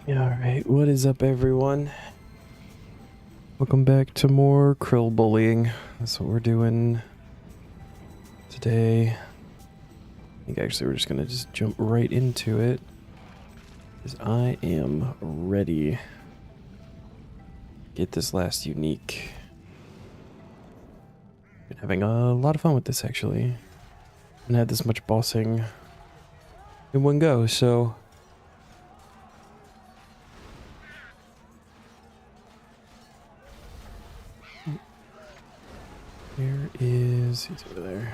Alright, what is up everyone? Welcome back to more krill bullying. That's what we're doing today. I think actually we're just gonna jump right into it. Because I am ready. Get this last unique. Been having a lot of fun with this actually. Haven't had this much bossing in one go, so where is he's over there?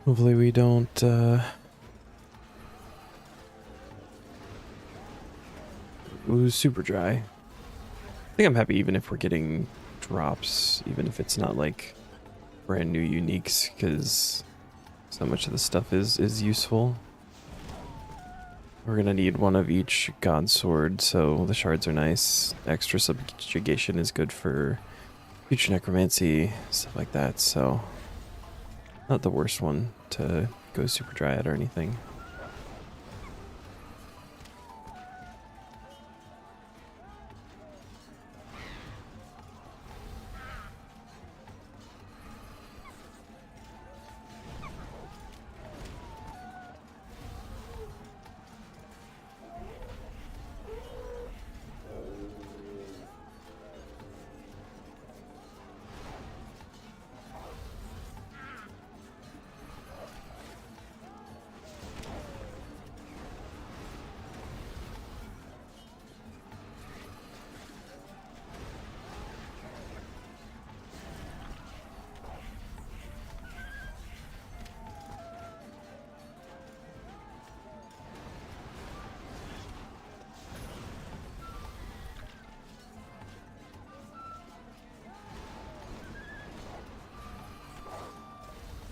Hopefully we don't ooze super dry. I think I'm happy even if we're getting drops, even if it's not like brand new uniques, because so much of the stuff is useful. We're gonna need one of each god sword, so the shards are nice. Extra subjugation is good for future necromancy, stuff like that, so not the worst one to go super dry at or anything.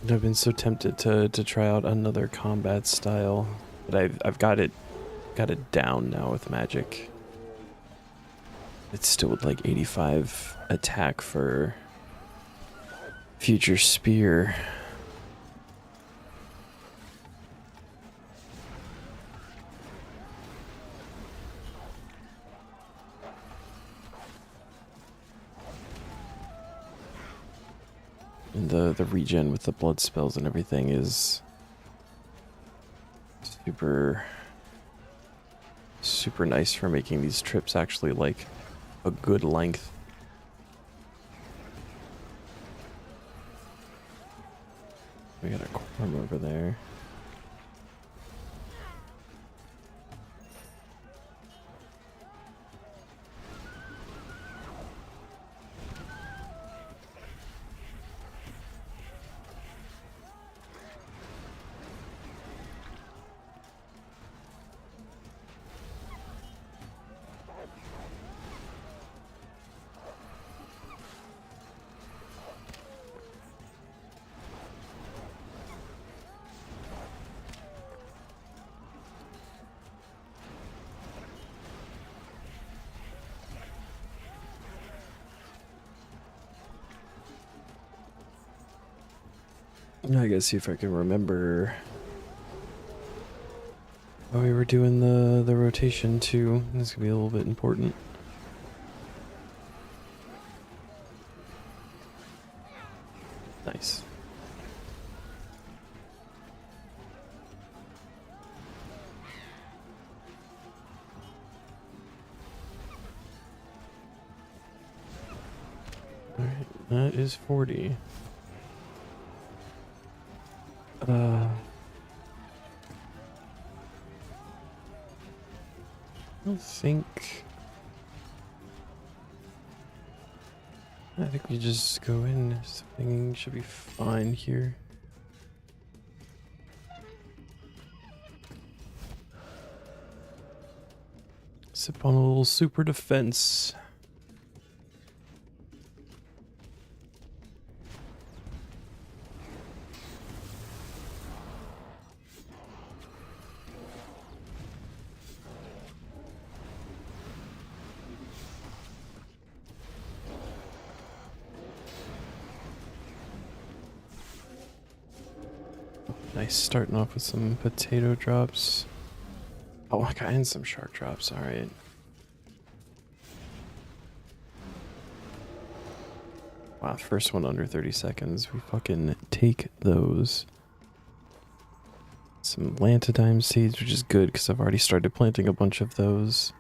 I've been so tempted to try out another combat style, but I've got it down now with magic. It's still with like 85 attack for future spear. And the regen with the blood spells and everything is super nice for making these trips actually like a good length. We got a quorum over there. I gotta see if I can remember how we were doing the rotation too. This could be a little bit important. Nice. All right, that is 40. I think we just go in. Something should be fine here. Sip on a little super defense. Nice, starting off with some potato drops. Oh, okay, and some shark drops, alright. Wow, first one under 30 seconds. We fucking take those. Some lantidime seeds, which is good because I've already started planting a bunch of those.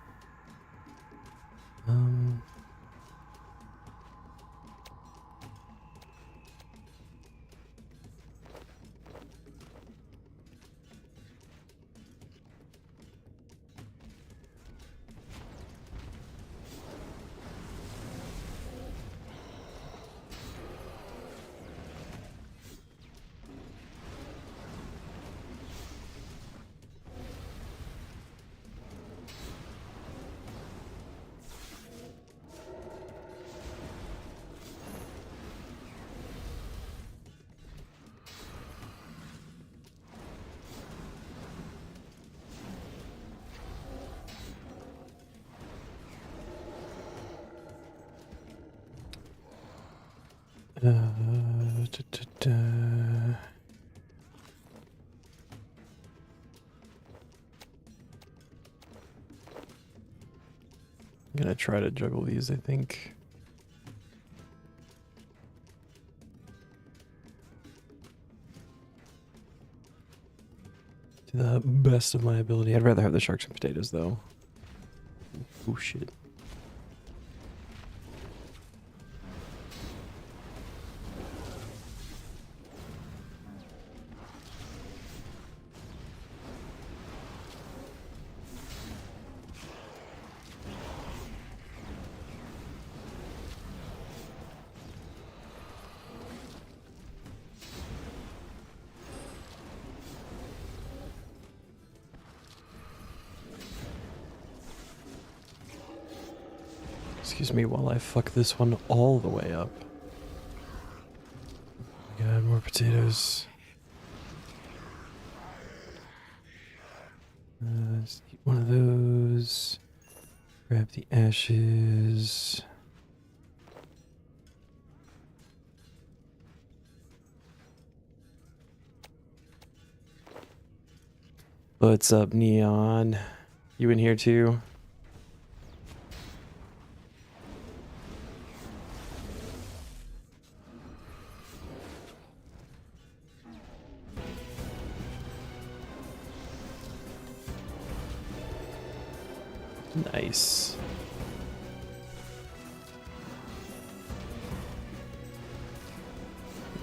I'm gonna try to juggle these, I think. To the best of my ability. I'd rather have the sharks and potatoes, though. Oh, shit. Excuse me while I fuck this one all the way up. Oh my god, more potatoes. Let's eat one of those. Grab the ashes. What's up, Neon? You in here too? Nice.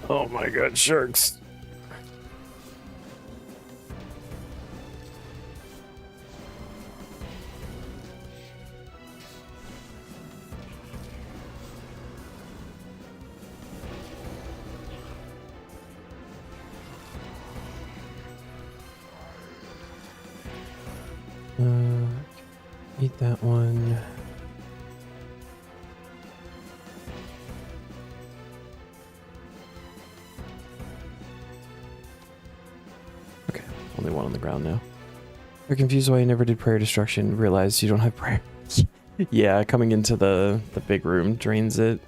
Oh my god, sharks. Eat that one. Okay, only one on the ground now. You're confused why you never did prayer destruction. Realize you don't have prayer. Yeah, coming into the big room drains it.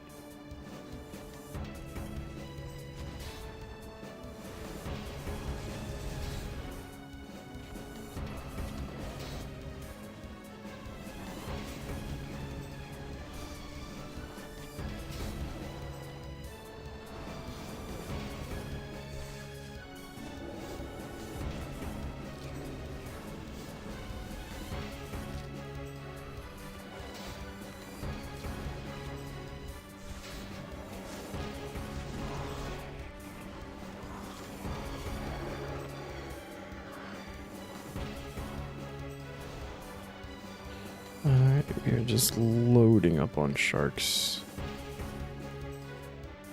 Alright, we're just loading up on sharks.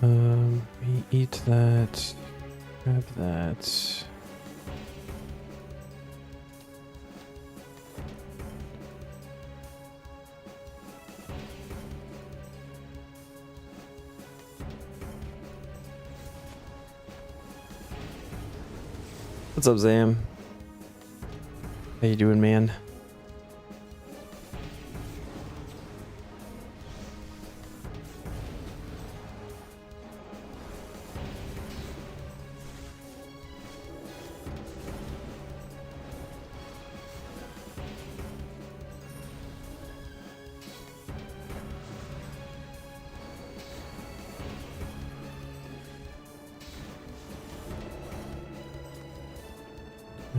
We eat that. Grab that. What's up, Zam? How you doing, man?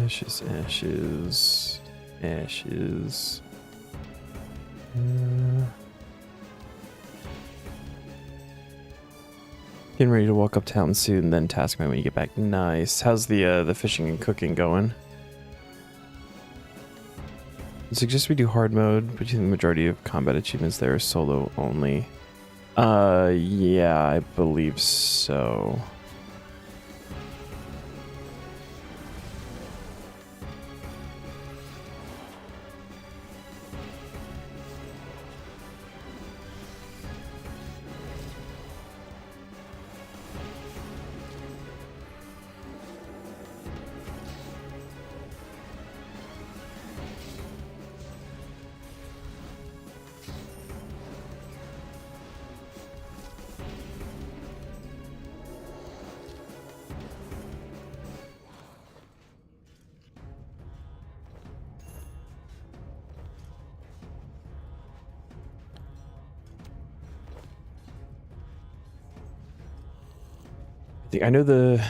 Ashes, ashes, ashes. Getting ready to walk uptown soon, then Taskman when you get back. Nice. How's the fishing and cooking going? I suggest we do hard mode, but you think the majority of combat achievements there are solo only? Yeah, I believe so. I know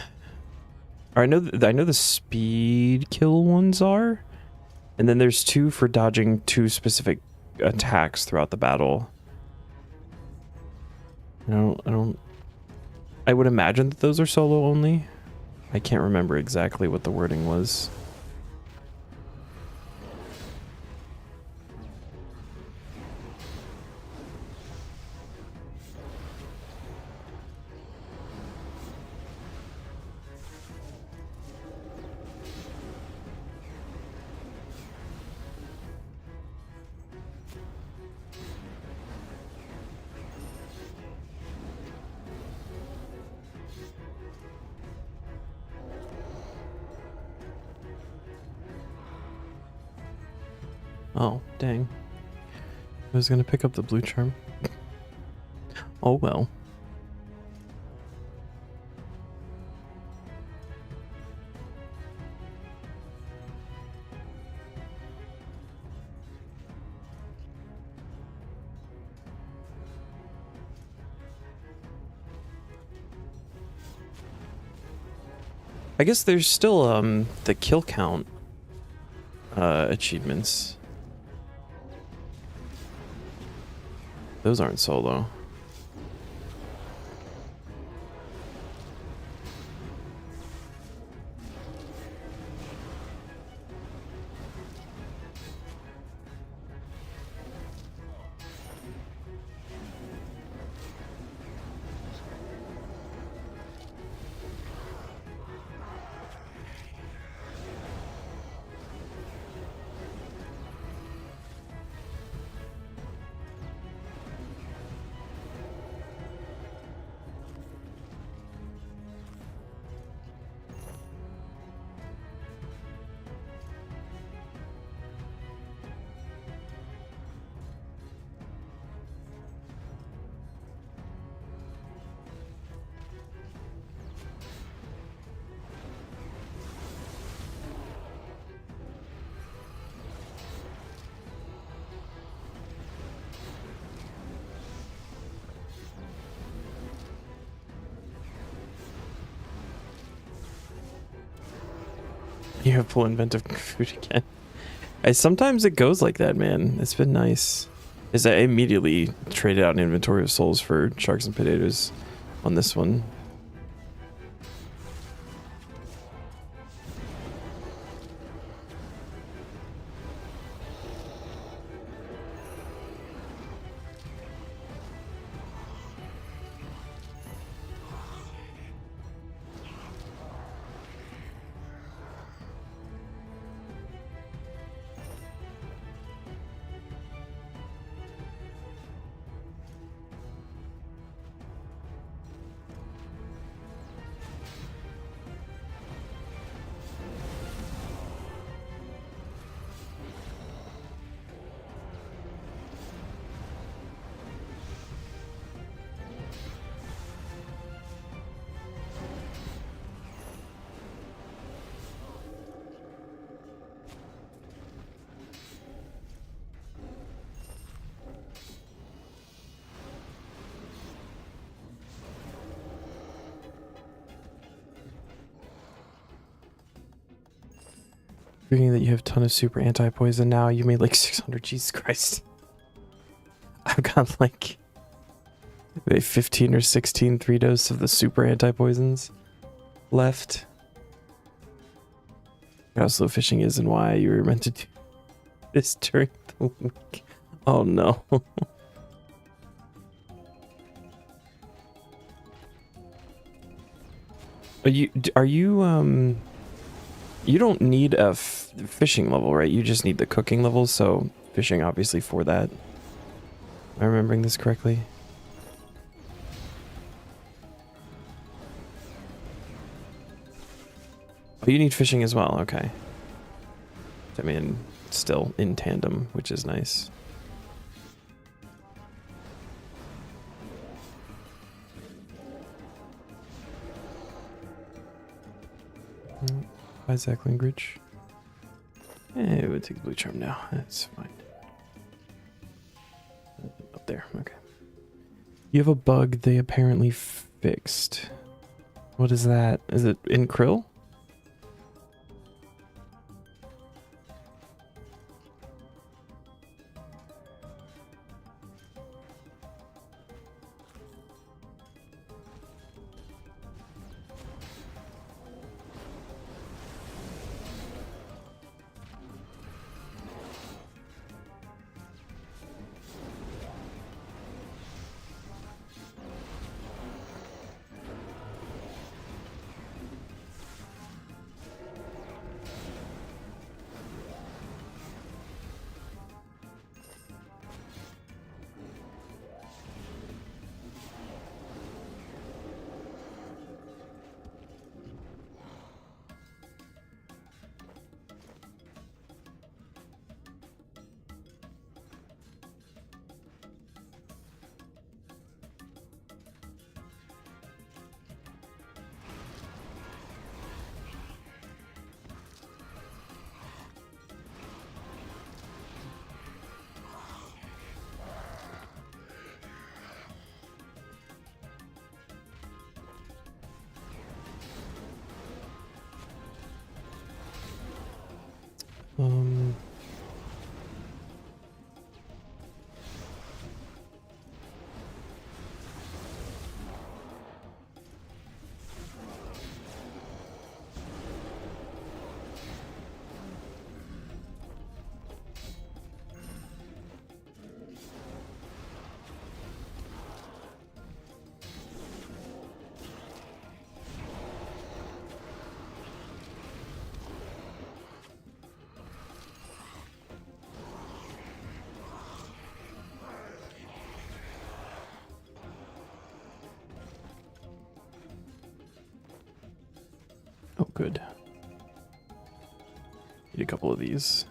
I know the speed kill ones are, and then there's 2 for dodging 2 specific attacks throughout the battle. I would imagine that those are solo only. I can't remember exactly what the wording was. Oh, dang. I was gonna pick up the blue charm. Oh well. I guess there's still the kill count achievements. Those aren't solo. You have full inventive food again. Sometimes it goes like that, man. It's been nice. I immediately traded out an inventory of souls for sharks and potatoes on this one. Speaking that you have a ton of super anti-poison now, you made like 600, Jesus Christ. I've got like 15 or 16 3-dose of the super anti-poisons left. How slow fishing is and why you were meant to do this during the week. Oh no. You don't need a fishing level, right? You just need the cooking level, so fishing obviously for that. Am I remembering this correctly? Oh, you need fishing as well, okay. I mean, still in tandem, which is nice. Isaac Lingridge. It would take the blue charm now. That's fine. Up there, okay. You have a bug they apparently fixed. What is that? Is it in Krill? Oh, good. Need a couple of these.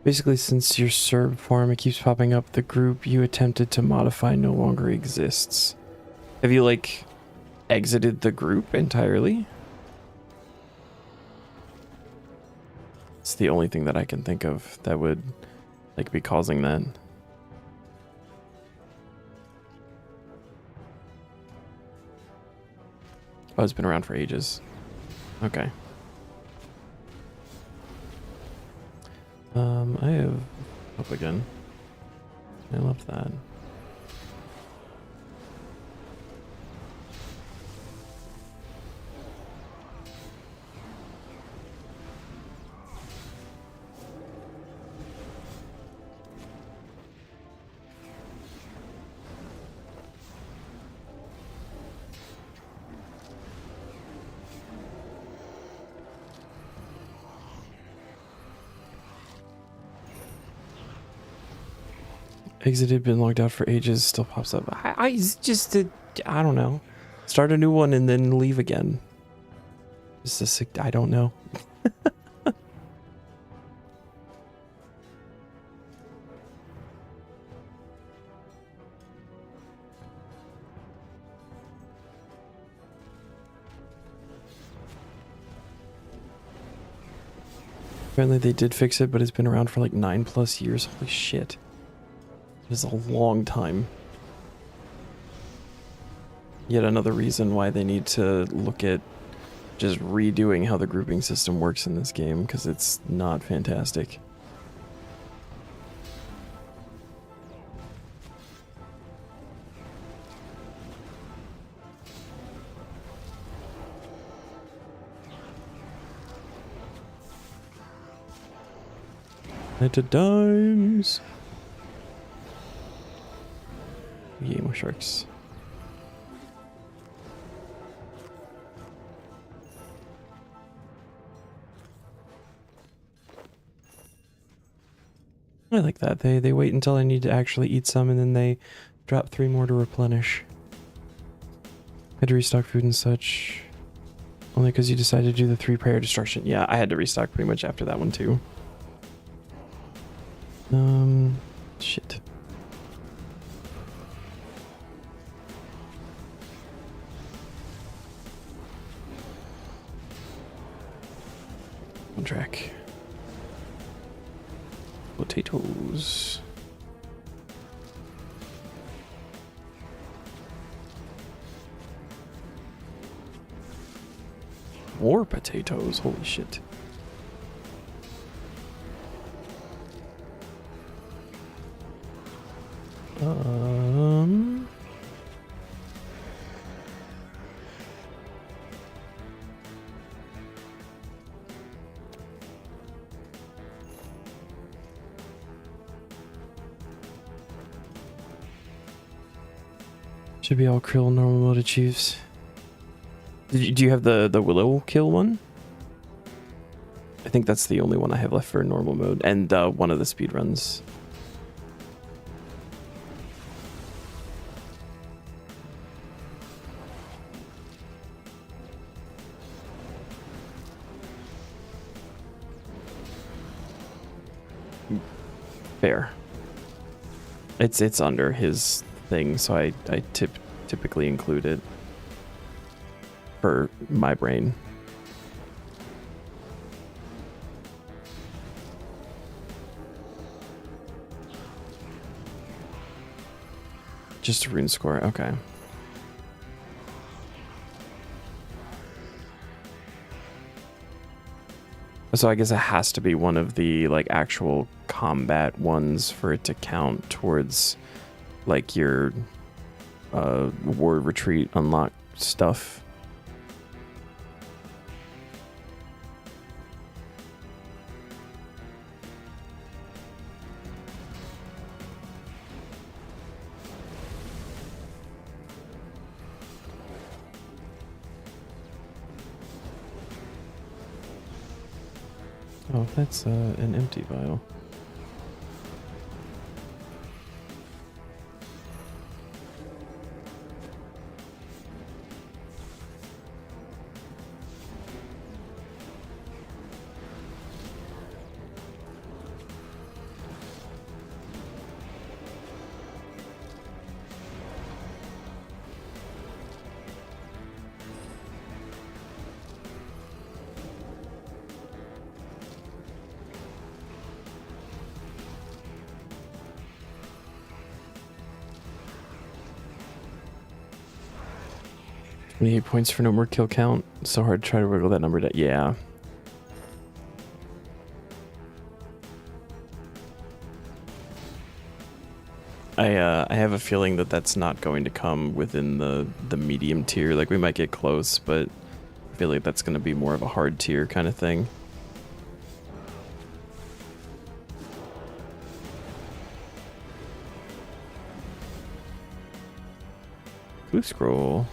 Basically, since your Serb form, it keeps popping up. The group you attempted to modify no longer exists. Have you, like, exited the group entirely? It's the only thing that I can think of that would, like, be causing that. Oh, it's been around for ages. Okay. I have up again. I love that. Exited, been logged out for ages, still pops up. I just did, I don't know. Start a new one and then leave again. Just a sick, I don't know. Apparently they did fix it, but it's been around for like 9+ years. Holy shit. It is a long time. Yet another reason why they need to look at just redoing how the grouping system works in this game, because it's not fantastic. Into dimes. Yay, more sharks. I like that. They wait until I need to actually eat some, and then they drop 3 more to replenish. Had to restock food and such. Only because you decided to do the 3 prayer destruction. Yeah, I had to restock pretty much after that one too. Shit. On track. Potatoes. More potatoes. Holy shit. Should be all krill normal mode achieves. Do you have the willow kill one? I think that's the only one I have left for normal mode, and one of the speed runs. Fair. It's under his thing, so I typically include it for my brain. Just a rune score, okay. So I guess it has to be one of the like actual combat ones for it to count towards like your war retreat unlock stuff. Oh, that's an empty vial. 28 points for no more kill count. So hard to try to wiggle that number down. Yeah. I have a feeling that that's not going to come within the medium tier. Like, we might get close, but I feel like that's going to be more of a hard tier kind of thing. Blue scroll.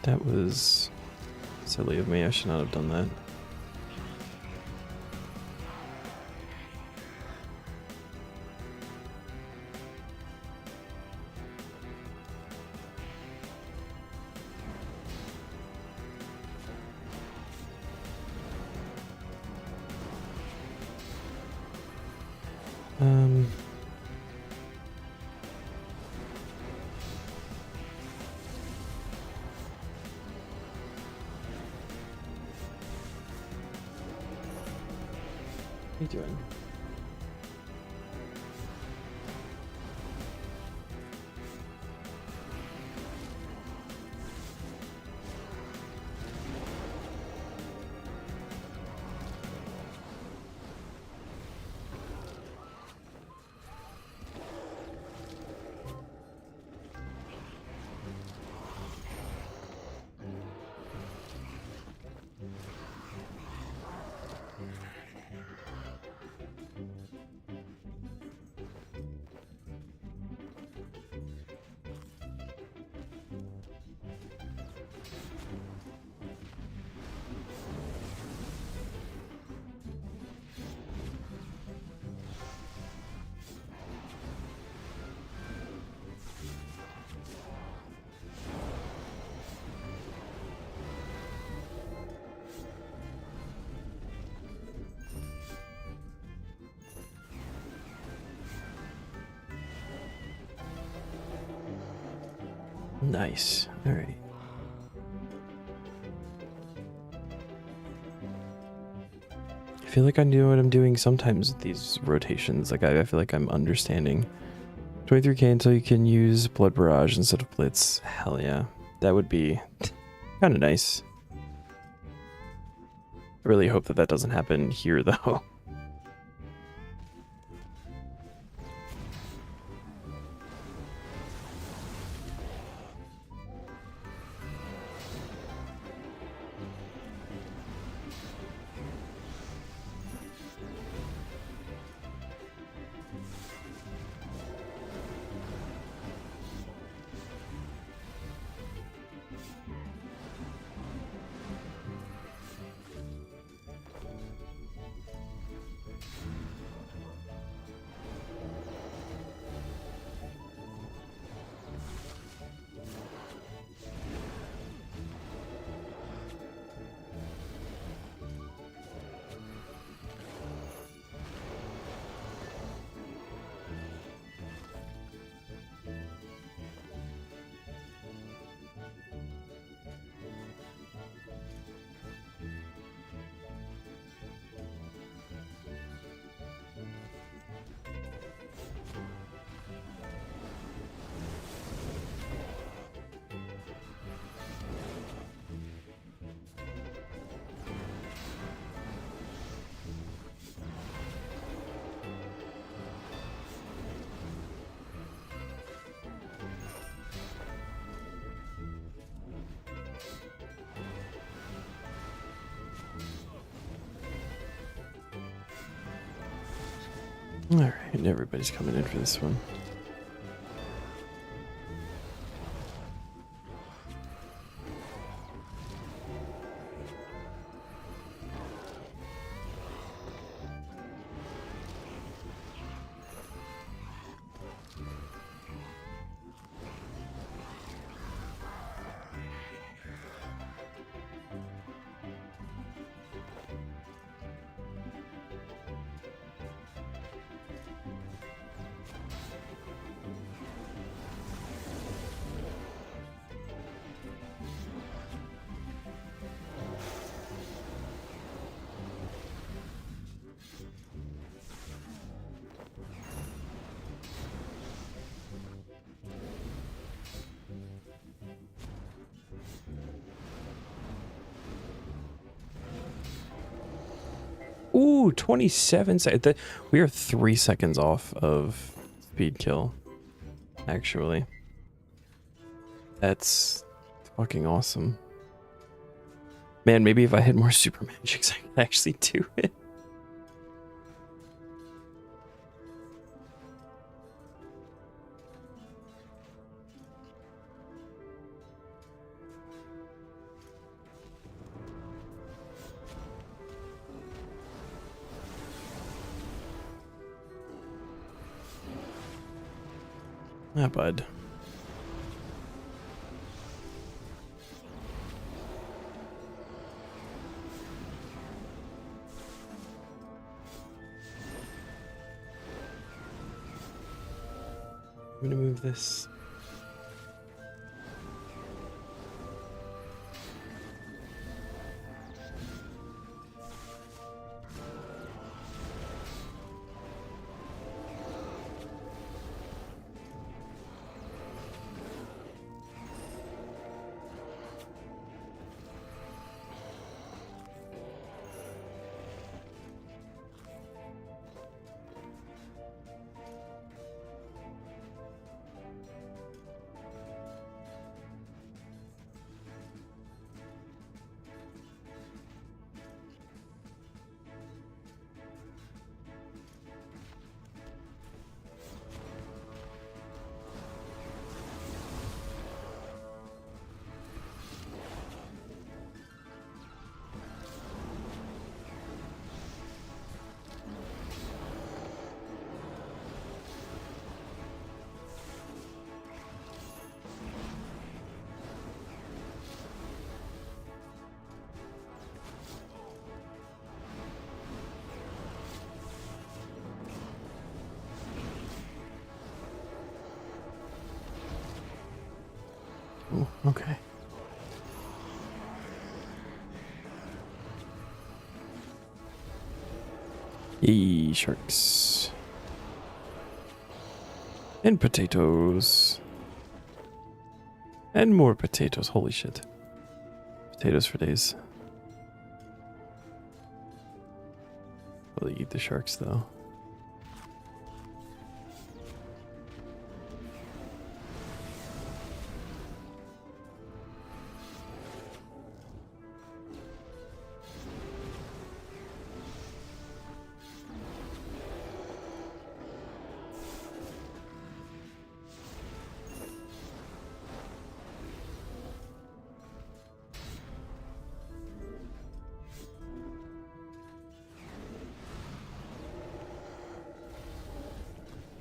That was silly of me. I should not have done that. What are you doing? Nice. All right. I feel like I know what I'm doing sometimes with these rotations. Like, I feel like I'm understanding. 23k until you can use Blood Barrage instead of Blitz. Hell yeah. That would be kind of nice. I really hope that that doesn't happen here, though. Alright, everybody's coming in for this one. Ooh, 27 seconds. We are 3 seconds off of speed kill, actually. That's fucking awesome. Man, maybe if I had more super magics, I could actually do it. Ah, bud. I'm gonna move this. Ooh, okay. Yay, sharks. And potatoes. And more potatoes. Holy shit. Potatoes for days. Will they eat the sharks, though?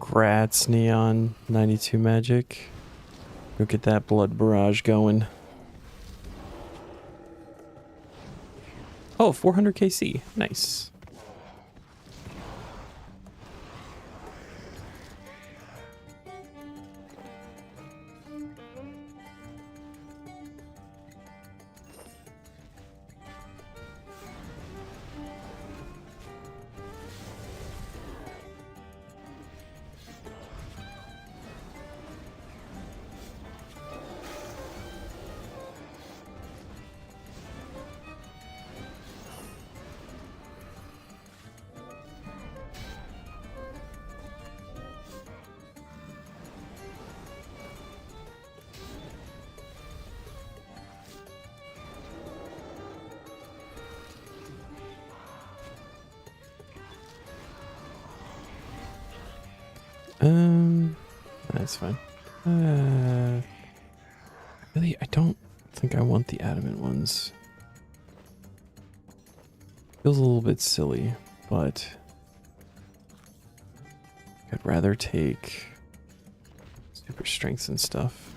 Grats, Neon 92 magic. Go get that blood barrage going. Oh, 400 KC. Nice. That's fine. Really, I don't think I want the adamant ones. Feels a little bit silly, but I'd rather take super strengths and stuff.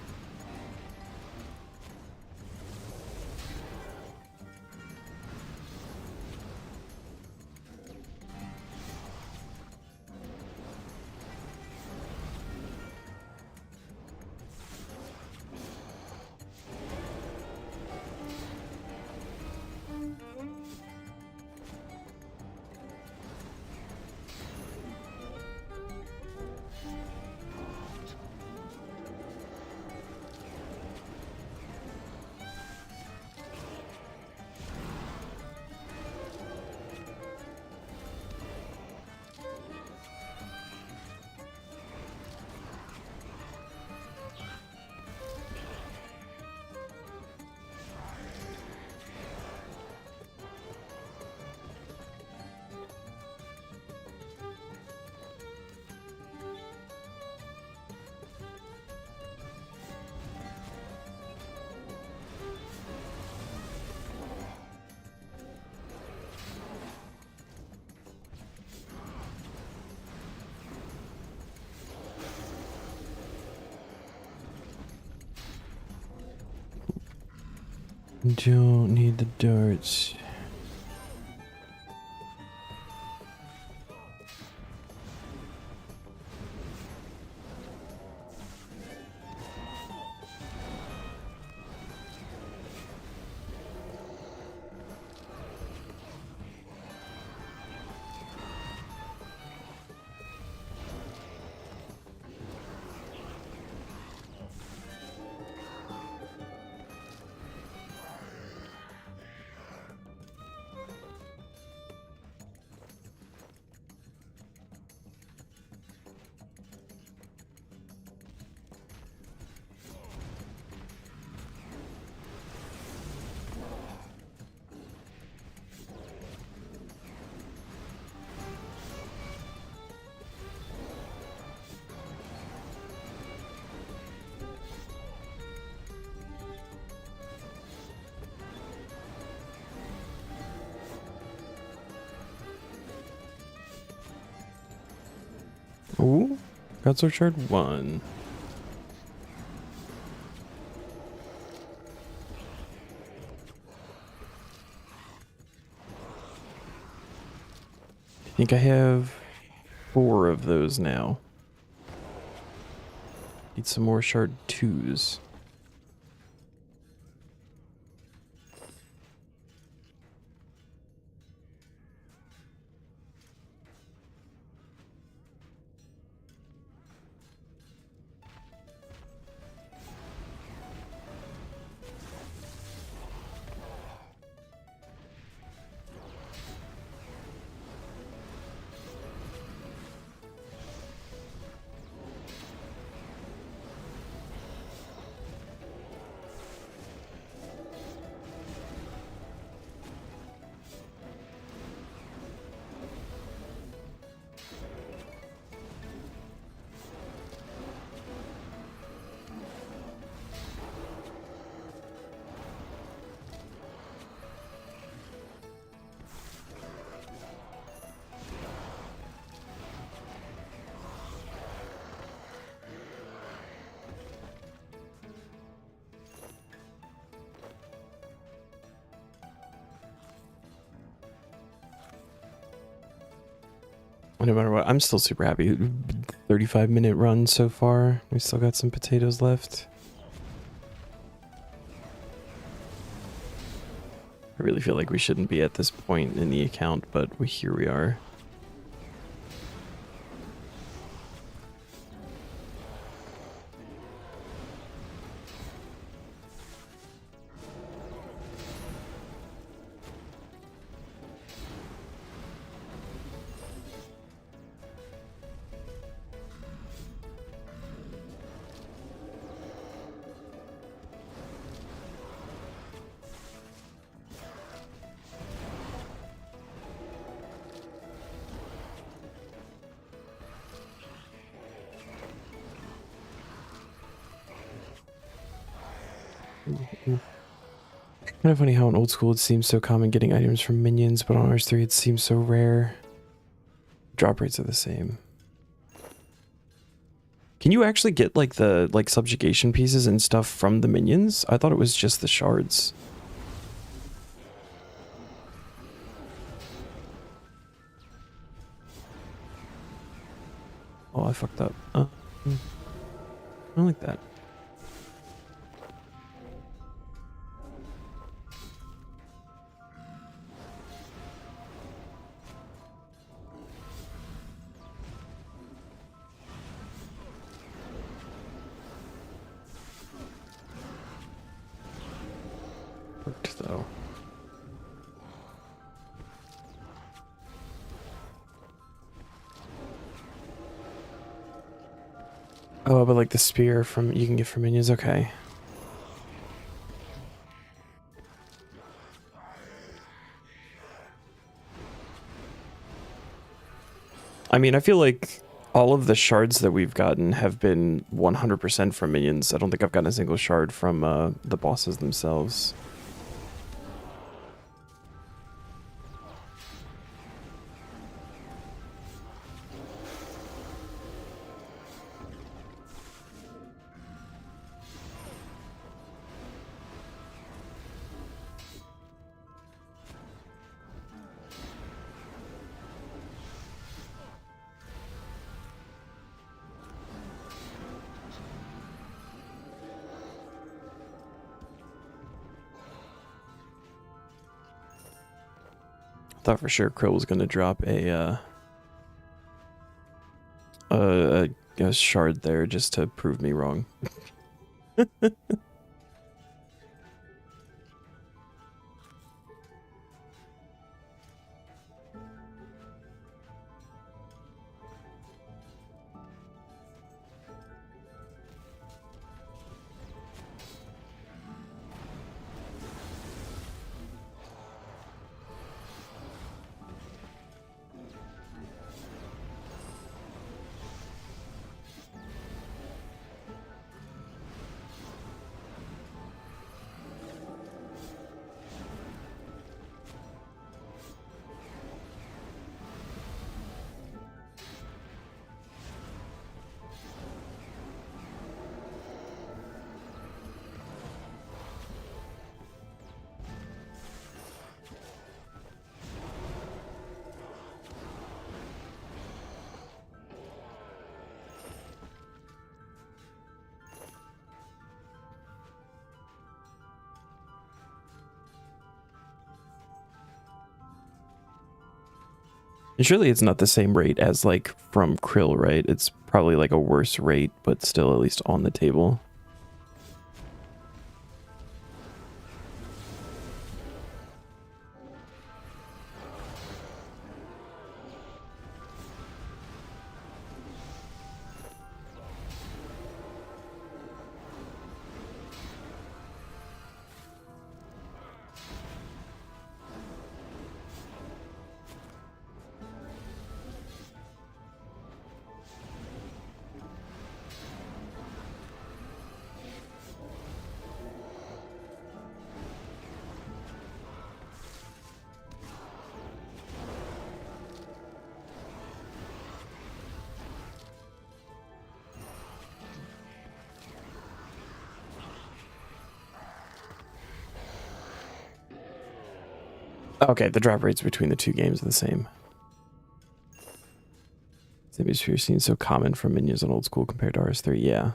Don't need the darts. Ooh, got Sword Shard 1. I think I have 4 of those now. Need some more Shard 2s. No matter what, I'm still super happy. 35-minute run so far. We still got some potatoes left. I really feel like we shouldn't be at this point in the account, but here we are. Kind of funny how in old school it seems so common getting items from minions, but on RS3 it seems so rare. Drop rates are the same. Can you actually get like the subjugation pieces and stuff from the minions? I thought it was just the shards. Oh, I fucked up. I don't like that. Worked though. Oh, but like the spear from you can get from minions. Okay. I mean, I feel like all of the shards that we've gotten have been 100% from minions. I don't think I've gotten a single shard from the bosses themselves. Thought for sure Krill was gonna drop a shard there just to prove me wrong. And surely it's not the same rate as like from Krill, right? It's probably like a worse rate, but still at least on the table. Okay, the drop rates between the two games are the same. Same as you're seeing so common from minions on old school compared to RS3, yeah.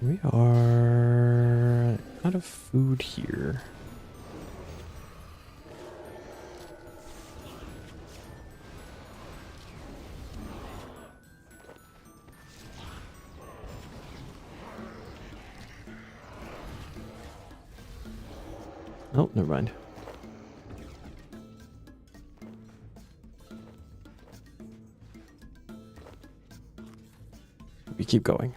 We are out of food here. Oh, never mind. We keep going.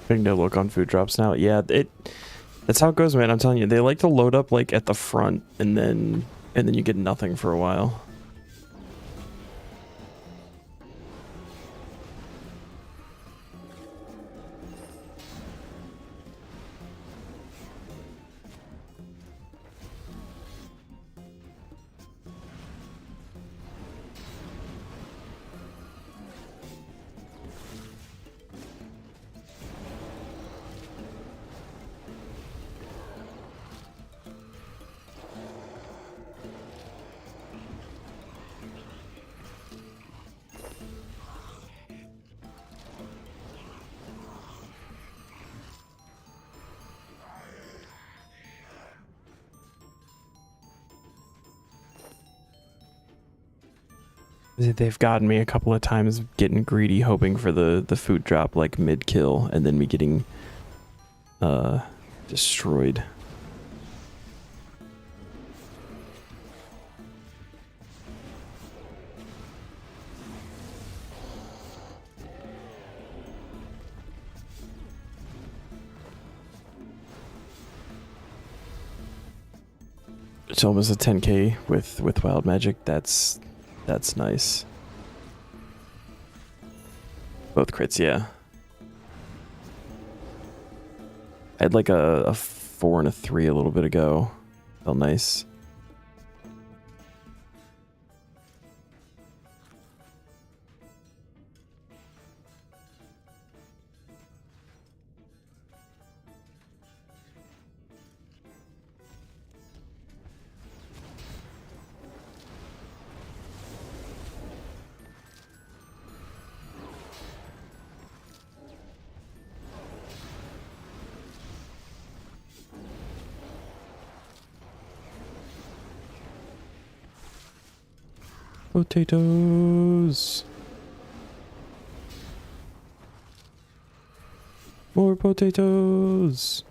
Big no look on food drops now. Yeah, that's how it goes, man. I'm telling you, they like to load up like at the front and then you get nothing for a while. They've gotten me a couple of times getting greedy, hoping for the food drop like mid kill, and then me getting destroyed. It's almost a 10k with wild magic. That's nice. Both crits, yeah. I had like a 4 and a 3 a little bit ago. Felt nice. Potatoes. More potatoes.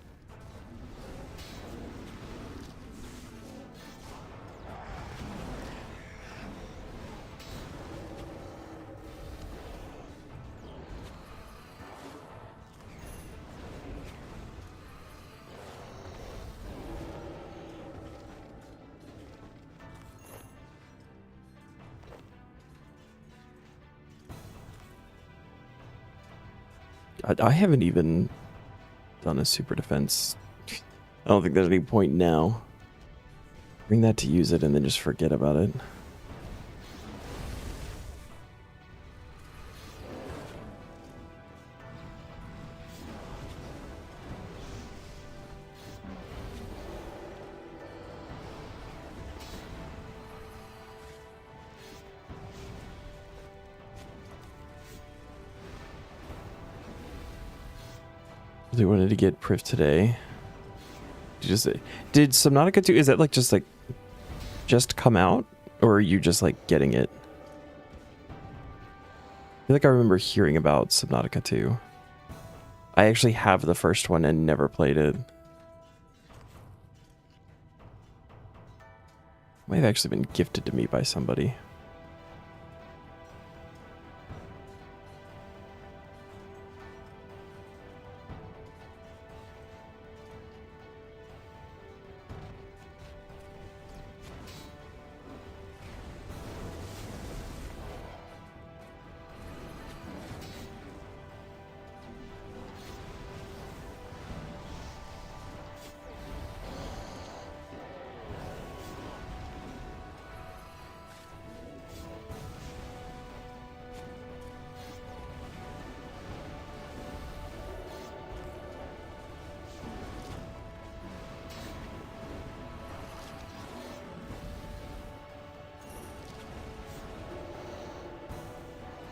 I haven't even done a super defense. I don't think there's any point now. Bring that to use it and then just forget about it. Really wanted to get Priv today. Did Subnautica 2, is that like just come out, or are you just like getting it? I feel like I remember hearing about Subnautica 2. I actually have the first one and never played it. Might have actually been gifted to me by somebody.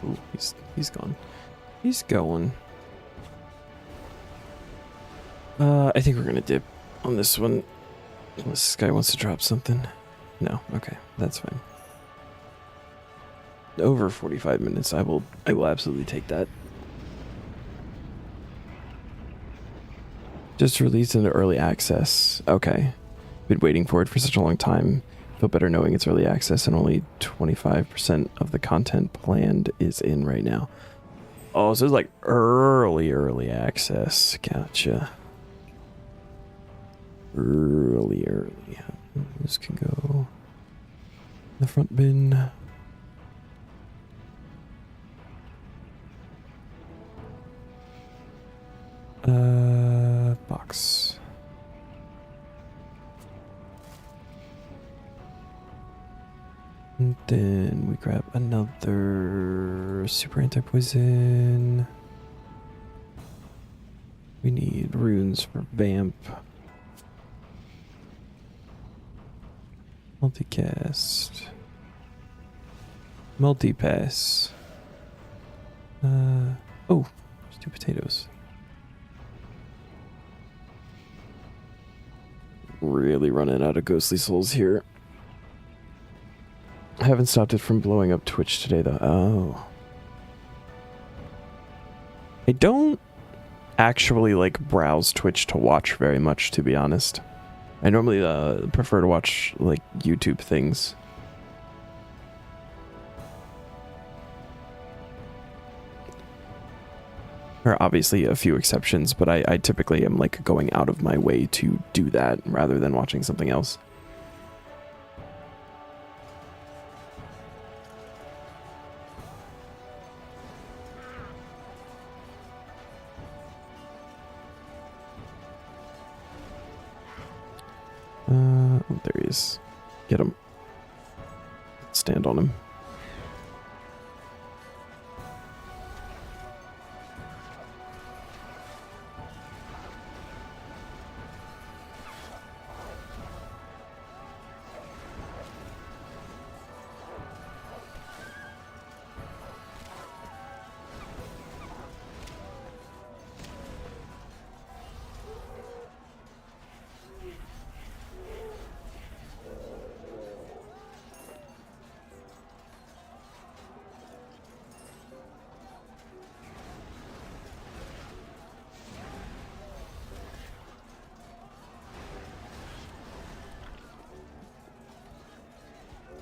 Ooh, he's gone. He's going. I think we're gonna dip on this one. Unless this guy wants to drop something. No, okay, that's fine. Over 45 minutes. I will absolutely take that. Just released into early access. Okay. Been waiting for it for such a long time. Feel better knowing it's early access and only 25% of the content planned is in right now. Oh, so it's like early access. Gotcha. Early. This can go in the front bin. Box. And then we grab another super anti-poison. We need runes for vamp. Multicast. Multipass. Oh, there's 2 potatoes. Really running out of ghostly souls here. I haven't stopped it from blowing up Twitch today, though. Oh. I don't actually like browse Twitch to watch very much, to be honest. I normally prefer to watch like YouTube things. There are obviously a few exceptions, but I typically am like going out of my way to do that rather than watching something else. Oh, there he is. Get him. Stand on him.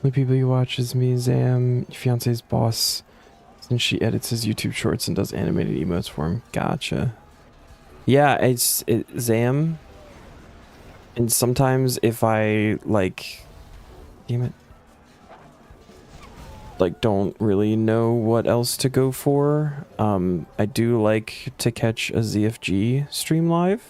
The people you watch is me, Zam, your fiance's boss, since she edits his YouTube shorts and does animated emotes for him. Gotcha. Yeah, it's Zam. And sometimes if I like, damn it, like don't really know what else to go for, I do like to catch a ZFG stream live.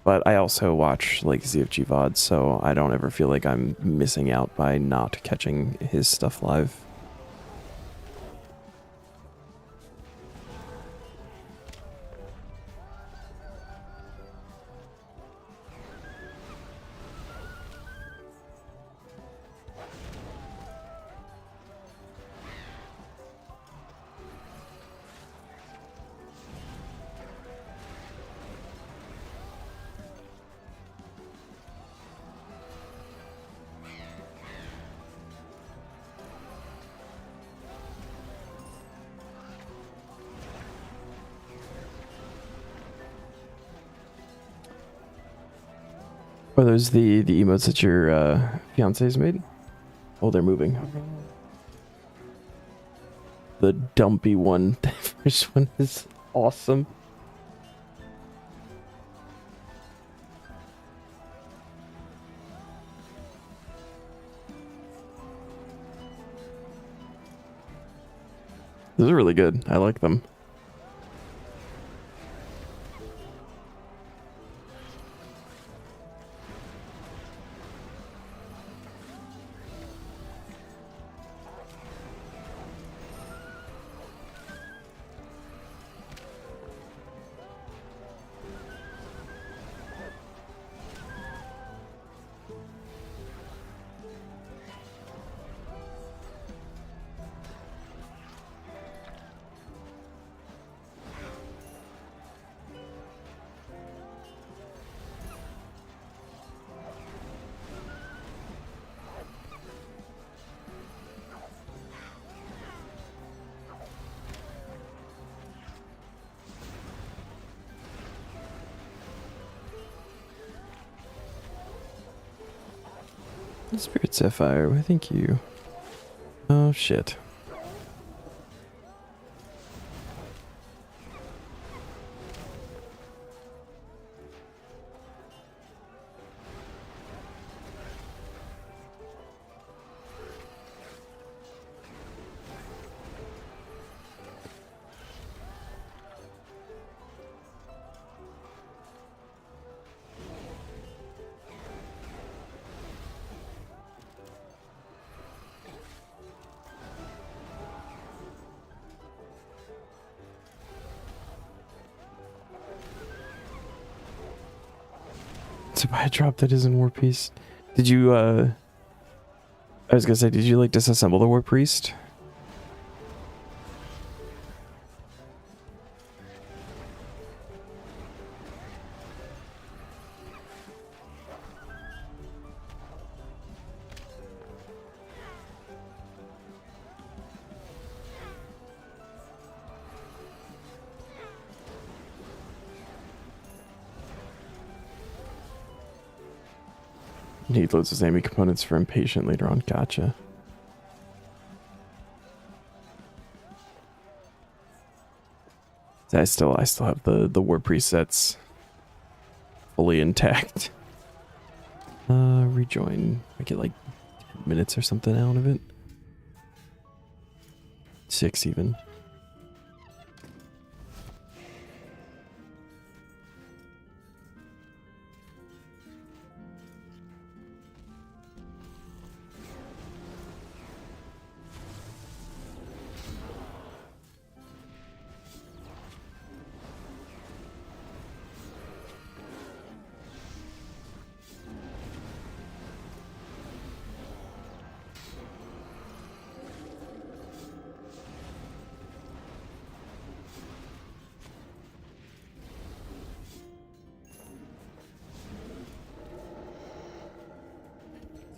But I also watch like ZFG VOD, so I don't ever feel like I'm missing out by not catching his stuff live. Are those the emotes that your fiance's made? Oh, they're moving. The dumpy one, the first one is awesome. Those are really good. I like them. Spirit Sapphire, why thank you. Oh shit. To buy a drop that isn't War Priest. Did you, I was gonna say, did you like disassemble the War Priest? He loads his enemy components for impatient later on. Gotcha. I still have the war presets fully intact. Rejoin. I get like 10 minutes or something out of it. 6 even.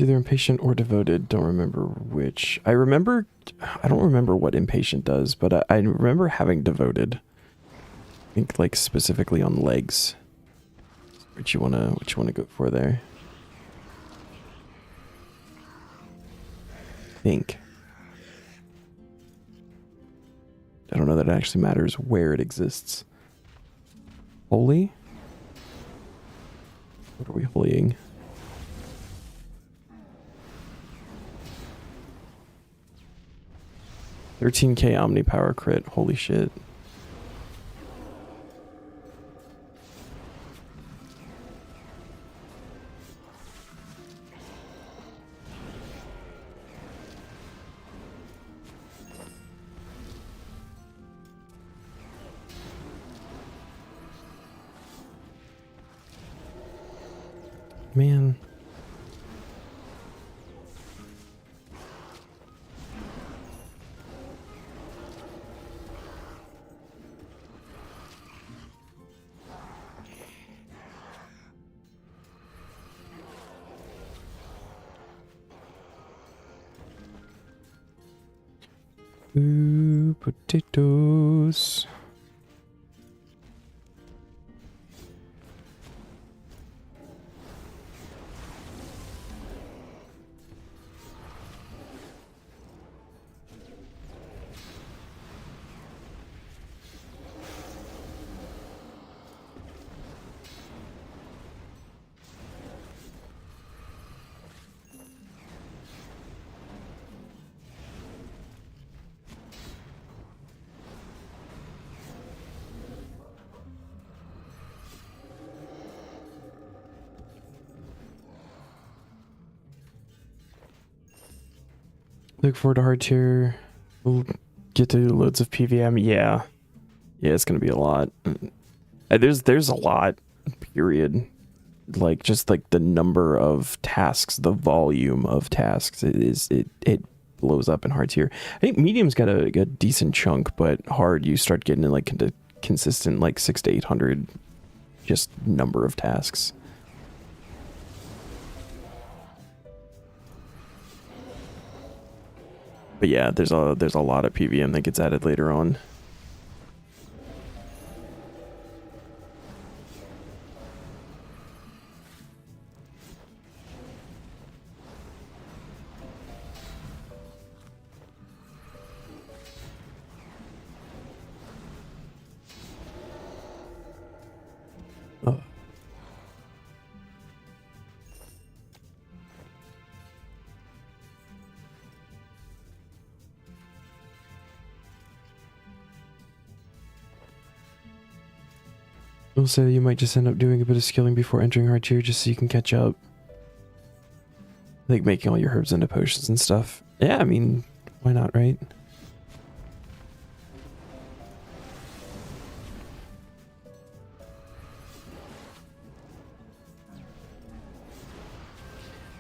Either impatient or devoted. Don't remember which. I don't remember what impatient does, but I remember having devoted. I think like specifically on legs. What you wanna go for there? Think. I don't know that it actually matters where it exists. Holy? What are we holying? $13K Omni Power crit. Holy shit. Man. Ooh, potatoes. Look forward to hard tier. We'll get to loads of PVM. Yeah. Yeah, it's gonna be a lot. There's a lot, period. Like just like the number of tasks, the volume of tasks, it blows up in hard tier. I think medium's got a decent chunk, but hard you start getting in like into consistent like 600 to 800 just number of tasks. But yeah, there's a lot of PVM that gets added later on. Oh. Also, you might just end up doing a bit of skilling before entering hard tier just so you can catch up. Like making all your herbs into potions and stuff. Yeah, I mean, why not, right?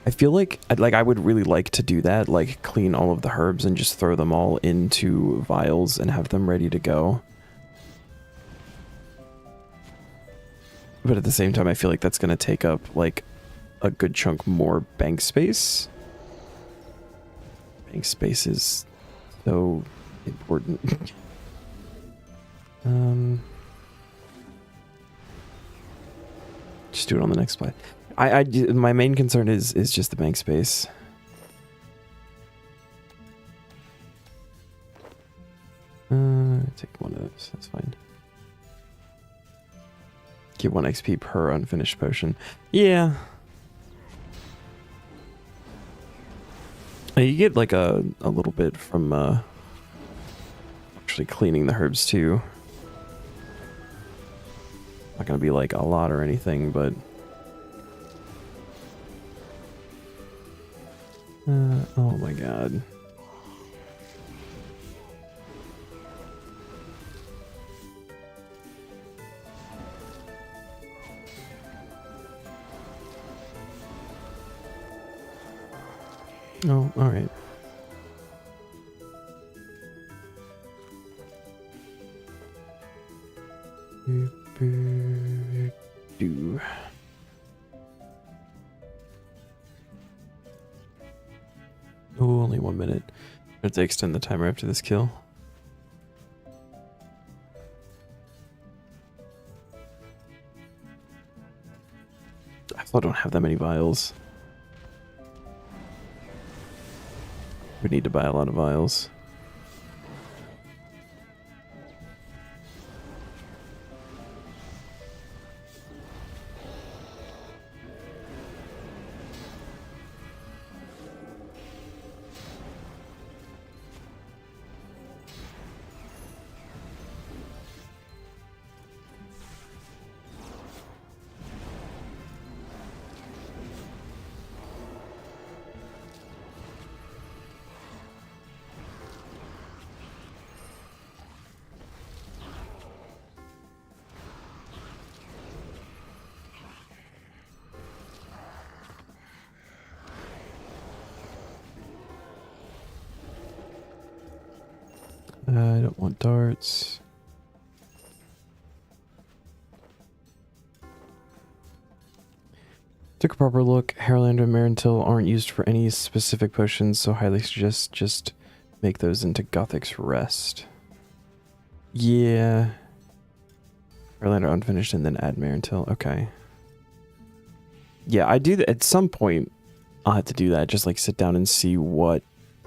I feel like I would really like to do that, like clean all of the herbs and just throw them all into vials and have them ready to go. But at the same time, I feel like that's going to take up like a good chunk more bank space. Bank space is so important. Just do it on the next play. My main concern is just the bank space. Take one of those. That's fine. Get 1 XP per unfinished potion. Yeah. You get like a little bit from actually cleaning the herbs too. Not gonna be like a lot or anything, but oh my god. Oh, all right. Do. Oh, only 1 minute. I have to extend the timer after this kill. I still don't have that many vials. We need to buy a lot of vials. I don't want darts. Took a proper look. Harlander and Marintil aren't used for any specific potions, so highly suggest just make those into Gothic's Rest. Yeah. Harlander unfinished and then add Marintil. Okay. Yeah, I do that. At some point, I'll have to do that. Just like sit down and see what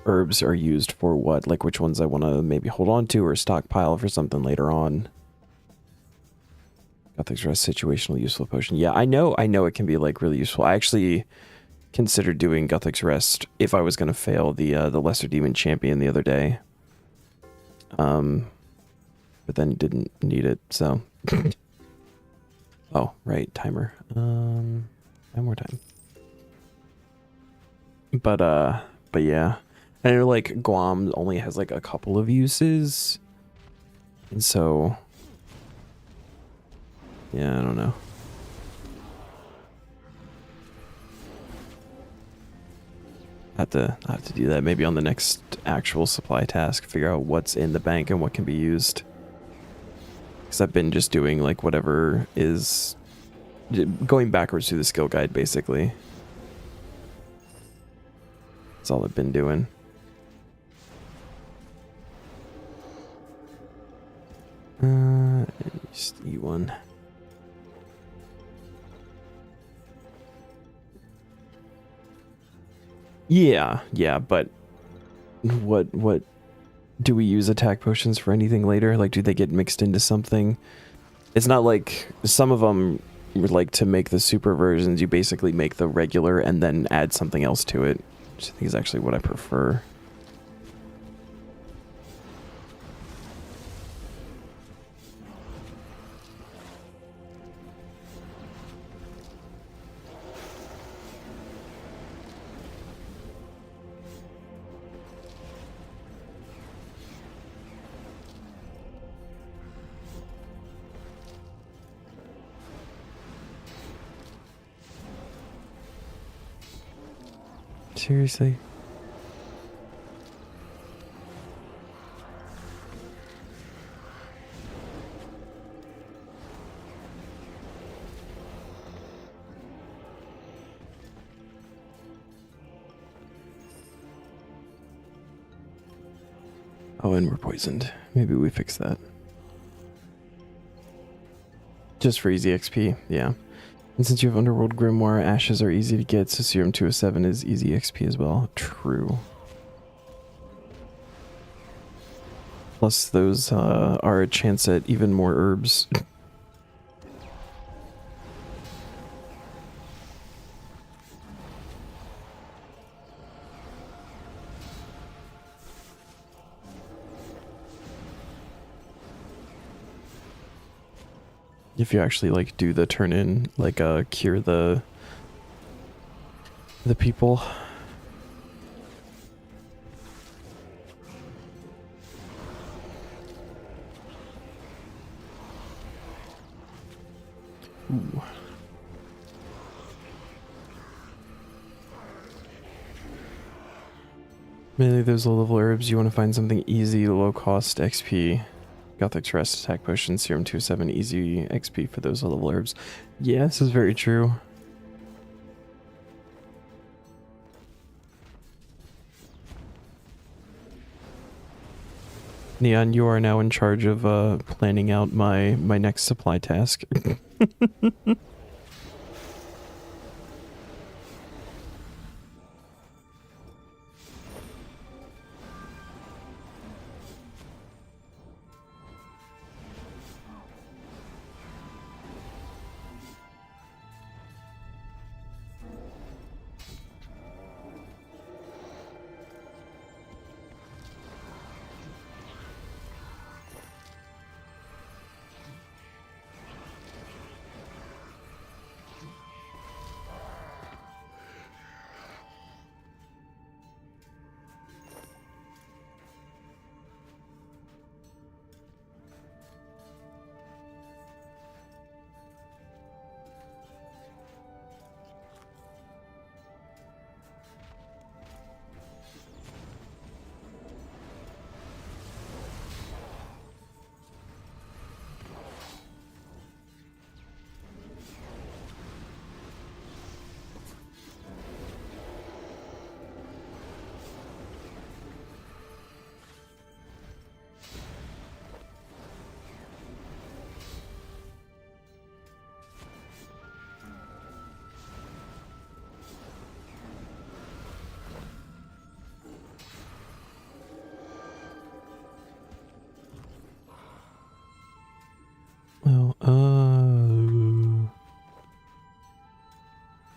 herbs are used for what, like which ones I want to maybe hold on to or stockpile for something later on. Gothic's Rest, situational useful potion. Yeah, I know it can be like really useful. I actually considered doing Gothic's Rest if I was going to fail the Lesser Demon Champion the other day. But then didn't need it, so. Oh, right, timer. I have more time. But yeah. I know like Guam only has like a couple of uses. And so yeah, I don't know. I have to do that maybe on the next actual supply task, figure out what's in the bank and what can be used. Because I've been just doing like whatever is going backwards through the skill guide basically. That's all I've been doing. Just E1. Yeah, but what do we use attack potions for anything later? Like, do they get mixed into something? It's not like some of them, like to make the super versions, you basically make the regular and then add something else to it, which I think is actually what I prefer. Seriously? Oh, and we're poisoned. Maybe we fix that. Just for easy XP, yeah. And since you have Underworld Grimoire, ashes are easy to get, so Serum 207 is easy XP as well. True. Plus those are a chance at even more herbs. If you actually like do the turn in, like cure the people. Ooh. Mainly those low-level herbs, you want to find something easy, low-cost XP. Gothic's Rest, Attack Potion, Serum 207, easy XP for those low-level herbs. Yeah, this is very true. Neon, you are now in charge of planning out my next supply task. Well,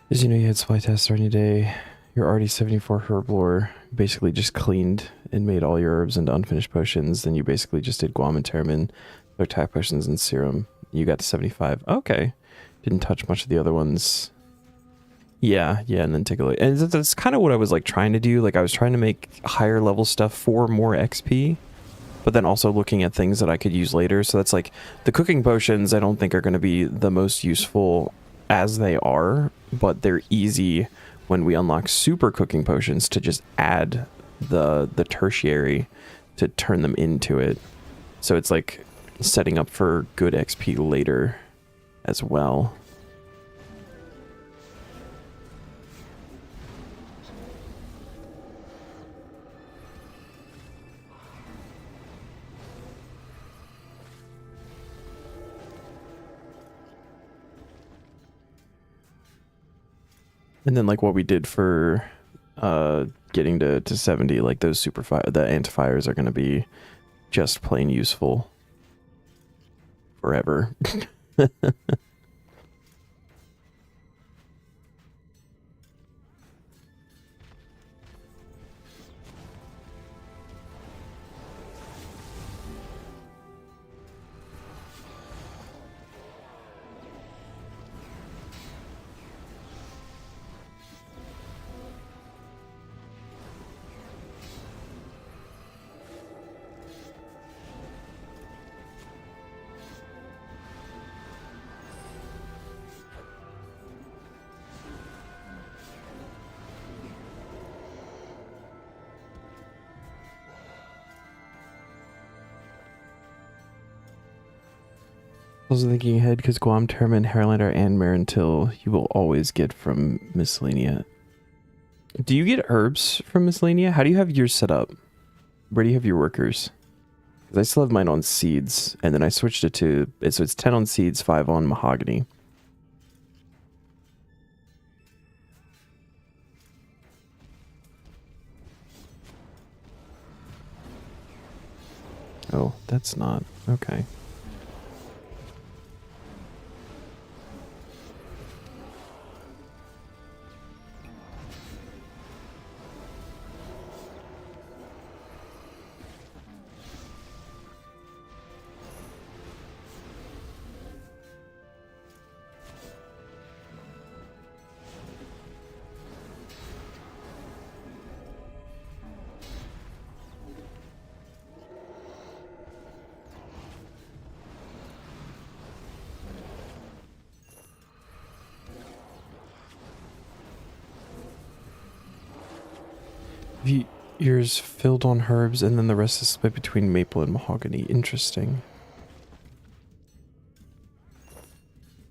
as you know, you had supply tests starting today. Your already 74 herb lore basically just cleaned and made all your herbs into unfinished potions. Then you basically just did guam and termin, attack potions, and serum. You got to 75. Okay. Didn't touch much of the other ones. Yeah, and then take a look. And that's kind of what I was like trying to do. Like I was trying to make higher level stuff for more XP, but then also looking at things that I could use later. So that's like the cooking potions I don't think are going to be the most useful as they are, but they're easy when we unlock super cooking potions to just add the tertiary to turn them into it. So it's like setting up for good XP later as well. And then like what we did for getting to 70, like those the antifires are going to be just plain useful forever. Also thinking ahead because Guam, Termin, Harlander, and Marintil you will always get from Miscellanea. Do you get herbs from Miscellanea? How do you have yours set up? Where do you have your workers? Because I still have mine on seeds, and then I switched it to... So it's 10 on seeds, 5 on mahogany. Oh, that's not... Okay. Yours filled on herbs, and then the rest is split between maple and mahogany. Interesting.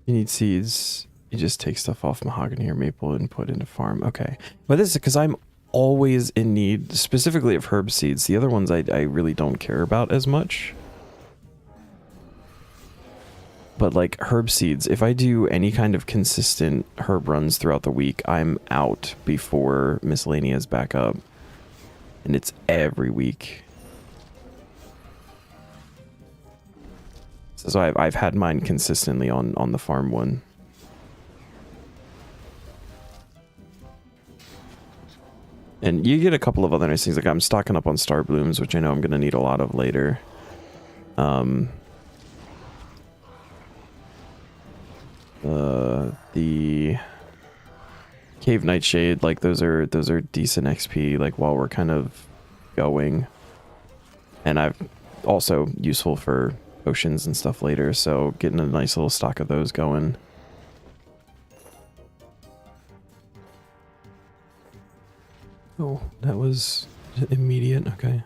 You need seeds. You just take stuff off mahogany or maple and put into farm. Okay. But this is because I'm always in need, specifically of herb seeds. The other ones I really don't care about as much. But like herb seeds, if I do any kind of consistent herb runs throughout the week, I'm out before miscellaneous back up. And it's every week. So I've had mine consistently on the farm one. And you get a couple of other nice things, like I'm stocking up on star blooms, which I know I'm going to need a lot of later. The cave nightshade, like those are decent XP, like while we're kind of going. And I've also useful for potions and stuff later, so getting a nice little stock of those going. Oh, that was immediate. Okay.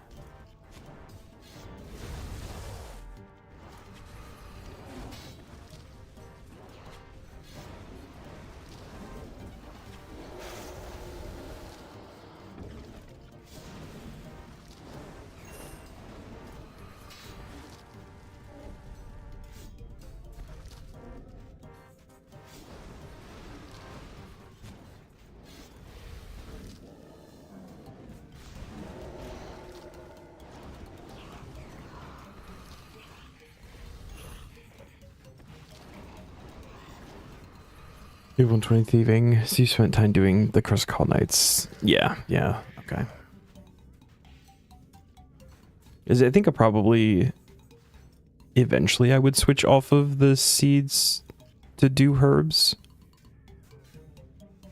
You 120 thieving, so you spent time doing the Crust Call Nights. Yeah, okay. I think eventually I would switch off of the seeds to do herbs.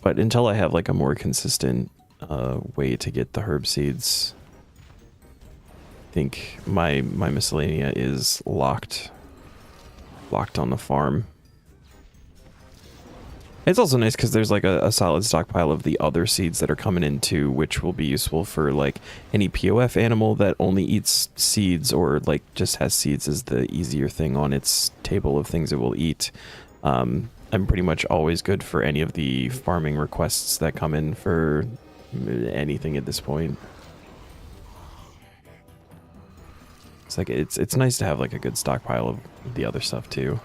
But until I have like a more consistent way to get the herb seeds, I think my miscellanea is locked on the farm. It's also nice because there's like a solid stockpile of the other seeds that are coming in too, which will be useful for like any POF animal that only eats seeds or like just has seeds as the easier thing on its table of things it will eat. I'm pretty much always good for any of the farming requests that come in for anything at this point. It's like it's nice to have like a good stockpile of the other stuff too.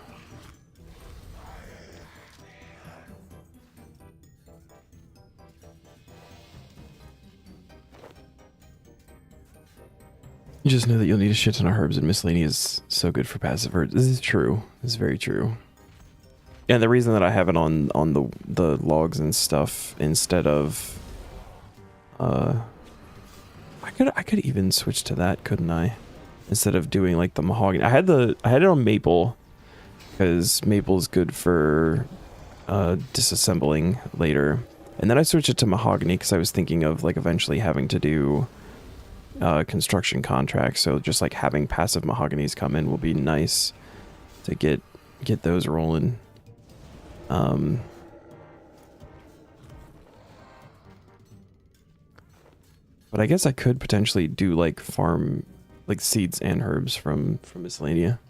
You just know that you'll need a shit ton of herbs, and miscellaneous is so good for passive herbs. This is true. This is very true. Yeah, the reason that I have it on the logs and stuff instead of I could even switch to that, couldn't I? Instead of doing like the mahogany. I had it on maple because maple is good for disassembling later. And then I switched it to mahogany because I was thinking of like eventually having to do construction contracts, so just like having passive mahoganies come in will be nice to get those rolling. But I guess I could potentially do like farm like seeds and herbs from miscellanea.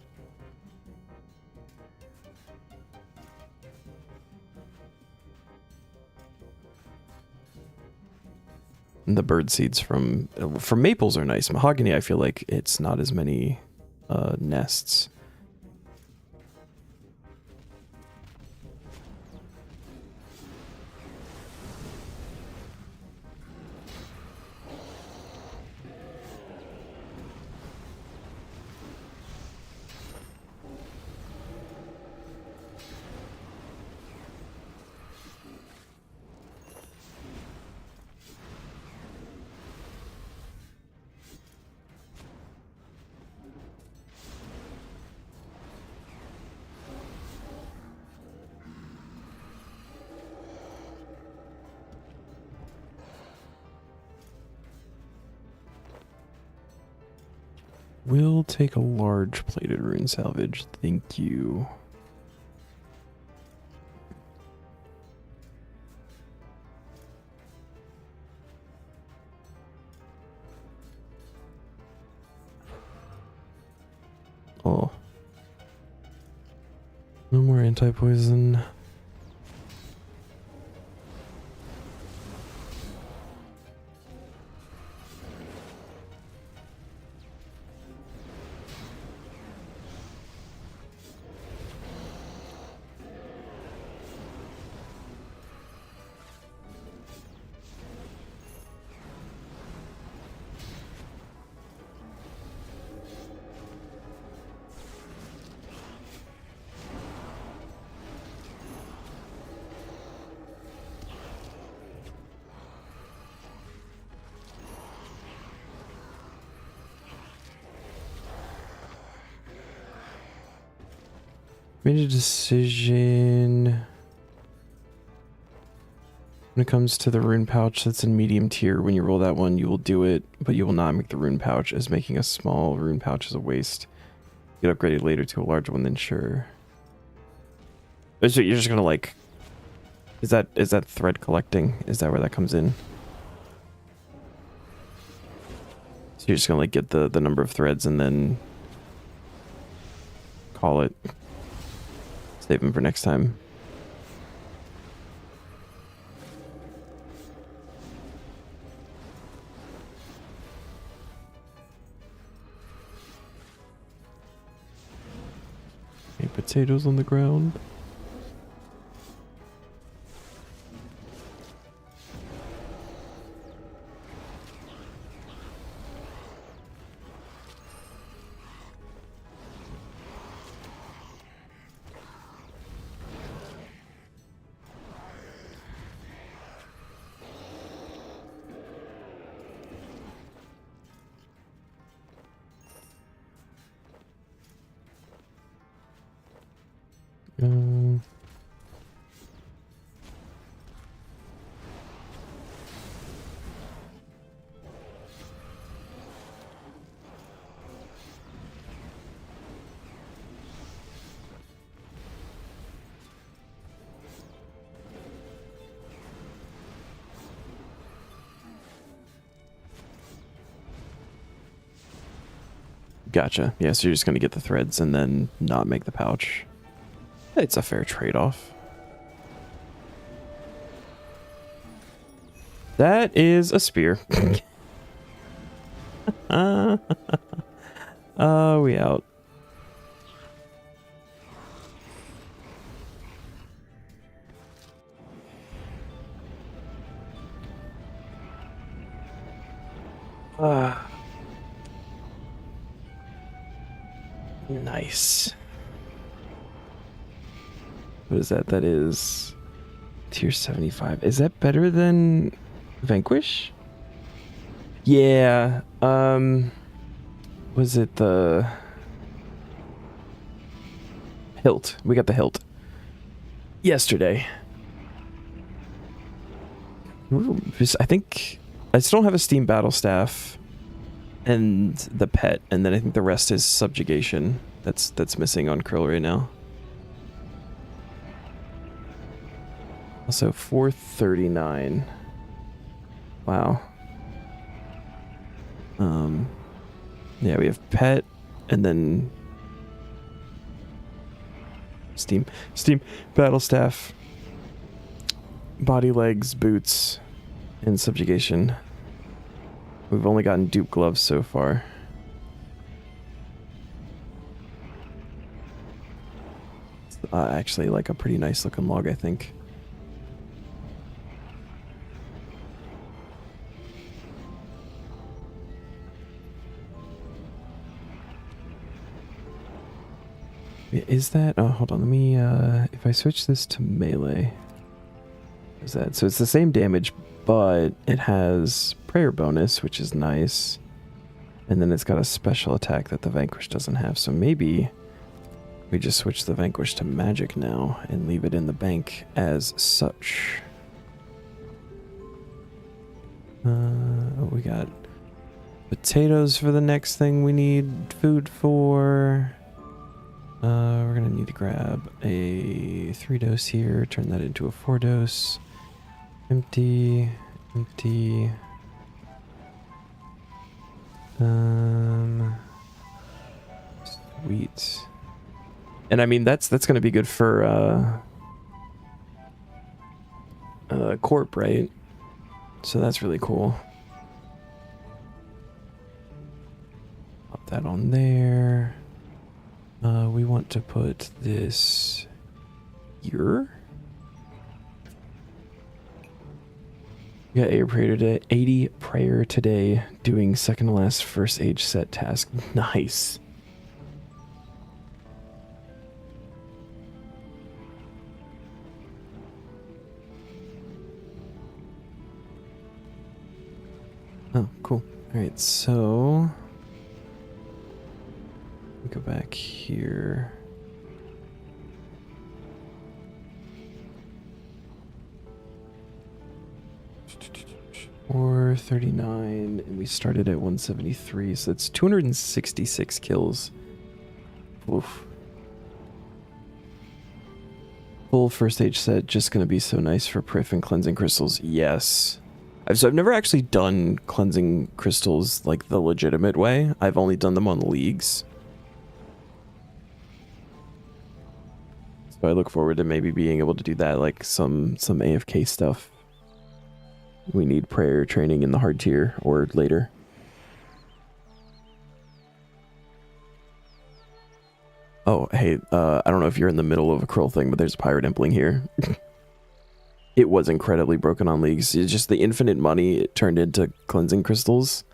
And the bird seeds from maples are nice. Mahogany, I feel like it's not as many nests. We'll take a large plated rune salvage. Thank you. Oh. No more anti-poison. Made a decision when it comes to the rune pouch that's in medium tier. When you roll that one, you will do it, but you will not make the rune pouch, as making a small rune pouch is a waste. Get upgraded later to a larger one, then sure. So you're just gonna like, is that thread collecting? Is that where that comes in? So you're just gonna like get the number of threads and then call it. Save them for next time. Okay, potatoes on the ground. Gotcha. Yeah, so you're just going to get the threads and then not make the pouch. It's a fair trade-off. That is a spear. We out. Nice. What is that? That is tier 75. Is that better than Vanquish? Yeah. Was it the hilt? We got the hilt yesterday. I think I still don't have a steam battle staff and the pet, and then I think the rest is subjugation. That's missing on Krill right now. Also 439. Wow. Yeah, we have pet and then steam battle staff, body, legs, boots, and subjugation. We've only gotten dupe gloves so far. Actually, like a pretty nice looking log, I think. Is that? Oh, hold on. Let me. If I switch this to melee, what is that? So it's the same damage, but it has prayer bonus, which is nice, and then it's got a special attack that the Vanquish doesn't have. So maybe we just switch the Vanquish to magic now and leave it in the bank as such. We got potatoes for the next thing we need food for. We're gonna need to grab a 3-dose here, turn that into a 4-dose. Empty. Sweet. And I mean that's gonna be good for Corp, right? So that's really cool. Pop that on there. We want to put this here. We got 80 prayer today, doing second to last first age set task. Nice. Oh, cool. All right, so go back here. 439, and we started at 173, so that's 266 kills. Oof. Full first stage set, just gonna be so nice for Priff and cleansing crystals. Yes. So I've never actually done cleansing crystals like the legitimate way. I've only done them on leagues. So I look forward to maybe being able to do that, like some AFK stuff. We need prayer training in the hard tier or later. Oh, hey, I don't know if you're in the middle of a Krill thing, but there's a pirate impling here. It was incredibly broken on leagues. It's just the infinite money it turned into cleansing crystals.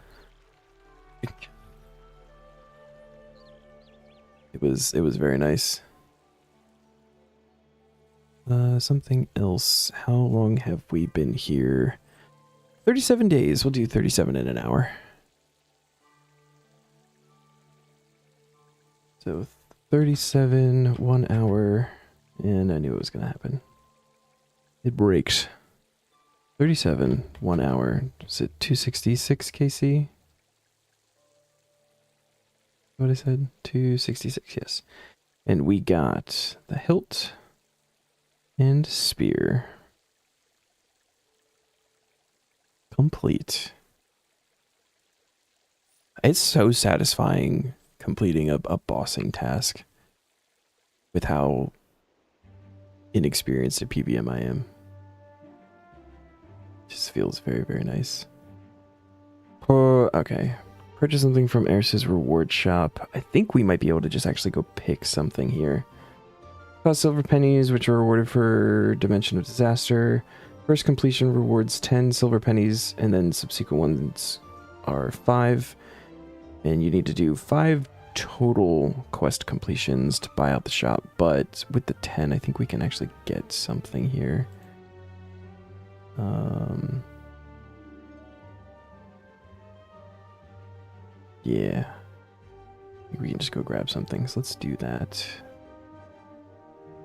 It was very nice. Something else. How long have we been here? 37 days. We'll do 37 in an hour. So 37, 1 hour, and I knew it was going to happen. It breaks. 37, 1 hour. Is it 266 KC? What I said? 266, yes. And we got the hilt and spear. Complete. It's so satisfying completing a bossing task with how inexperienced at PVM I am. Just feels very, very nice. Okay. Purchase something from RS3's reward shop. I think we might be able to just actually go pick something here. Cost silver pennies, which are rewarded for Dimension of Disaster. First completion rewards 10 silver pennies, and then subsequent ones are 5. And you need to do 5 total quest completions to buy out the shop. But with the 10, I think we can actually get something here. Yeah. I think we can just go grab something. So let's do that.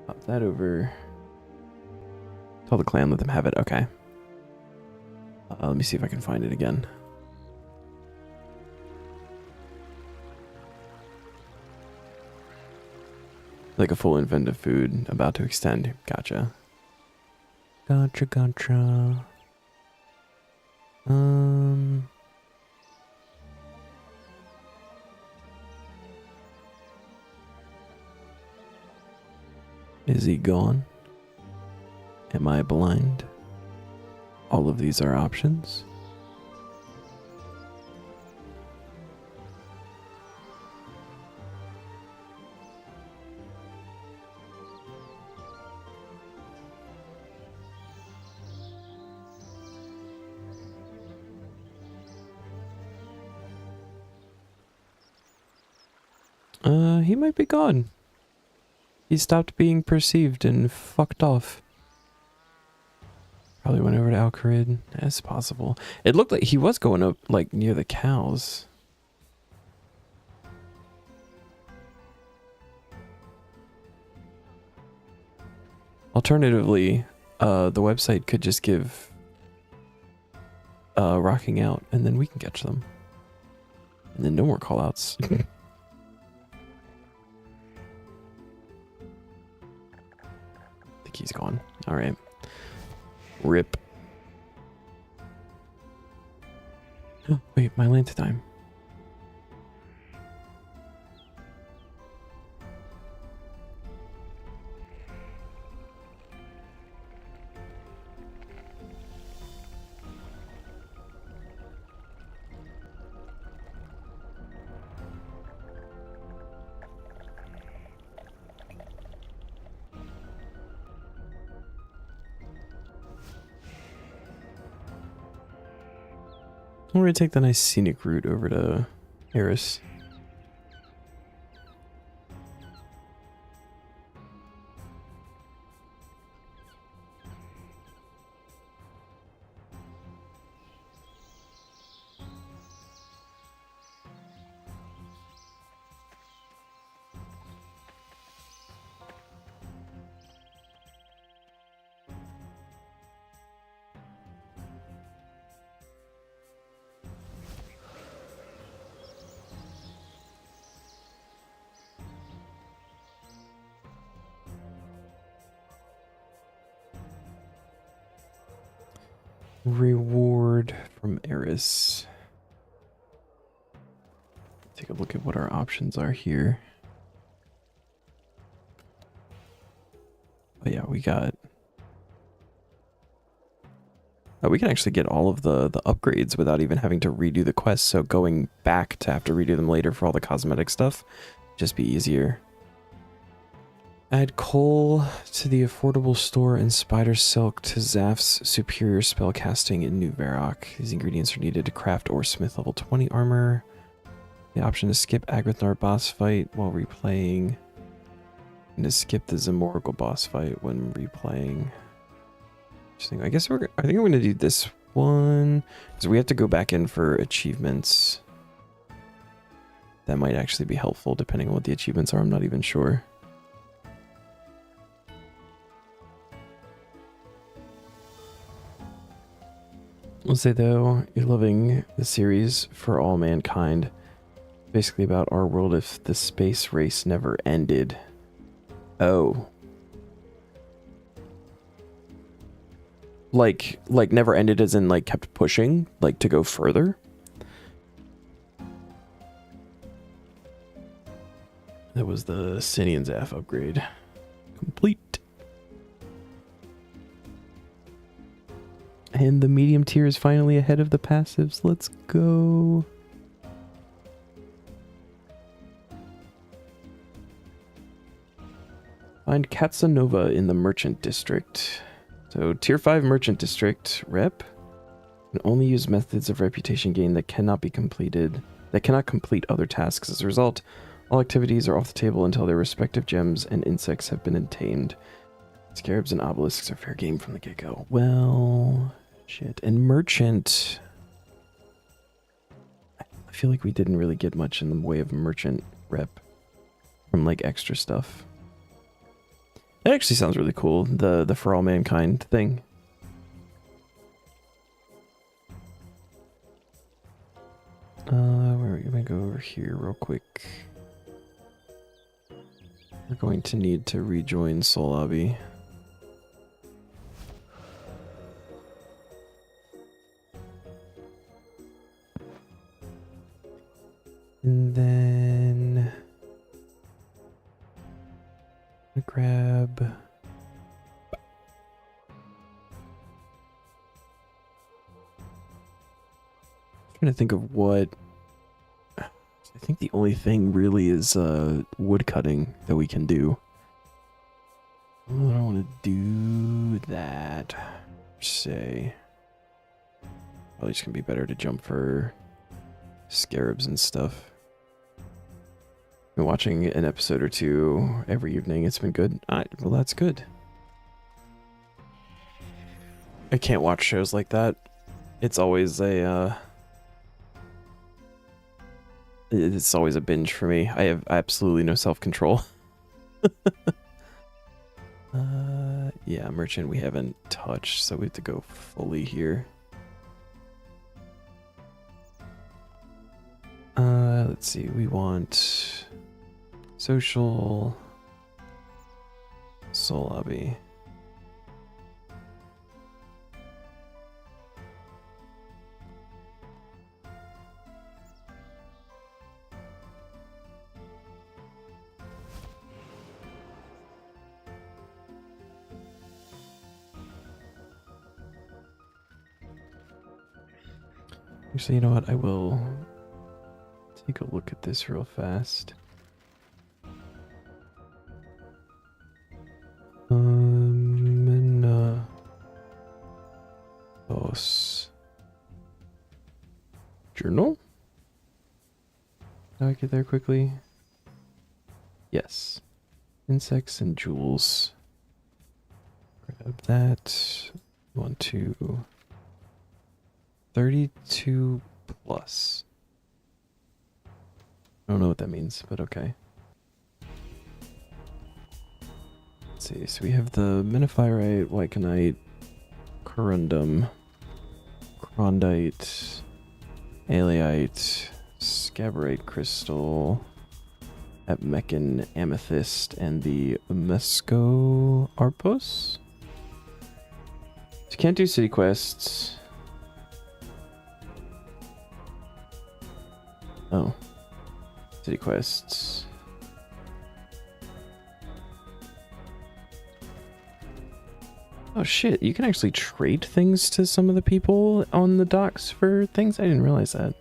Pop that over. Tell the clan, let them have it. Okay. Let me see if I can find it again. Like a full invent of food about to extend. Gotcha. Gotcha. Is he gone? Am I blind? All of these are options. He might be gone. He stopped being perceived and fucked off. Probably went over to Alcarid. That's possible. It looked like he was going up, like, near the cows. Alternatively, the website could just give rocking out, and then we can catch them. And then no more callouts. I think he's gone. All right. Rip. Oh, wait, my lantern time. I'm going to take the nice scenic route over to Eris. Reward from Eris. Take a look at what our options are here. Oh yeah, we got... Oh, we can actually get all of the upgrades without even having to redo the quests, so going back to have to redo them later for all the cosmetic stuff, just be easier. Add coal to the affordable store and spider silk to Zaf's superior spellcasting in New Varrock. These ingredients are needed to craft or smith level 20 armor. The option to skip Agrithnar boss fight while replaying. And to skip the Zamorgel boss fight when replaying. I guess I think I'm going to do this one. Because we have to go back in for achievements. That might actually be helpful depending on what the achievements are. I'm not even sure. I'll say though, you're loving the series For All Mankind. Basically about our world if the space race never ended. Oh. Like never ended as in like kept pushing, like to go further? That was the Sinian Zaf upgrade. Complete. And the medium tier is finally ahead of the passives. Let's go. Find Katsanova in the Merchant District. So, Tier 5 Merchant District rep can only use methods of reputation gain that cannot be completed, that cannot complete other tasks. As a result, all activities are off the table until their respective gems and insects have been attained. Scarabs and obelisks are fair game from the get-go. Well, shit. And Merchant... I feel like we didn't really get much in the way of Merchant rep from, like, extra stuff. That actually sounds really cool, the For All Mankind thing. We're gonna go over here real quick. We're going to need to rejoin Soul Lobby. And then... grab... trying to think of what... I think the only thing really is wood cutting that we can do. I don't want to do that, say. Probably just gonna be better to jump for scarabs and stuff. Been watching an episode or two every evening. It's been good. Well, that's good. I can't watch shows like that. It's always a it's always a binge for me. I have absolutely no self-control. Yeah, Merchant we haven't touched, so we have to go fully here. Let's see. We want social, Soul Lobby. Actually, you know what? I will take a look at this real fast. Journal? Can I get there quickly? Yes. Insects and jewels. Grab that. 1, 2. 32 plus. I don't know what that means, but okay. Let's see, so we have the Menophyreite, Wyconite, Corundum, Crondite, Aleite, Scabrite Crystal, Apmecan Amethyst, and the Mesco Arpos. So you can't do city quests. Oh. City quests. Oh shit, you can actually trade things to some of the people on the docks for things? I didn't realize that.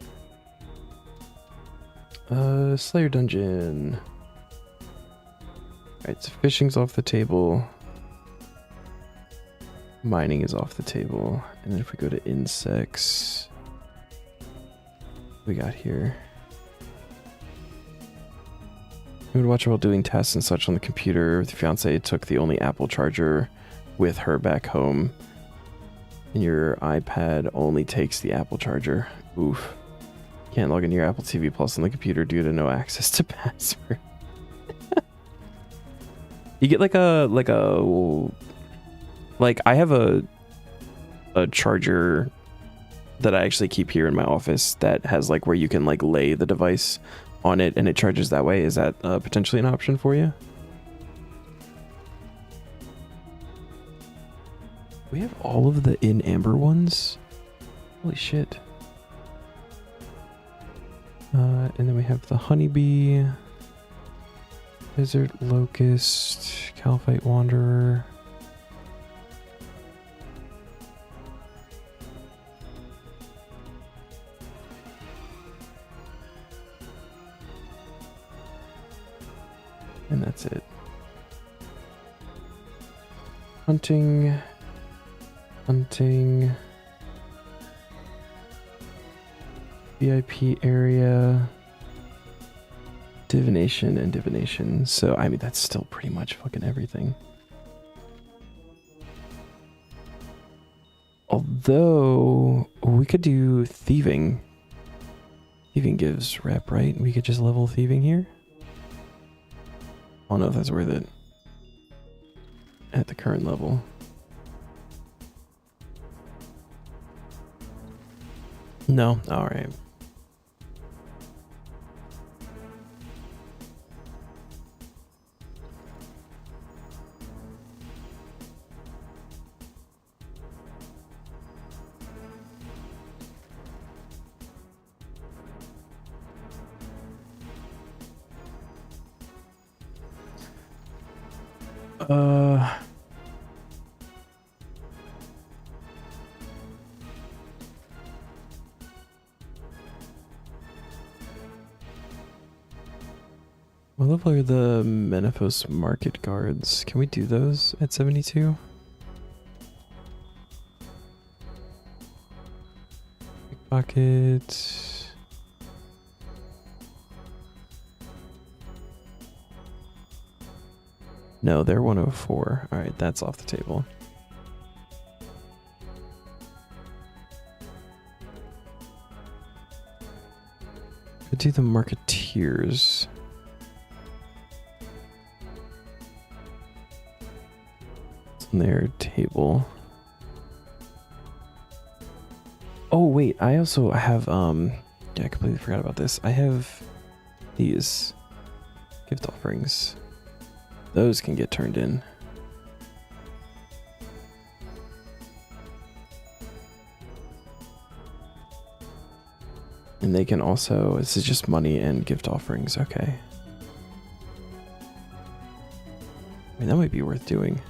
Slayer Dungeon. Alright, so fishing's off the table. Mining is off the table. And then if we go to insects, we got here. We would watch her while doing tasks and such on the computer. The fiance took the only Apple charger with her back home. And your iPad only takes the Apple charger. Oof. Can't log into your Apple TV Plus on the computer due to no access to password. You get like I have a charger that I actually keep here in my office that has like where you can like lay the device on it and it charges that way. Is that potentially an option for you? We have all of the in amber ones. Holy shit. And then we have the honeybee, desert locust, Calphite wanderer. And that's it. Hunting. VIP area. Divination and divination. So, I mean, that's still pretty much fucking everything. Although, we could do thieving. Thieving gives rep, right? We could just level thieving here. I don't know if that's worth it at the current level. No? Alright. What level are the Menefos market guards? Can we do those at 72? Pickpocket. No, they're 104. Alright, that's off the table. Could do the marketeers. It's on their table. Oh wait, I also have yeah, I completely forgot about this. I have these gift offerings. Those can get turned in. And they can also, this is just money and gift offerings, okay. I mean, that might be worth doing.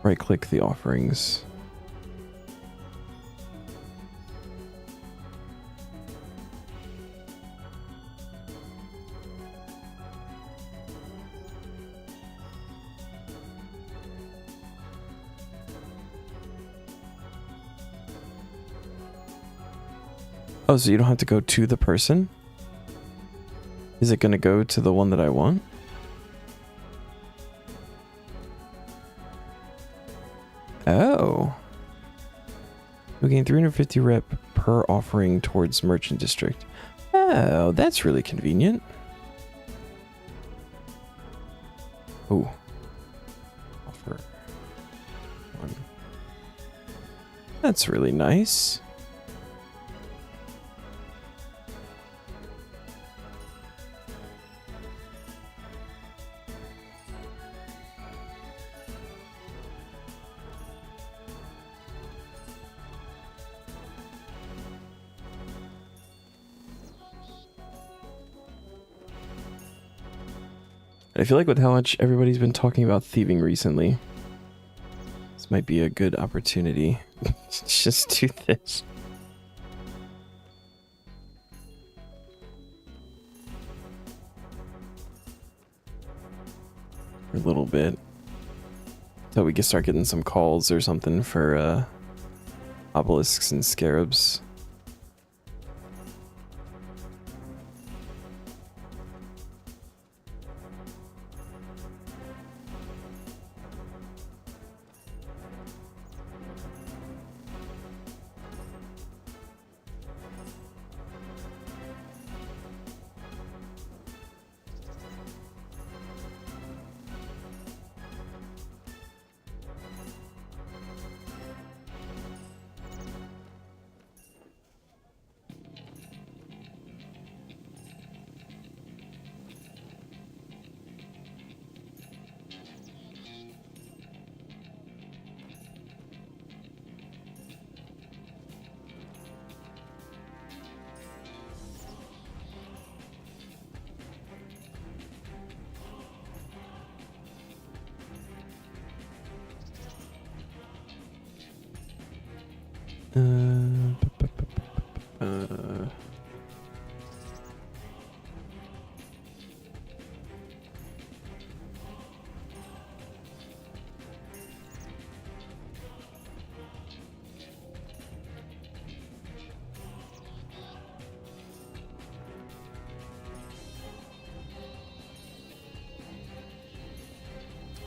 Right click the offerings. Oh, so you don't have to go to the person? Is it going to go to the one that I want? Oh. We gain 350 rep per offering towards Merchant District. Oh, that's really convenient. Oh. Offer. One. That's really nice. I feel like with how much everybody's been talking about thieving recently, this might be a good opportunity. Just do this. For a little bit. So we can start getting some calls or something for obelisks and scarabs.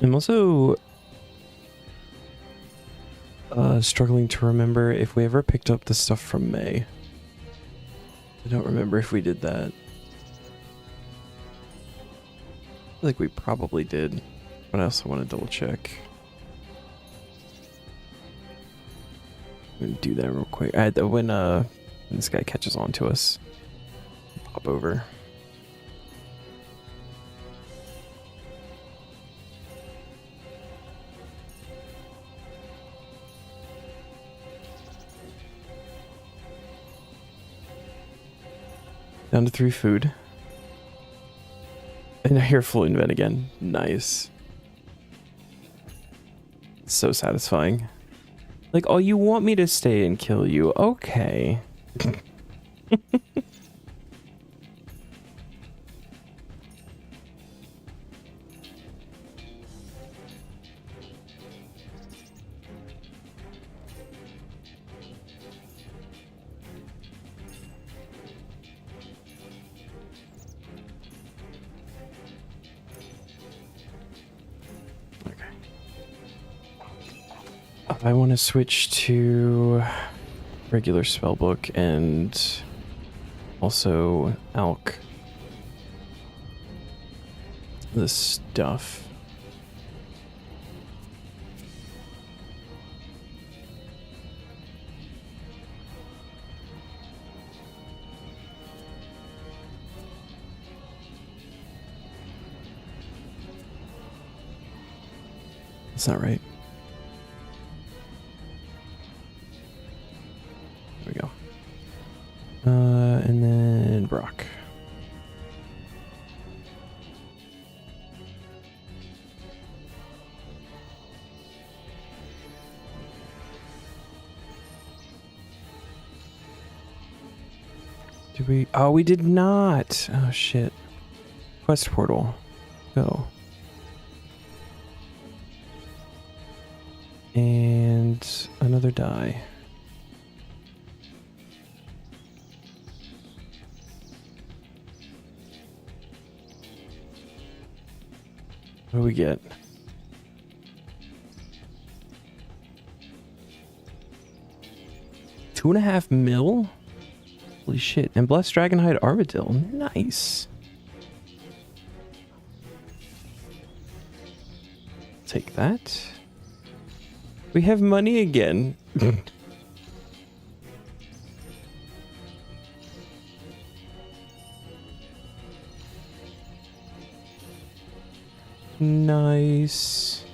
I'm also struggling to remember if we ever picked up the stuff from May. I don't remember if we did that. I feel like we probably did, but I also want to double check. I'm gonna do that real quick. When this guy catches on to us, pop over. Down to 3 food. And I hear full invent again. Nice. So satisfying. Like, oh, you want me to stay and kill you? Okay. I want to switch to regular spellbook and also alch the stuff. That's not right. There we go. And then Brock. Did we? Oh, we did not. Oh, shit. Quest portal. Go. And another die. What do we get? $2.5 mil? Holy shit. And Blessed Dragonhide Armadil. Nice. Take that. We have money again. Nice.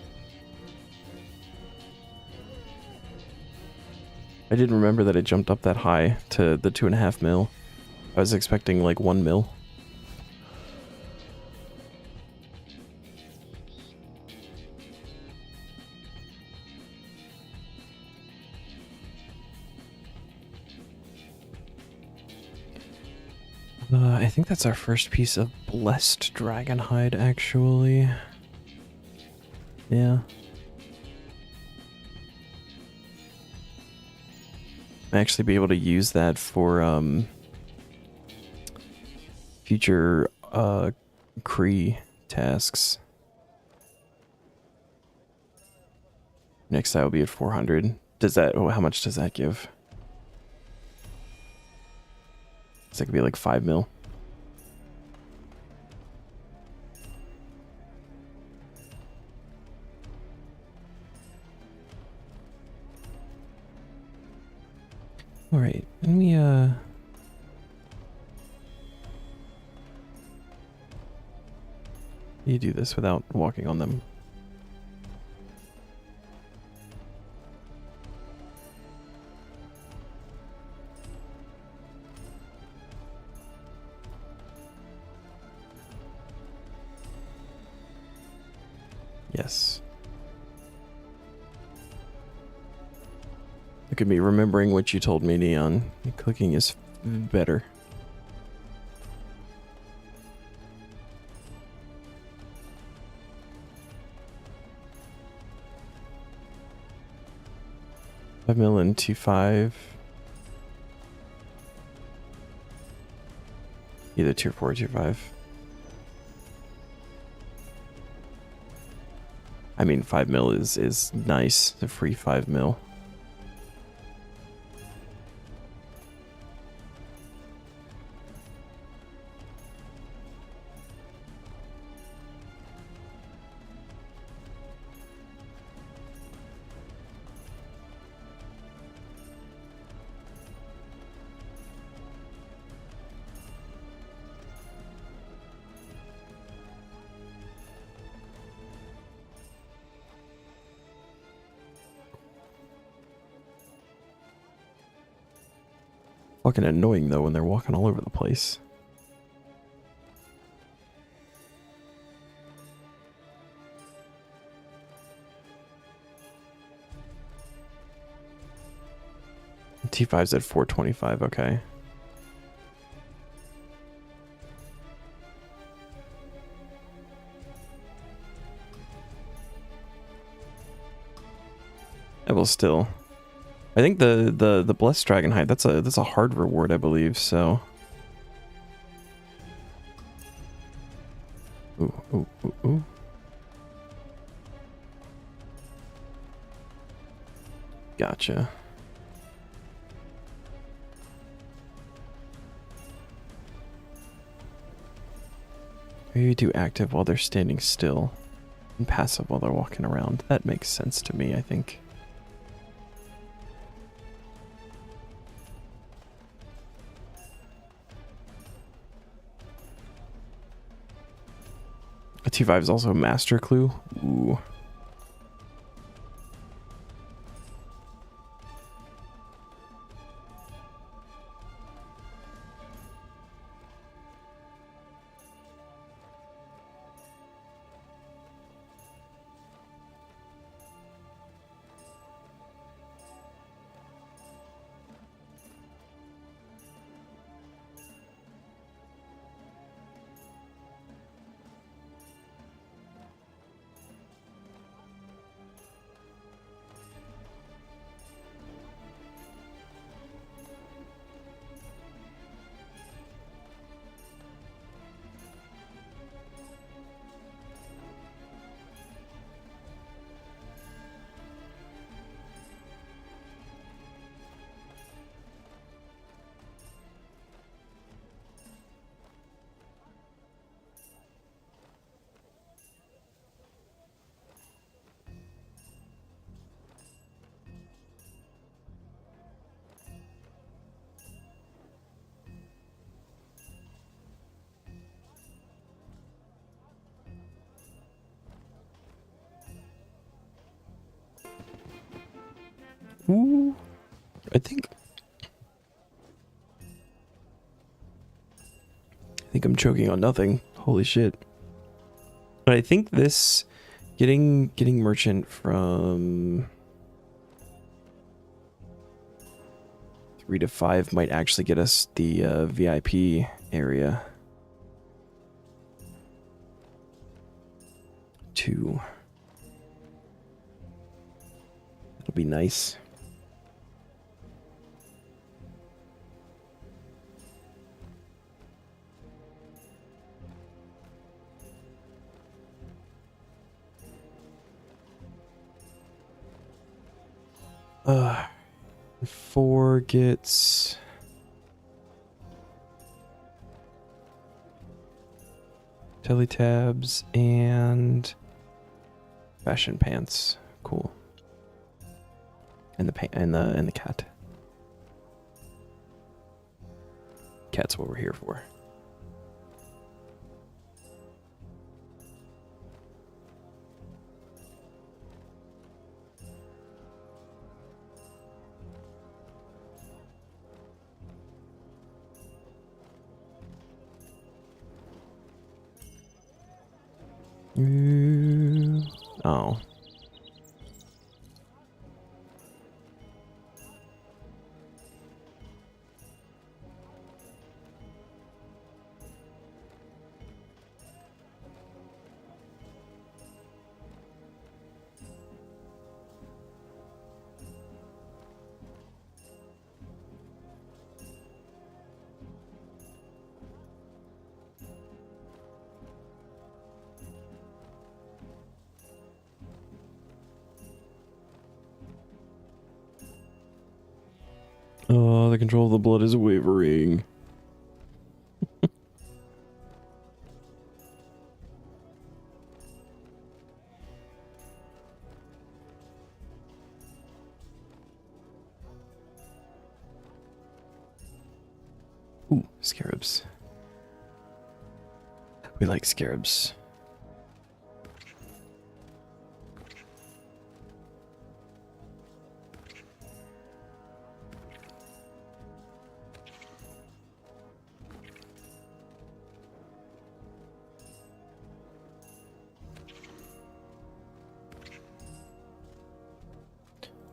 I didn't remember that it jumped up that high to the 2.5 mil. I was expecting like 1 mil. I think that's our first piece of blessed dragonhide, actually. Yeah. I actually be able to use that for future Cree tasks. Next I will be at 400. Does that, oh, how much does that give? So that could be like 5 mil. All right, let me you do this without walking on them. Yes. Look at me remembering what you told me, Neon. Clicking is better. $5 million to 5. Either tier 4 or tier 5. I mean, 5 mil is nice. The free 5 mil. Fucking annoying though when they're walking all over the place. T5's at 425, okay. I will still. I think the blessed dragonhide, that's a hard reward, I believe, so. Ooh, ooh, ooh, ooh. Gotcha. Maybe do active while they're standing still and passive while they're walking around. That makes sense to me, I think. A T5 is also a master clue. Ooh. Ooh. I think I'm choking on nothing. Holy shit. But I think this getting merchant from 3 to 5 might actually get us the VIP area. 2. It'll be nice. Uh, 4 gets teletabs and fashion pants. Cool. And the cat. Cat's what we're here for. Oh. Oh, the control of the blood is wavering. Ooh, scarabs. We like scarabs.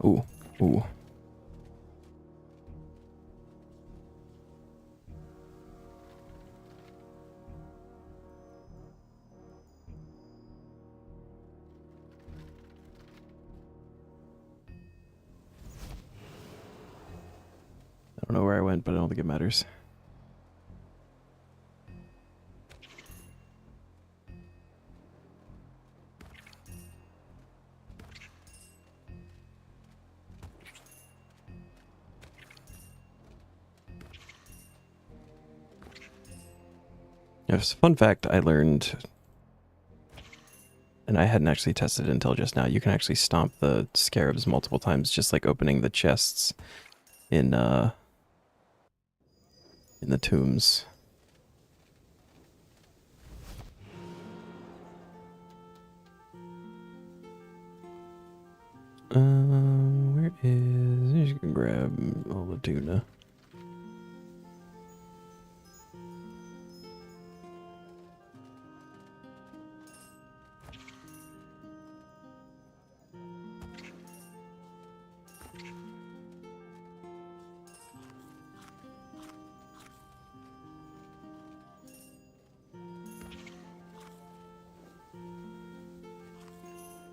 Ooh, ooh. I don't know where I went, but I don't think it matters. Yes, fun fact I learned, and I hadn't actually tested it until just now. You can actually stomp the scarabs multiple times, just like opening the chests in the tombs. Where is? You can grab all the tuna.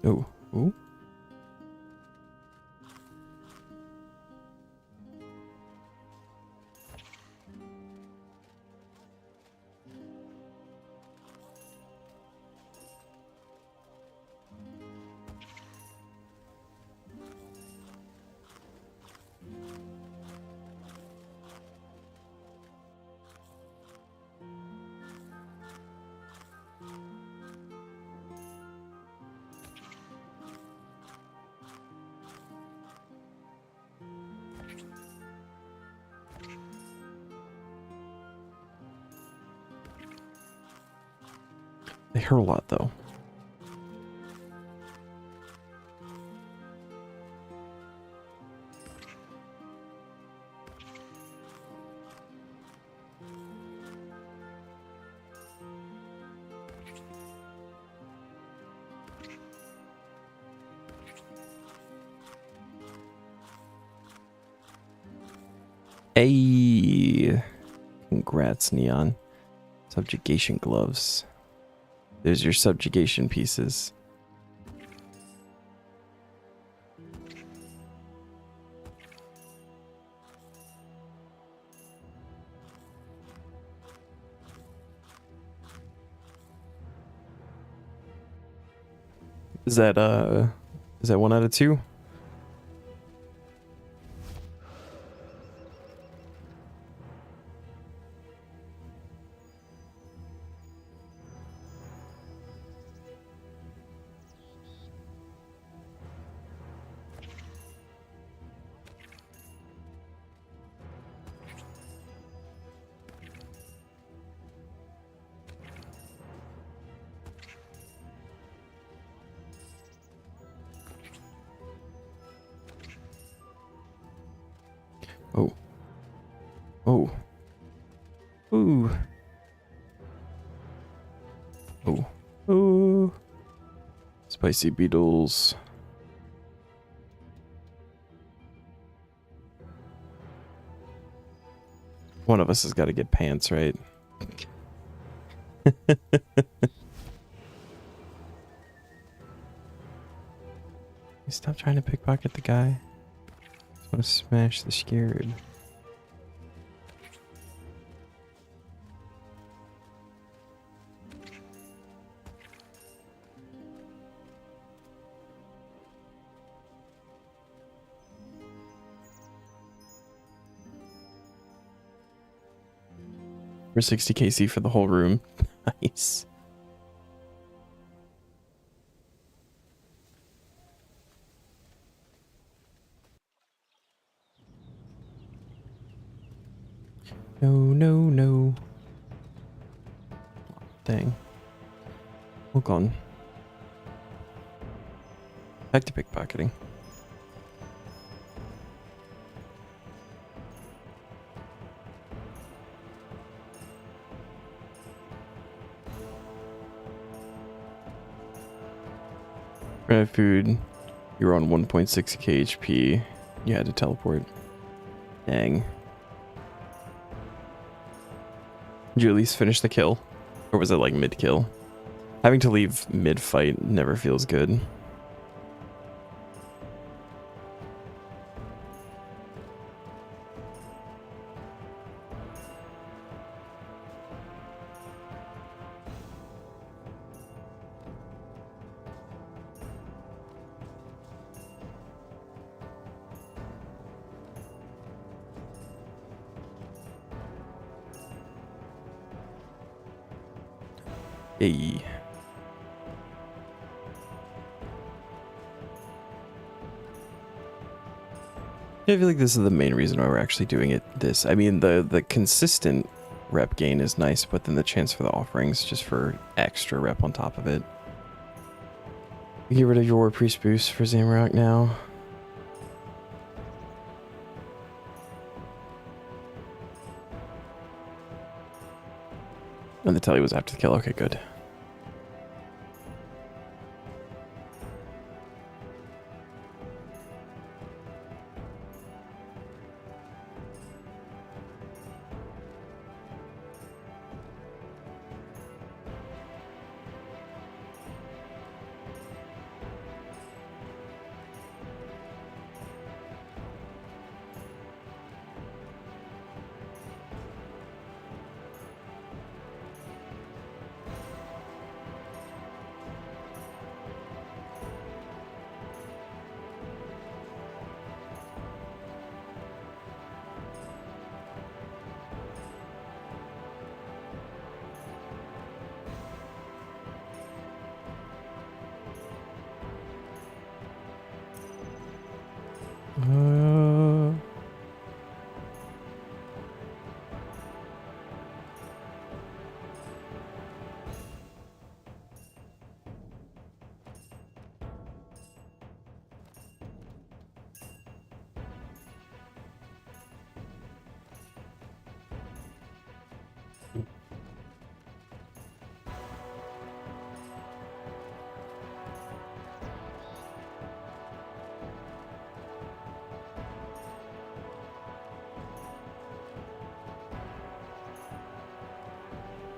Oh, oh. They hurt a lot, though. Hey, congrats, Neon. Subjugation gloves. There's your subjugation pieces. Is that 1 out of 2? Oh. Oh. Ooh. Oh. Oh. Spicy beetles. One of us has got to get pants, right? Stop trying to pickpocket the guy. I just want to smash the scared. For 60 KC for the whole room. Nice. No, no, no. Dang. Hold on. Back to pickpocketing. Red food. You were on 1.6 KHP. You had to teleport. Dang. Did you at least finish the kill? Or was it like mid-kill? Having to leave mid-fight never feels good. Hey. I feel like this is the main reason why we're actually doing it. I mean, the consistent rep gain is nice, but then the chance for the offerings just for extra rep on top of it. Get rid of your War Priest boost for Zamrock now. And the telly was after the kill. Okay, good.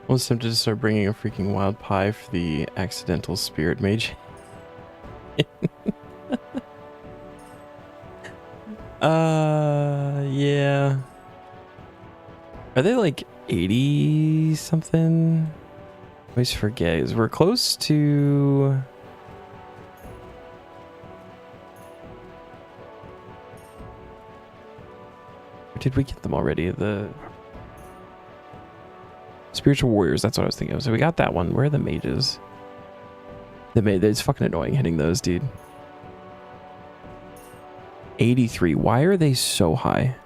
Almost tempted to start bringing a freaking wild pie for the accidental spirit mage. Yeah. Are they like 80 something? I always forget. 'Cause we're close to. Or did we get them already? The spiritual warriors. That's what I was thinking of. So we got that one. Where are the mages? It's fucking annoying hitting those, dude. 83. Why are they so high?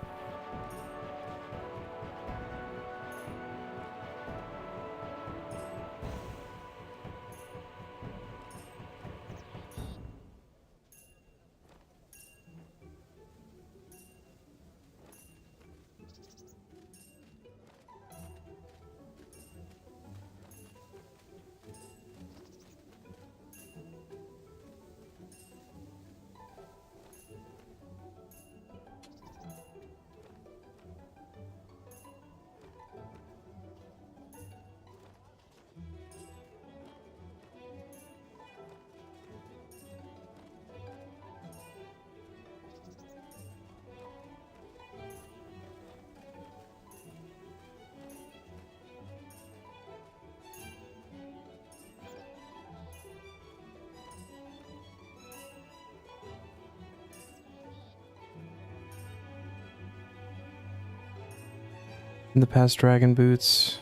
In the past, dragon boots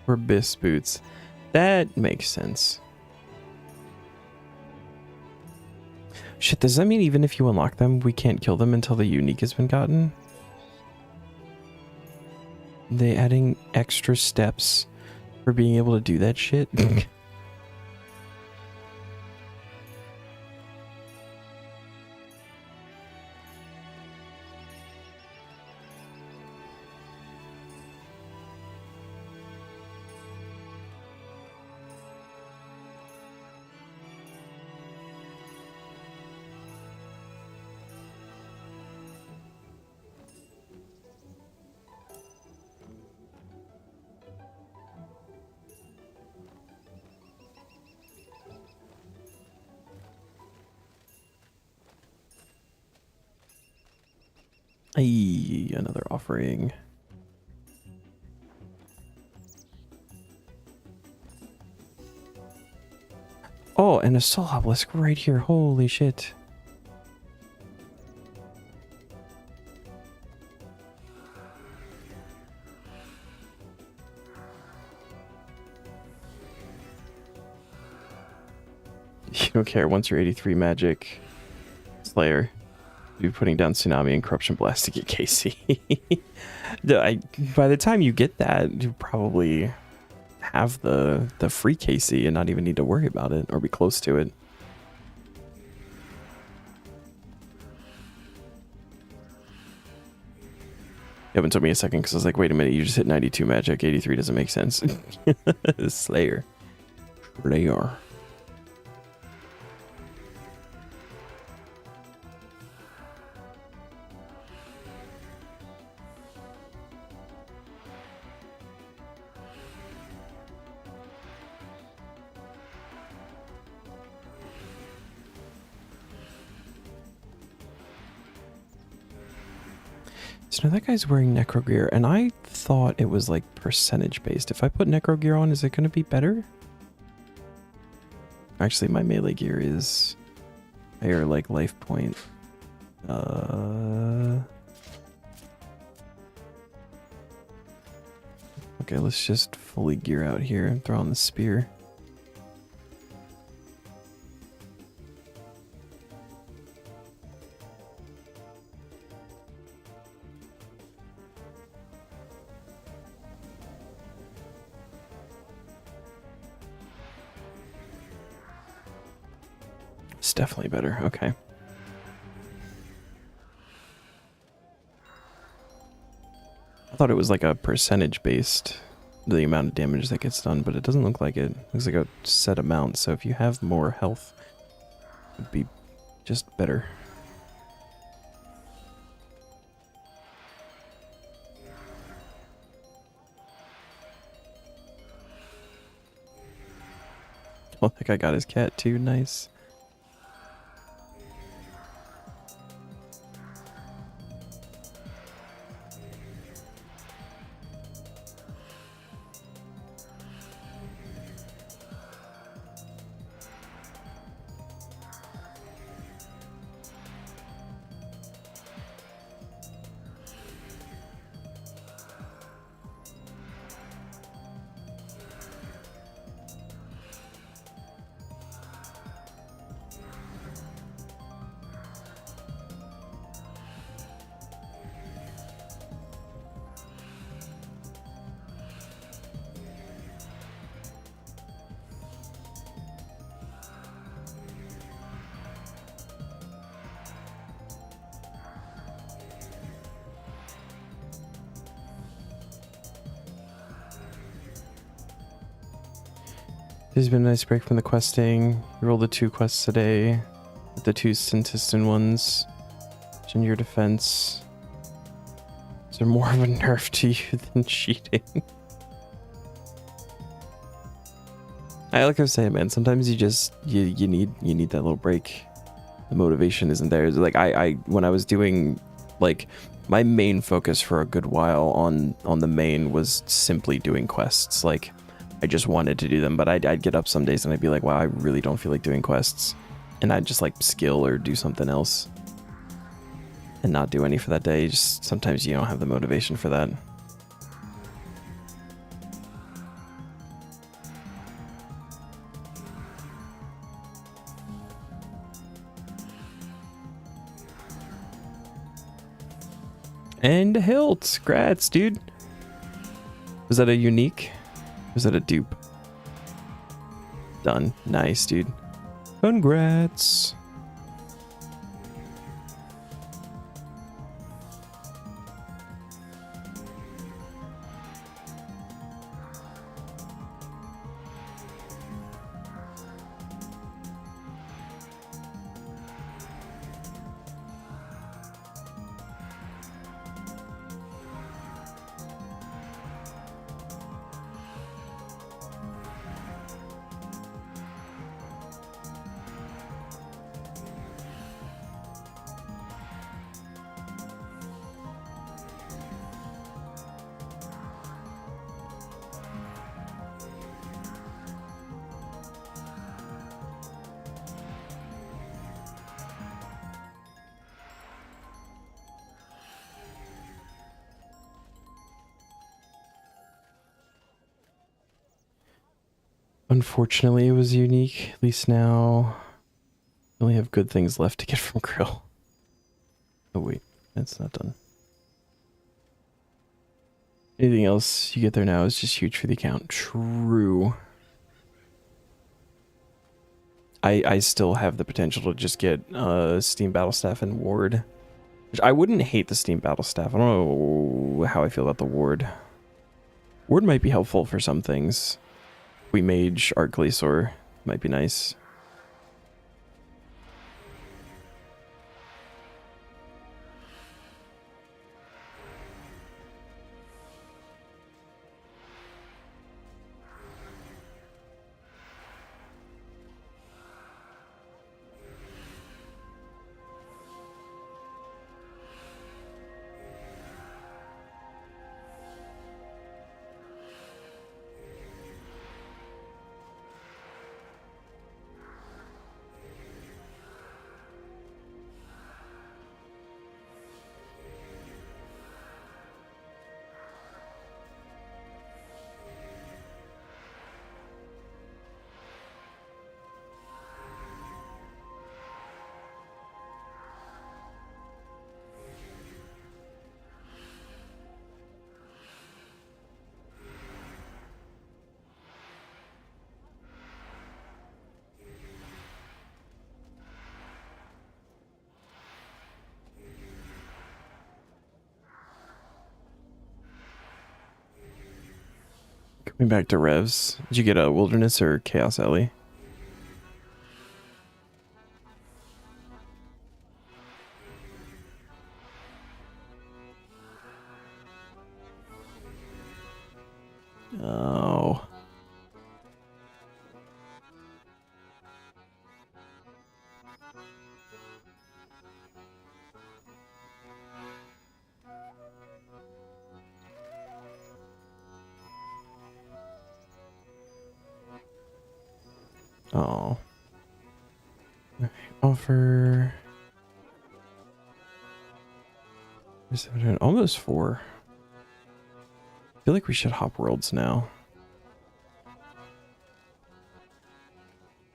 or abyss boots. That makes sense. Shit, does that mean even if you unlock them, we can't kill them until the unique has been gotten? They adding extra steps for being able to do that shit? Ay, another offering. Oh, and a soul obelisk right here. Holy shit. You don't care. Once you're 83 magic slayer, you'll be putting down tsunami and corruption blast to get KC. By the time you get that, you probably have the free KC and not even need to worry about it or be close to it. It took me a second because I was like, wait a minute, you just hit 92 magic, 83 doesn't make sense. Slayer. So now that guy's wearing necro gear, and I thought it was like percentage based. If I put necro gear on, is it going to be better? Actually, my melee gear is higher, like life point. Okay, let's just fully gear out here and throw on the spear. It's definitely better. Okay. I thought it was like a percentage based, the amount of damage that gets done, but it doesn't look like it. It looks like a set amount, so if you have more health, it would be just better. Oh, that guy got his cat too. Nice. There's been a nice break from the questing. You rolled the 2 quests today. With the 2 Syntiston ones. In your defense. Is there more of a nerf to you than cheating? Like I was saying, man, sometimes you just you need that little break. The motivation isn't there. Like I when I was doing, like, my main focus for a good while on the main was simply doing quests. Like, I just wanted to do them, but I'd get up some days and I'd be like, wow, I really don't feel like doing quests, and I'd just like skill or do something else and not do any for that day. Just sometimes you don't have the motivation for that. And hilt, grats, dude. Was that a unique? Was that a dupe? Done. Nice, dude. Congrats. Unfortunately, it was unique. At least now we only have good things left to get from Grill. Oh wait, that's not done. Anything else you get there now is just huge for the account. True. I still have the potential to just get Steam Battle Staff and Ward. Which I wouldn't hate the Steam Battle Staff. I don't know how I feel about the Ward. Ward might be helpful for some things. We mage Art Glacier might be nice. Coming back to Revs. Did you get a Wilderness or Chaos Alley? Oh. Oh. Okay, offer. Almost 4. I feel like we should hop worlds now.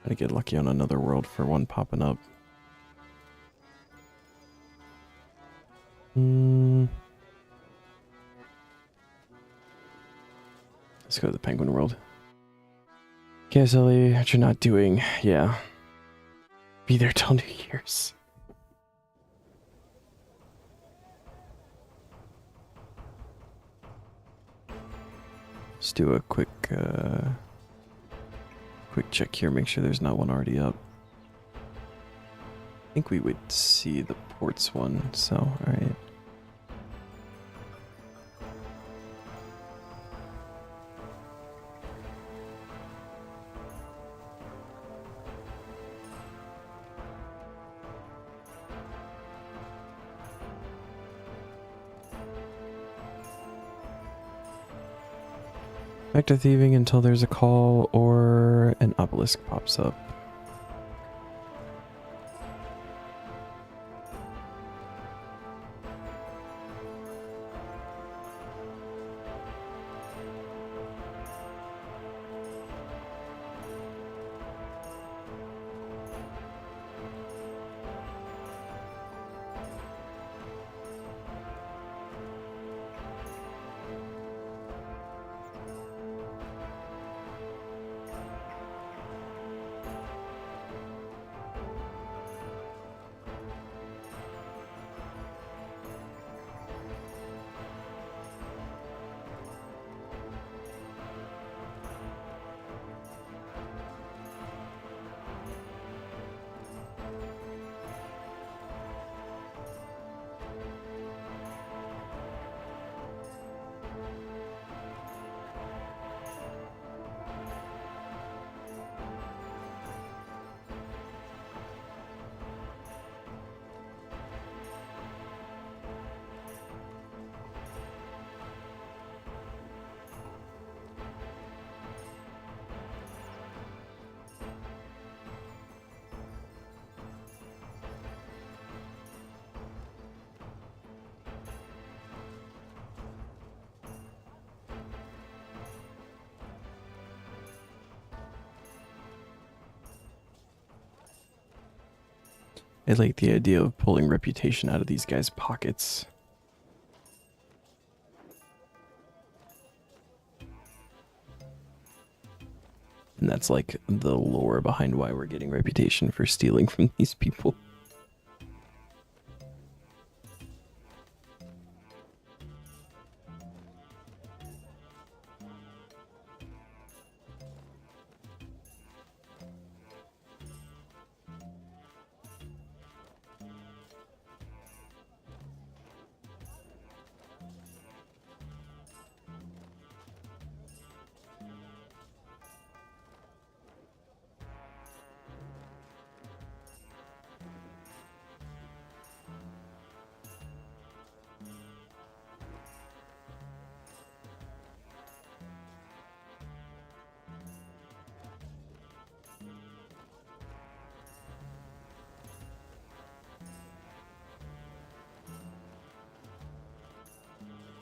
Try to get lucky on another world for one popping up. Let's go to the penguin world. KSLE, what you're not doing. Yeah. Be there till New Year's. Let's do a quick check here, make sure there's not one already up. I think we would see the ports one, so alright. Back to thieving until there's a call or an obelisk pops up. I like the idea of pulling reputation out of these guys' pockets. And that's like the lore behind why we're getting reputation for stealing from these people.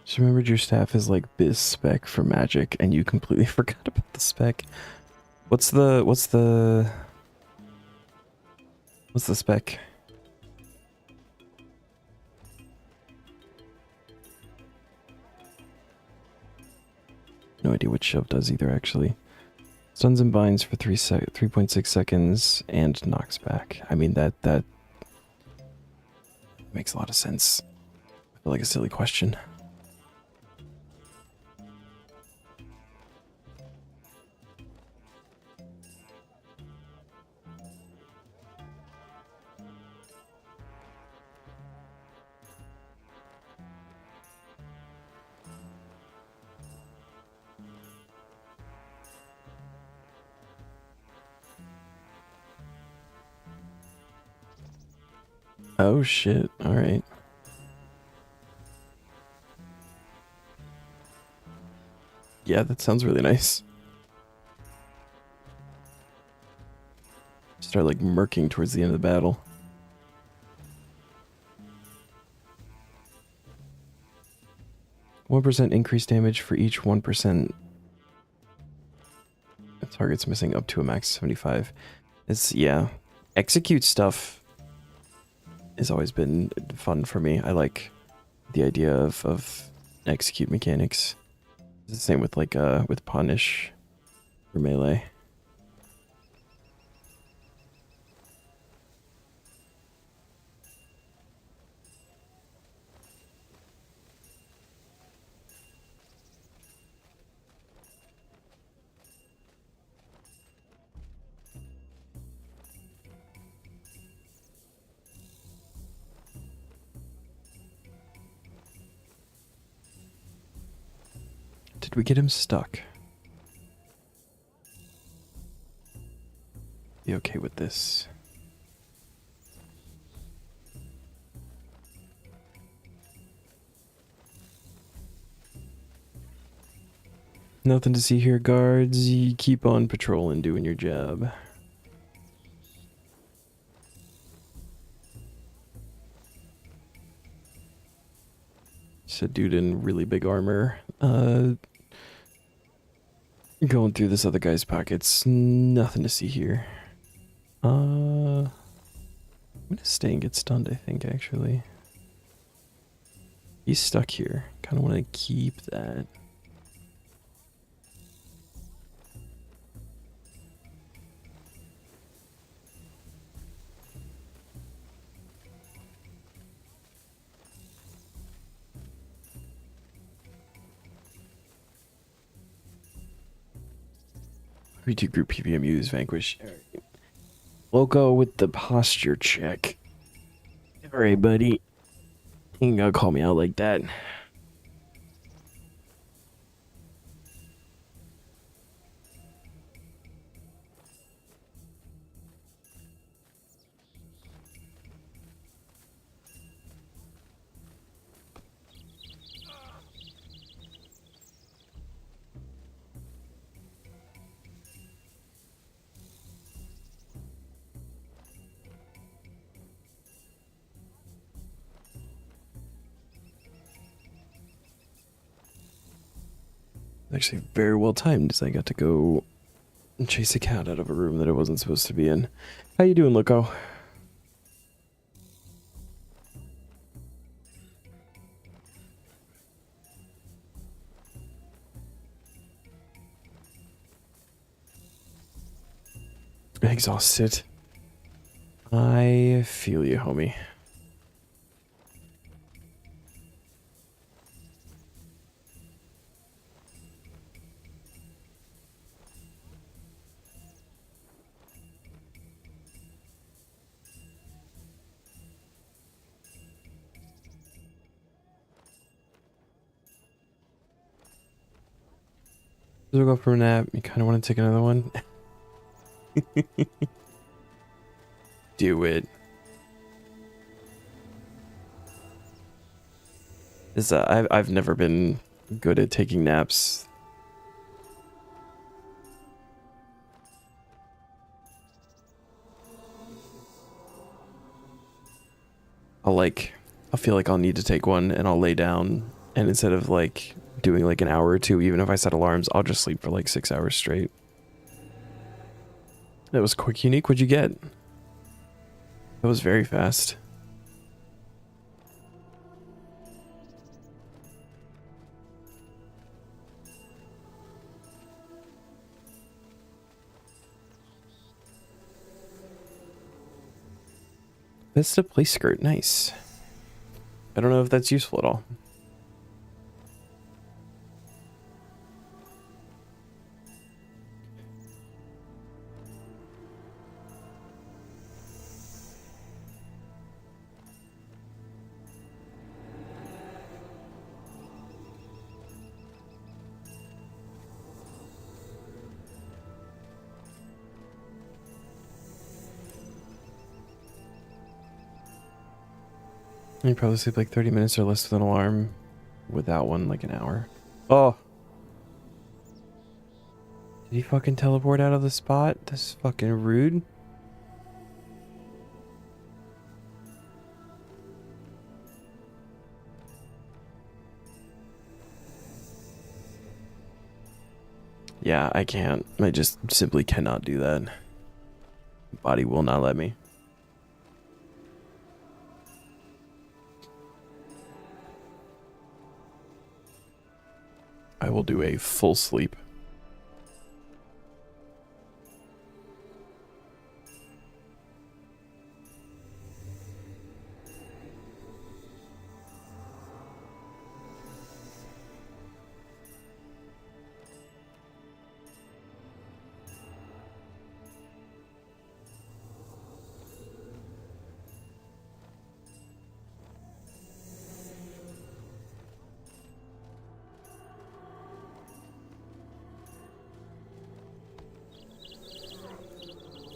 Just remembered your staff is like biz spec for magic and you completely forgot about the spec. What's the spec? No idea what shove does either, actually. Stuns and binds for 3.6 seconds and knocks back. I mean, that makes a lot of sense. I feel like a silly question. Oh shit, alright. Yeah, that sounds really nice. start like murking towards the end of the battle. %1 increased damage for each 1% target's missing up to a max of 75. It's, yeah. Execute stuff has always been fun for me. I like the idea of execute mechanics. It's the same with like with punish or melee. Did we get him stuck? Be okay with this. Nothing to see here, guards. You keep on patrolling, doing your job. Just a dude in really big armor. Going through this other guy's pockets. Nothing to see here. I'm gonna stay and get stunned, I think, actually. He's stuck here. Kind of want to keep that. V2 group PVMUs vanquish. Right. Loco with the posture check. Alright, buddy. You ain't gotta call me out like that. Actually very well timed as I got to go and chase a cat out of a room that I wasn't supposed to be in. How you doing, Loco? Exhausted. I feel you, homie. We'll go for a nap. You kind of want to take another one? Do it. I've never been good at taking naps. I'll feel like I'll need to take one and I'll lay down, and instead of like doing like an hour or two, even if I set alarms, I'll just sleep for like 6 hours straight. That was quick. Unique. What'd you get? That was very fast. Vista place skirt. Nice. I don't know if that's useful at all. You probably sleep like 30 minutes or less with an alarm. Without one, like an hour. Oh! Did he fucking teleport out of the spot? That's fucking rude. Yeah, I can't. I just simply cannot do that. Body will not let me. I will do a full sleep.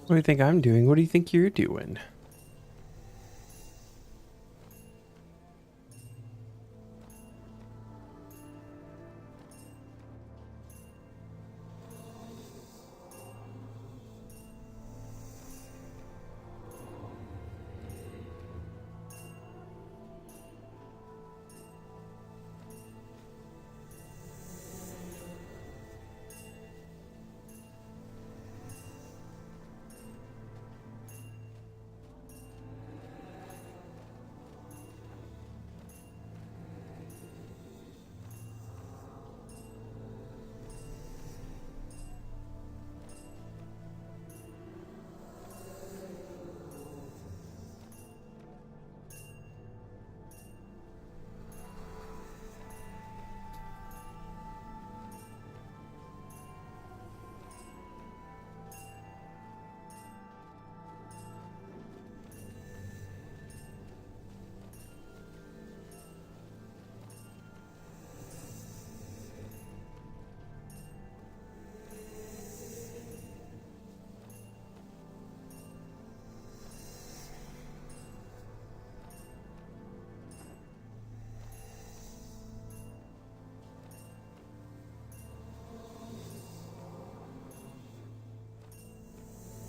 What do you think I'm doing? What do you think you're doing?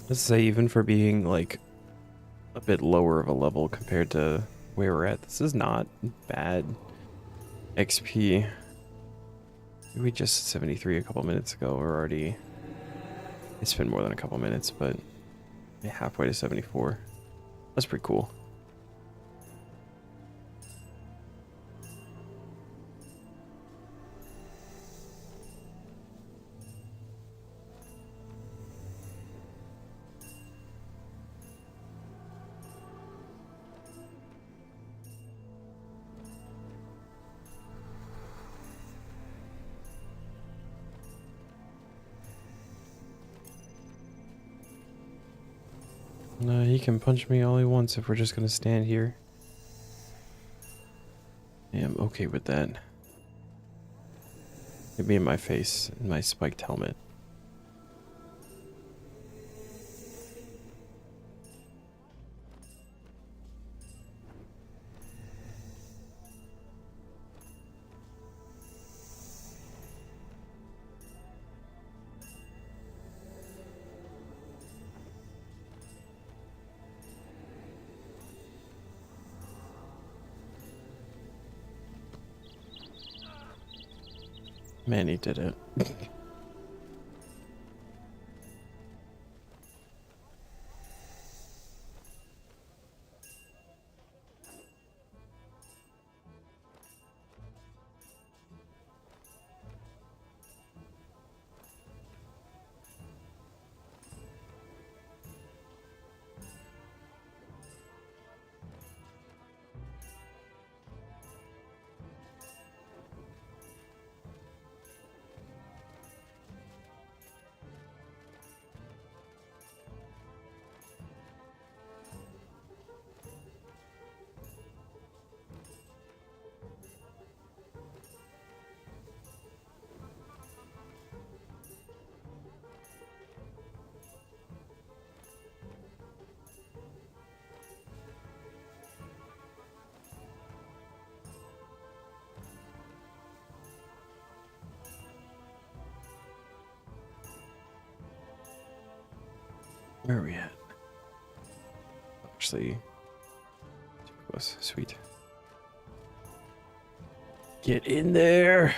Let's say even for being like a bit lower of a level compared to where we're at, this is not bad XP. We just 73 a couple minutes ago. We're already, it's been more than a couple minutes, but halfway to 74. That's pretty cool. No, he can punch me all he wants if we're just gonna stand here. Yeah, I'm okay with that. Hit me in my face, in my spiked helmet. Man, he did it. Where are we at? Actually, too close. Sweet. Get in there.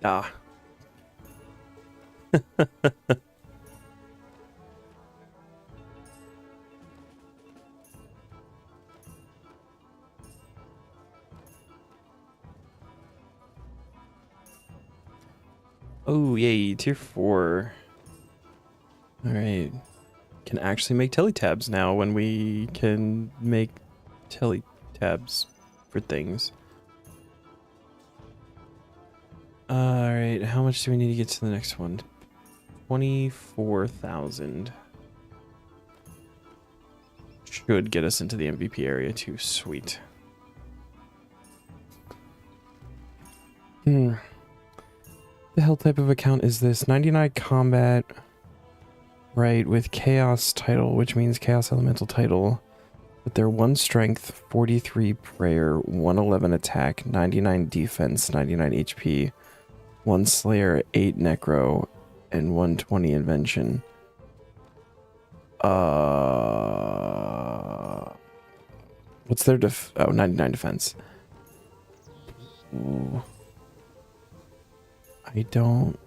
Ah. Oh, yay, tier 4. Alright. Can actually make teletabs now when we can make teletabs for things. Alright, how much do we need to get to the next one? 24,000. Should get us into the MVP area too. Sweet. The hell type of account is this? 99 combat, right, with chaos title, which means chaos elemental title. But they're 1 strength, 43 prayer, 111 attack, 99 defense, 99 HP, 1 slayer, 8 necro, and 120 invention. What's their 99 defense. Ooh. I don't...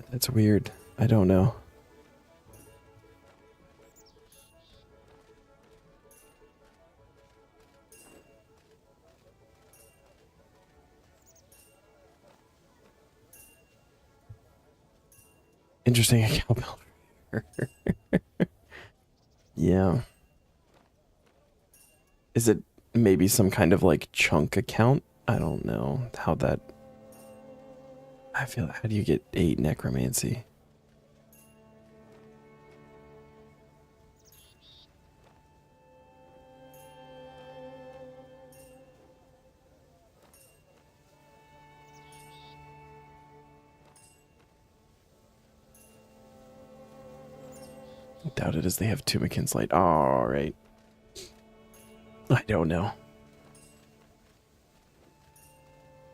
That's weird. I don't know. Interesting account builder. Yeah. Is it maybe some kind of like chunk account? I don't know how that... I feel, how do you get 8 necromancy? I doubt it as they have 2 McKinn's Light. Alright. I don't know.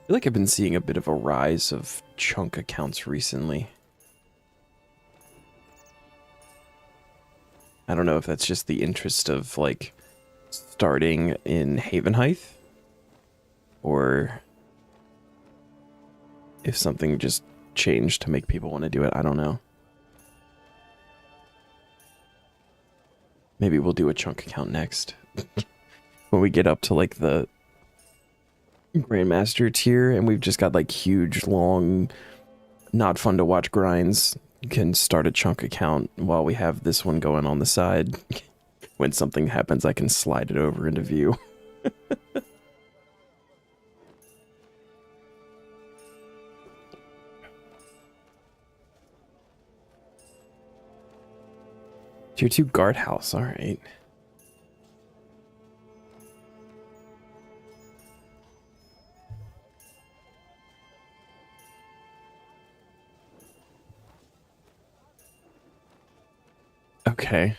I feel like I've been seeing a bit of a rise of chunk accounts recently. I don't know if that's just the interest of, like, starting in Havenheith, or if something just changed to make people want to do it. I don't know. Maybe we'll do a chunk account next. When we get up to, like, the Grandmaster tier, and we've just got, like, huge, long, not fun to watch grinds, you can start a chunk account while we have this one going on the side. When something happens, I can slide it over into view. Tier 2 guardhouse, alright. Okay.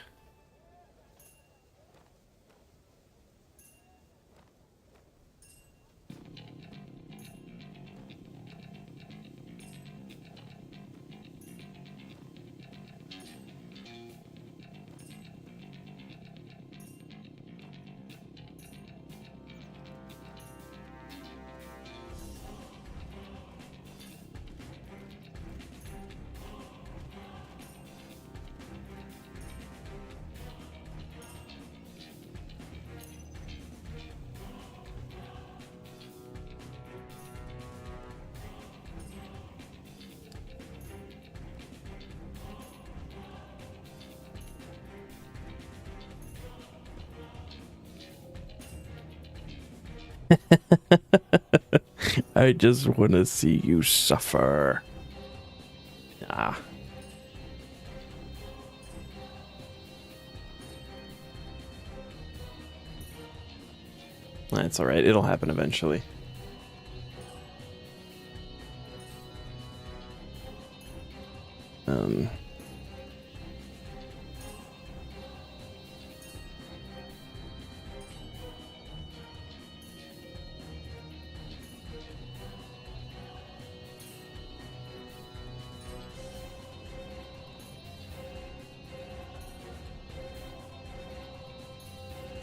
I just want to see you suffer. Ah. That's alright, it'll happen eventually.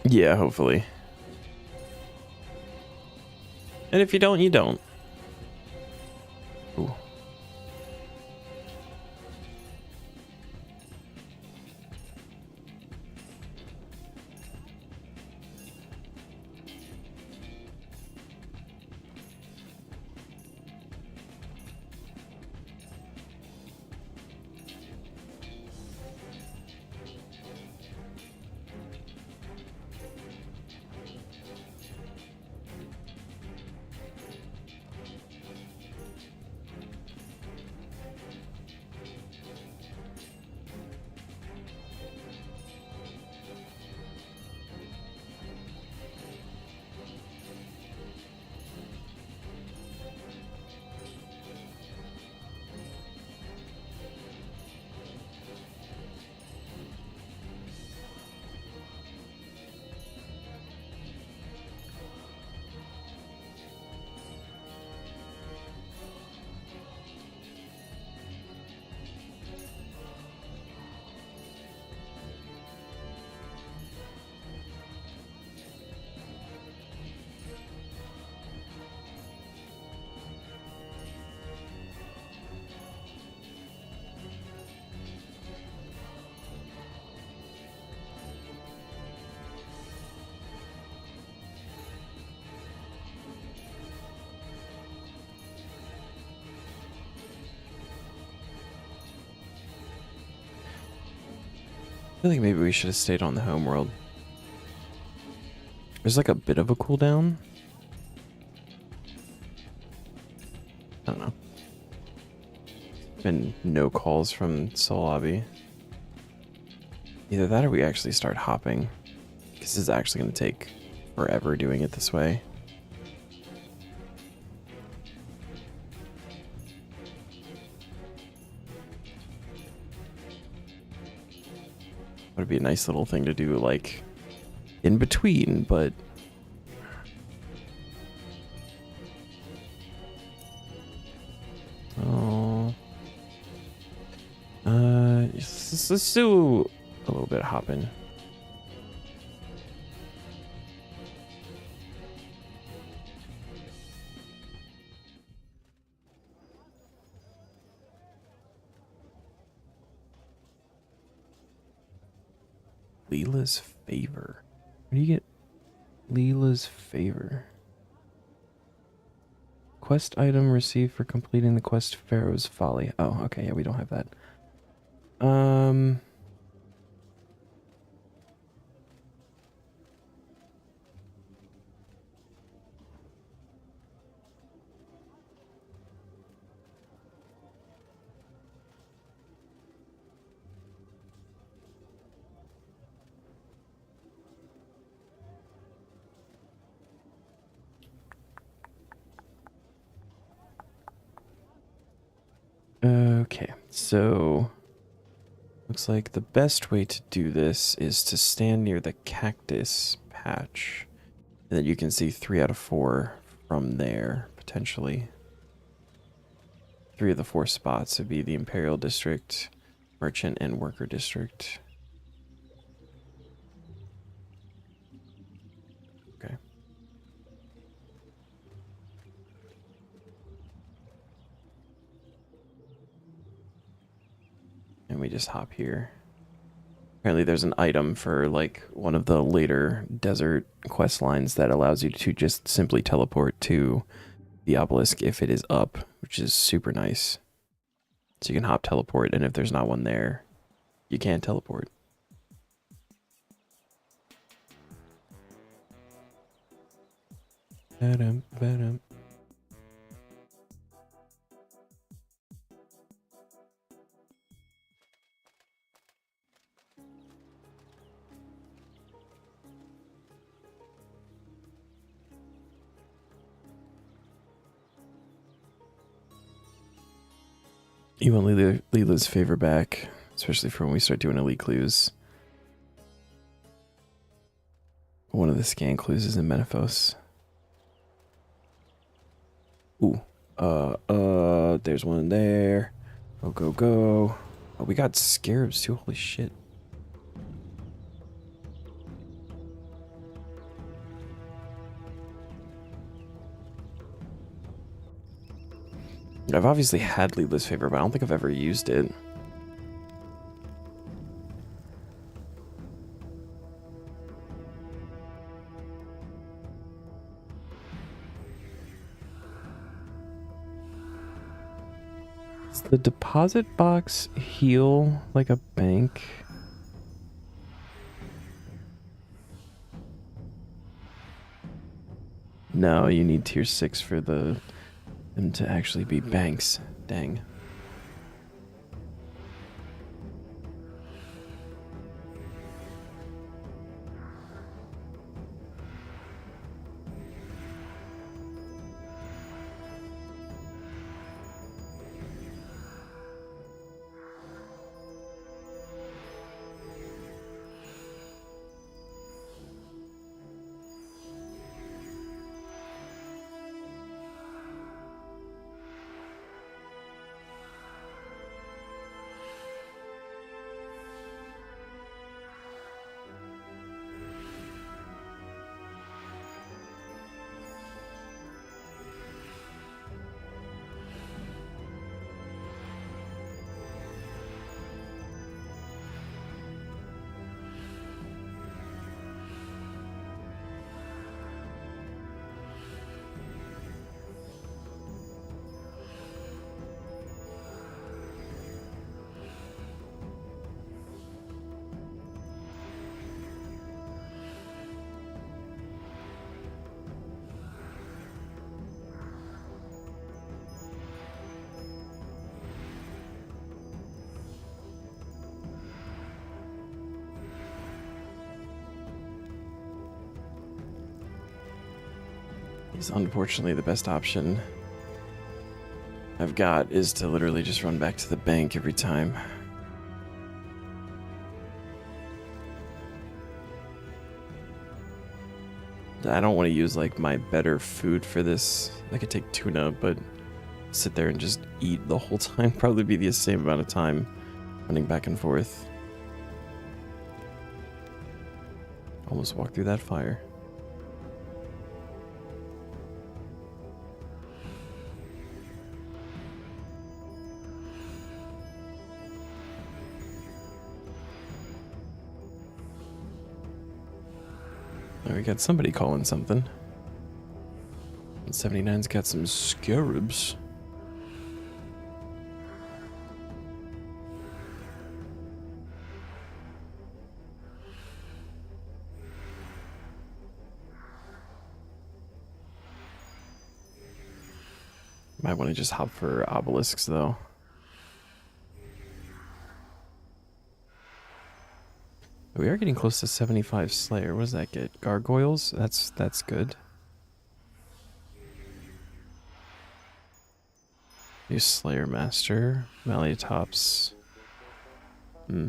Yeah, hopefully. And if you don't, you don't. Ooh. I feel like maybe we should have stayed on the home world. There's like a bit of a cooldown. I don't know. Been no calls from Soul Lobby. Either that or we actually start hopping. Because it's actually going to take forever doing it this way. Would be a nice little thing to do, like, in between, but... Oh... let's do a little bit of hopping. Leela's favor. Where do you get Leela's favor? Quest item received for completing the quest Pharaoh's Folly. Oh, okay, yeah, we don't have that. Okay, so looks like the best way to do this is to stand near the cactus patch, and then you can see 3 out of 4 from there, potentially. 3 of the 4 spots would be the Imperial District, Merchant, and Worker District. Okay. And we just hop here. Apparently there's an item for like one of the later desert quest lines that allows you to just simply teleport to the obelisk if it is up, which is super nice. So you can hop teleport, and if there's not one there, you can't teleport. Ba-dum, ba-dum. You want Leela's favor back, especially for when we start doing elite clues. One of the scan clues is in Menaphos. Ooh. There's one there. Go, go, go. Oh, we got scarabs too. Holy shit. I've obviously had Leela's Favor, but I don't think I've ever used it. Does the deposit box heal like a bank? No, you need tier 6 for them to actually be banks. Dang. Is unfortunately the best option I've got is to literally just run back to the bank every time. I don't want to use like my better food for this. I could take tuna, but sit there and just eat the whole time. Probably be the same amount of time running back and forth. Almost walked through that fire. We got somebody calling something. 79's got some scarabs. Might want to just hop for obelisks though. We are getting close to 75 Slayer. What does that get? Gargoyles? That's good. New Slayer Master. Malleatops. Hmm.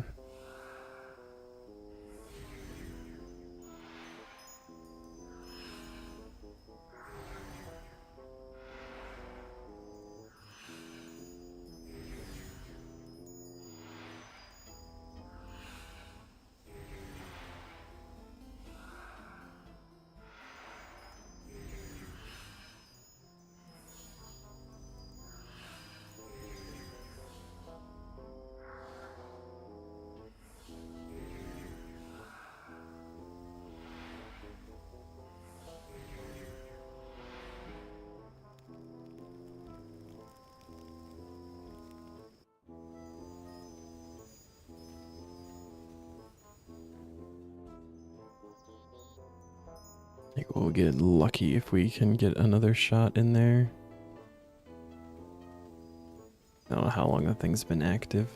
I think we'll get lucky if we can get another shot in there. I don't know how long that thing's been active.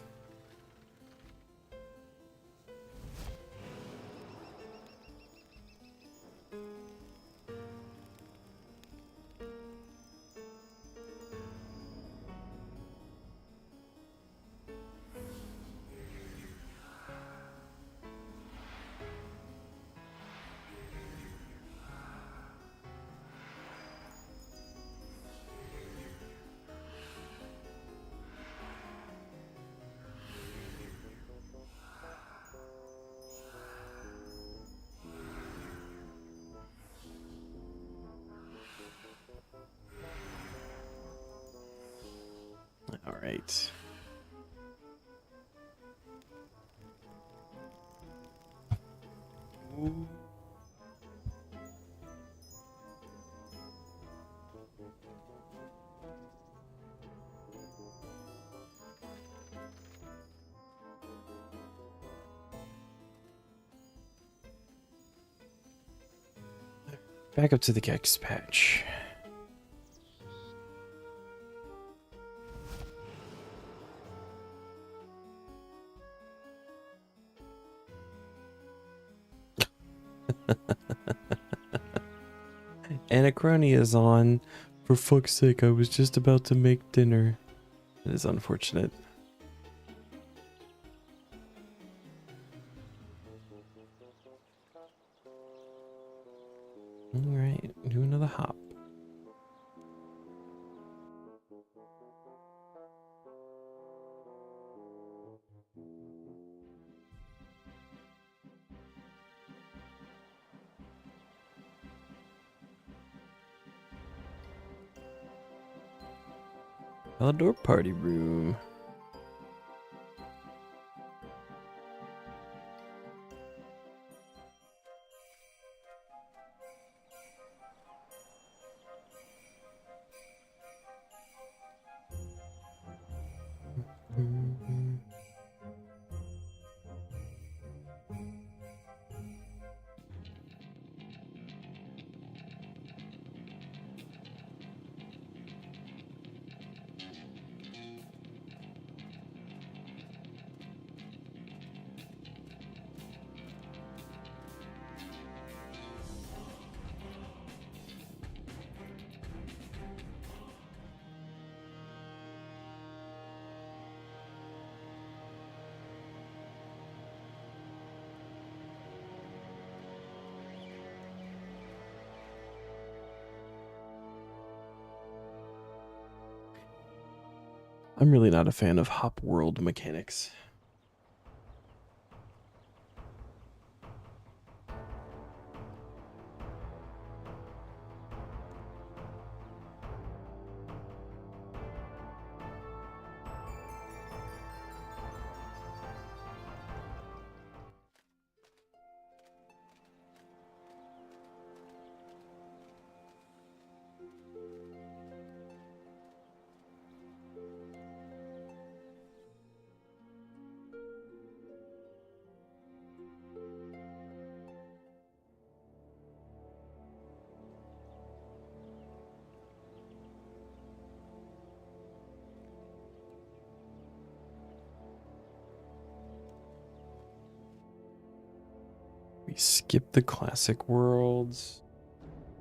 All right. Ooh. Back up to the Gex patch. Anachrony is on. For fuck's sake, I was just about to make dinner. It is unfortunate. Alright, do another hop. Outdoor party room. I'm really not a fan of hop world mechanics. We skip the classic worlds.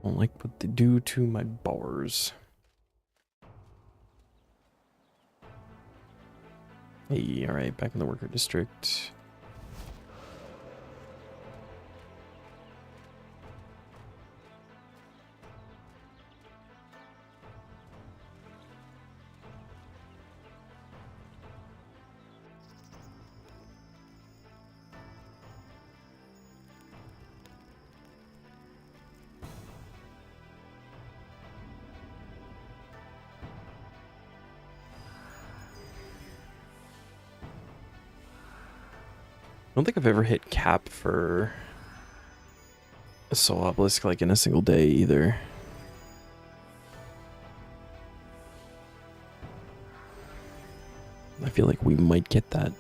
Don't like what they do to my bars. Hey, alright, back in the worker district. I don't think I've ever hit cap for a soul obelisk like in a single day either. I feel like we might get that.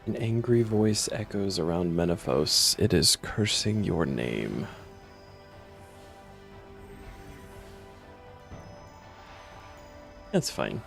An angry voice echoes around Menaphos. It is cursing your name. That's fine.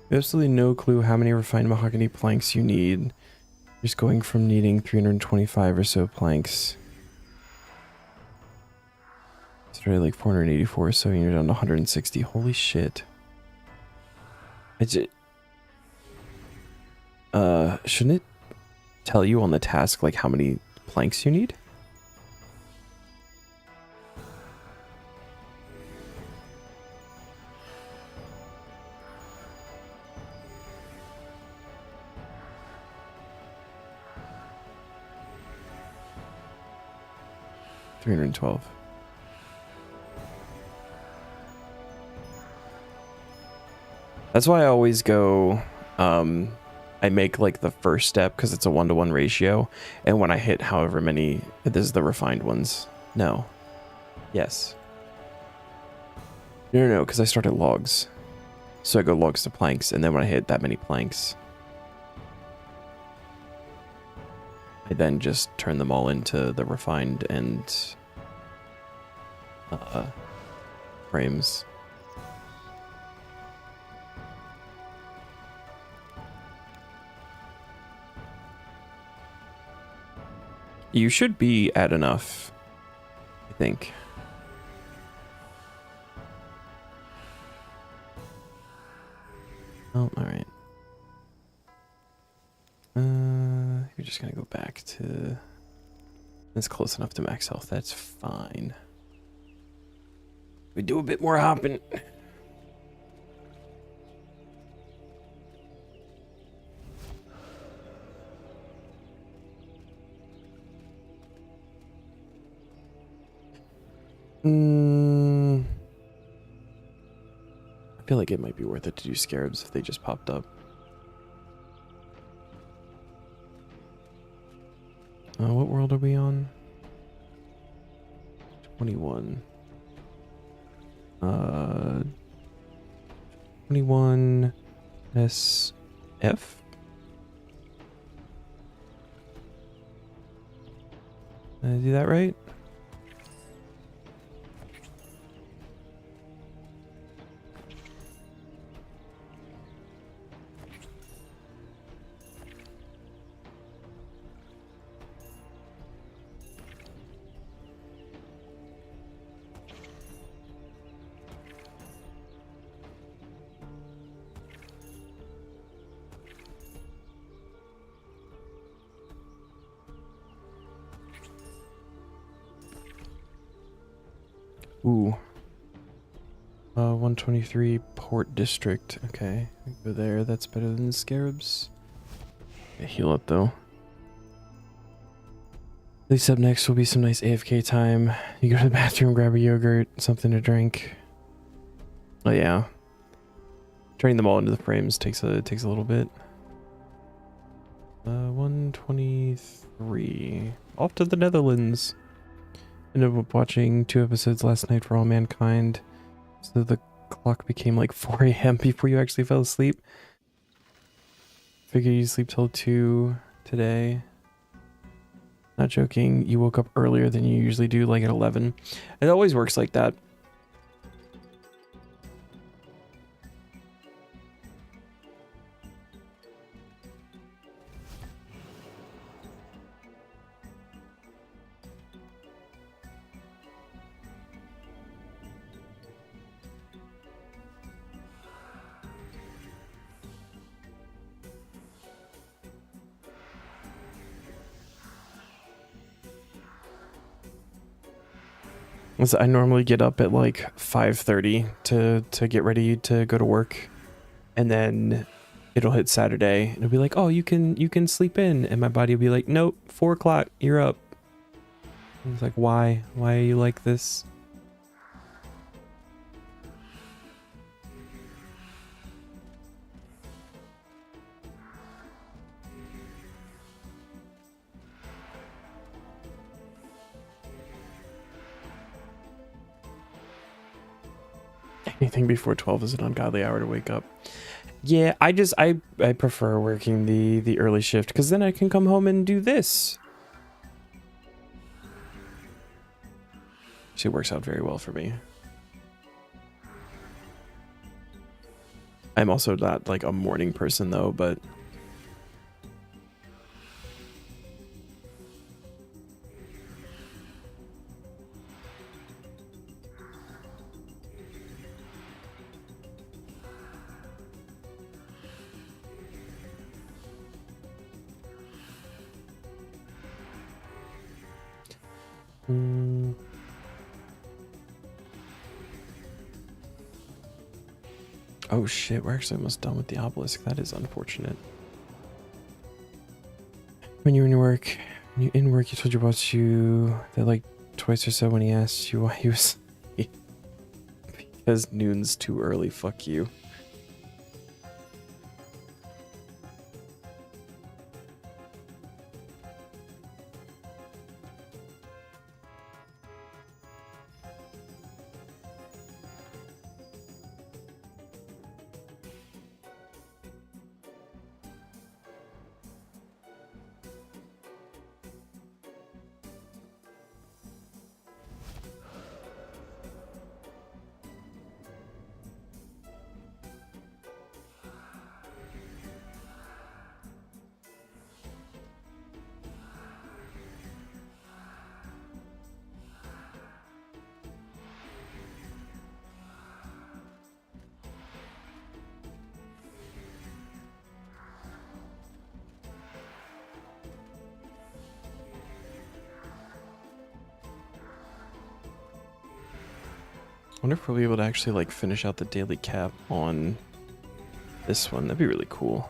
Absolutely no clue how many refined mahogany planks you need. Just going from needing 325 or so planks. Started like 484, so you're down to 160. Holy shit. Shouldn't it tell you on the task like how many planks you need? $312. That's why I always go, I make like the first step because it's a 1-to-1 ratio. And when I hit however many, this is the refined ones. No. Yes. No, because I start at logs. So I go logs to planks, and then when I hit that many planks, I then just turn them all into the refined and frames. You should be at enough, I think. Oh, alright. You're just gonna go back to... That's close enough to max health, that's fine. We do a bit more hopping. I feel like it might be worth it to do scarabs if they just popped up. What world are we on? 21. 21 SF? Did I do that right? Ooh. 123 Port District. Okay, we go there. That's better than the scarabs. Yeah, heal up though. At least up next will be some nice AFK time. You go to the bathroom, grab a yogurt, something to drink. Oh yeah. Turning them all into the frames takes a little bit. 123. Off to the Netherlands. Ended up watching 2 episodes last night for All Mankind. So the clock became like 4 a.m. before you actually fell asleep. Figure you sleep till 2. today. Not joking. You woke up earlier than you usually do, like at 11. It always works like that. So I normally get up at like 5:30 to get ready to go to work, and then it'll hit Saturday and it'll be like, oh, you can sleep in, and my body will be like, nope, 4 o'clock, you're up. I was like, why are you like this? Anything before 12 is an ungodly hour to wake up. Yeah, I prefer working the early shift because then I can come home and do this. She works out very well for me. I'm also not like a morning person though, but oh shit, we're actually almost done with the obelisk. That is unfortunate. When you in work, you told your boss you that like twice or so when he asked you why he was because noon's too early. Fuck you. I wonder if we'll be able to actually like finish out the daily cap on this one. That'd be really cool.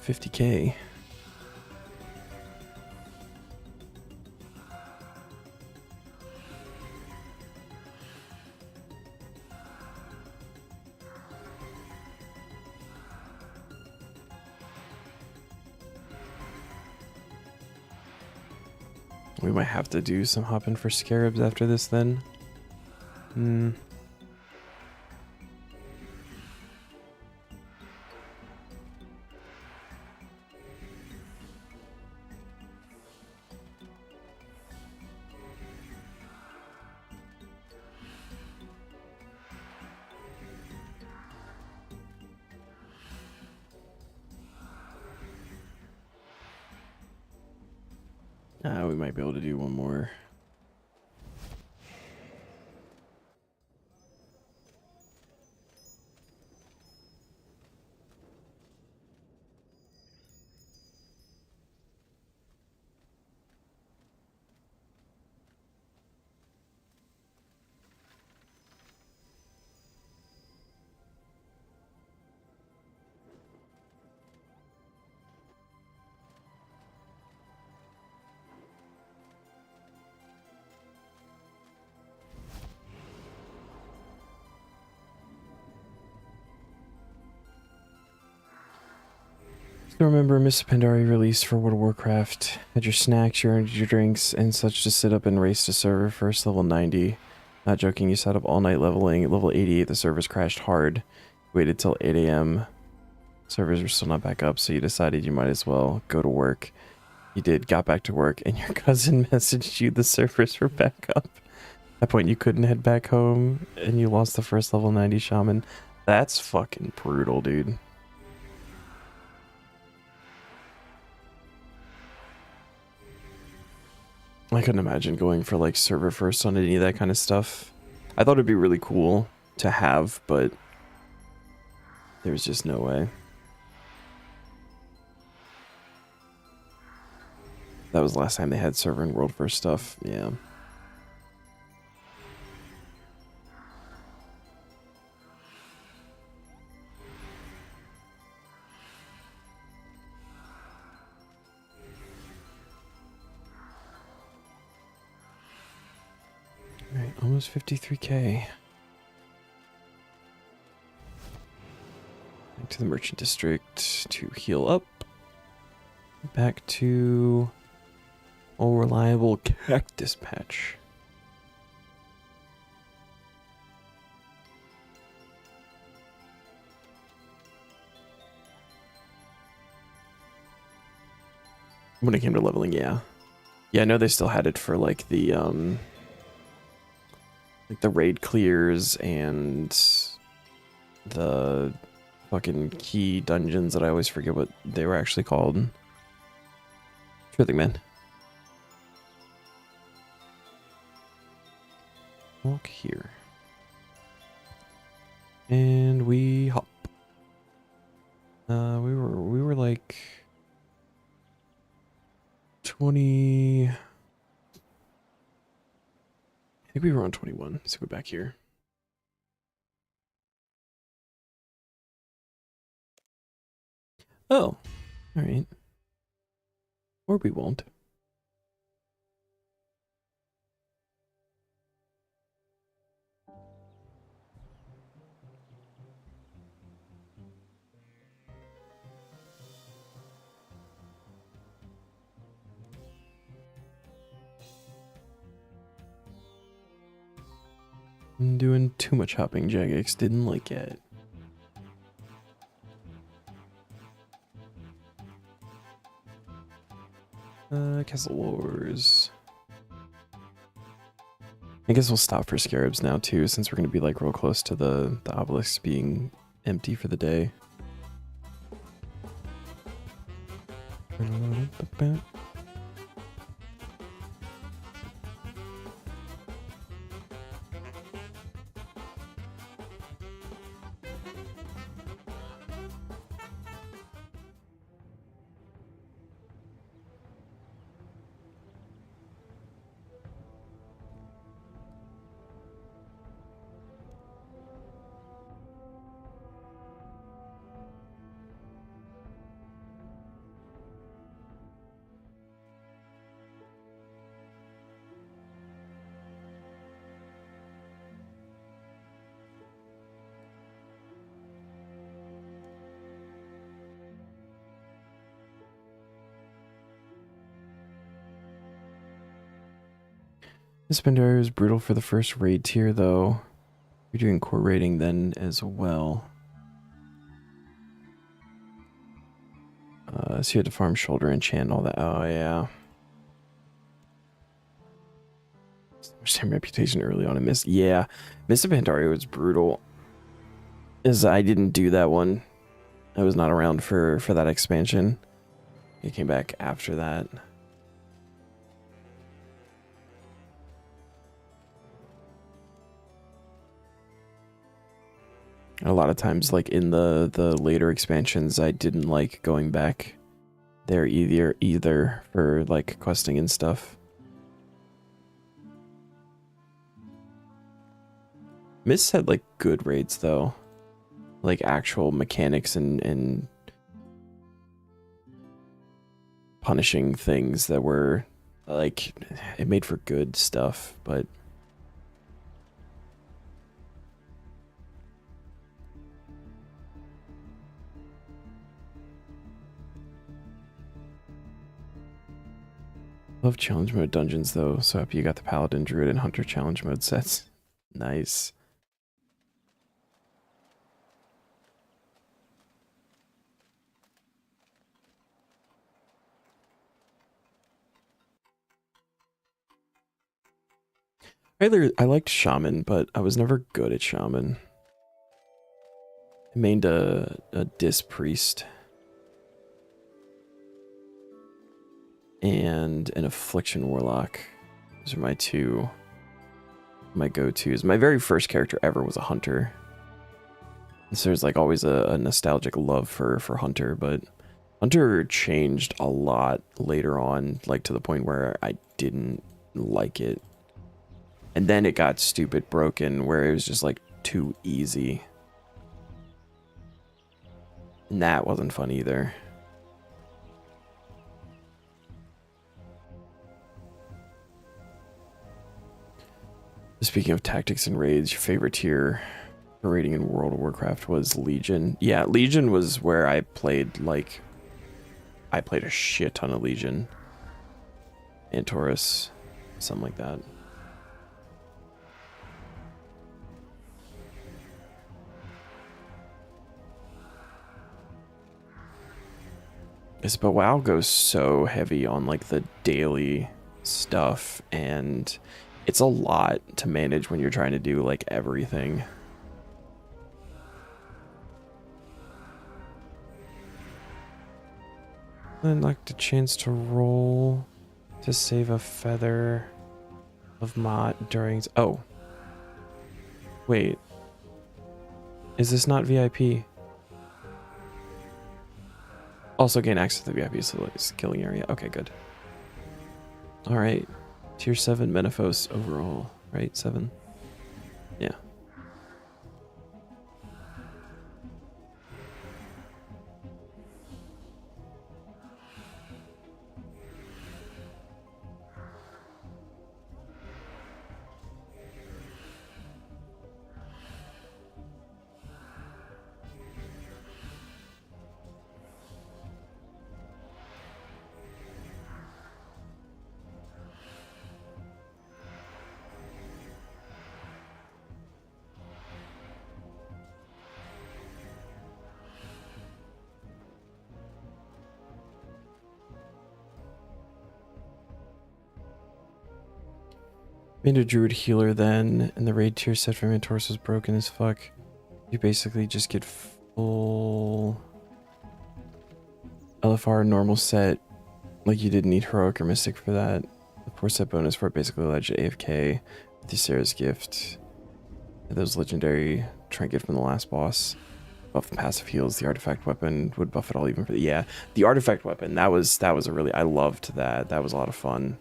$50K. We might have to do some hopping for scarabs after this then. We might be able to do one more. So remember, Miss Pandari released for World of Warcraft. Had your snacks, your energy drinks, and such to sit up and race to server first level 90. Not joking, you sat up all night leveling. At level 88, the servers crashed hard. Waited till 8 a.m. Servers were still not back up, so you decided you might as well go to work. You did, got back to work, and your cousin messaged you the servers were back up. At that point, you couldn't head back home, and you lost the first level 90 shaman. That's fucking brutal, dude. I couldn't imagine going for like server first on any of that kind of stuff. I thought it'd be really cool to have, but there's just no way. That was the last time they had server and world first stuff. Yeah. Alright, almost 53k. Back to the merchant district to heal up. Back to all reliable cactus patch. When it came to leveling, yeah. Yeah, I know they still had it for like the raid clears and the fucking key dungeons that I always forget what they were actually called. Sure thing, man. Walk here. And we hop. We were like 20. I think we were on 21. So go back here. Oh, all right. Or we won't. I'm doing too much hopping, Jagex. Didn't like it. Castle Wars. I guess we'll stop for scarabs now too, since we're gonna be like real close to the obelisk being empty for the day. This Pandaria is brutal for the first raid tier, though. You're doing core raiding then as well. So you had to farm shoulder enchant and all that. Oh, yeah. Same reputation early on in Mist. Yeah, Mist of Pandaria was brutal. As I didn't do that one. I was not around for that expansion. It came back after that. A lot of times, like in the later expansions, I didn't like going back there either for like questing and stuff. Mists had like good raids though, like actual mechanics and punishing things that were like, it made for good stuff, but Love challenge mode dungeons though. So happy you got the Paladin, Druid, and Hunter challenge mode sets. Nice. I liked Shaman, but I was never good at Shaman. I mained a Dis Priest. And an Affliction Warlock. Those are my go-tos. My very first character ever was a Hunter. And so there's like always a nostalgic love for Hunter, but Hunter changed a lot later on, like to the point where I didn't like it. And then it got stupid broken where it was just like too easy. And that wasn't fun either. Speaking of tactics and raids, your favorite tier for raiding in World of Warcraft was Legion. Yeah, Legion was where I played a shit ton of Legion. And Taurus, something like that. Yes, but WoW goes so heavy on like the daily stuff, and it's a lot to manage when you're trying to do like everything. I'd like the chance to roll to save a feather of Mott during... Oh. Wait. Is this not VIP? Also gain access to the VIP skilling area. Okay, good. Alright. Tier 7 Menaphos overall, right? 7? Yeah. Made a druid healer then, and the raid tier set for Mentors was broken as fuck. You basically just get full LFR normal set, like you didn't need heroic or mystic for that. The poor set bonus for it basically allowed you to AFK with the Sarah's gift. And those legendary trinket from the last boss. Buff the passive heals, the artifact weapon would buff it all even for the... Yeah, the artifact weapon, that was a really... I loved that. That was a lot of fun.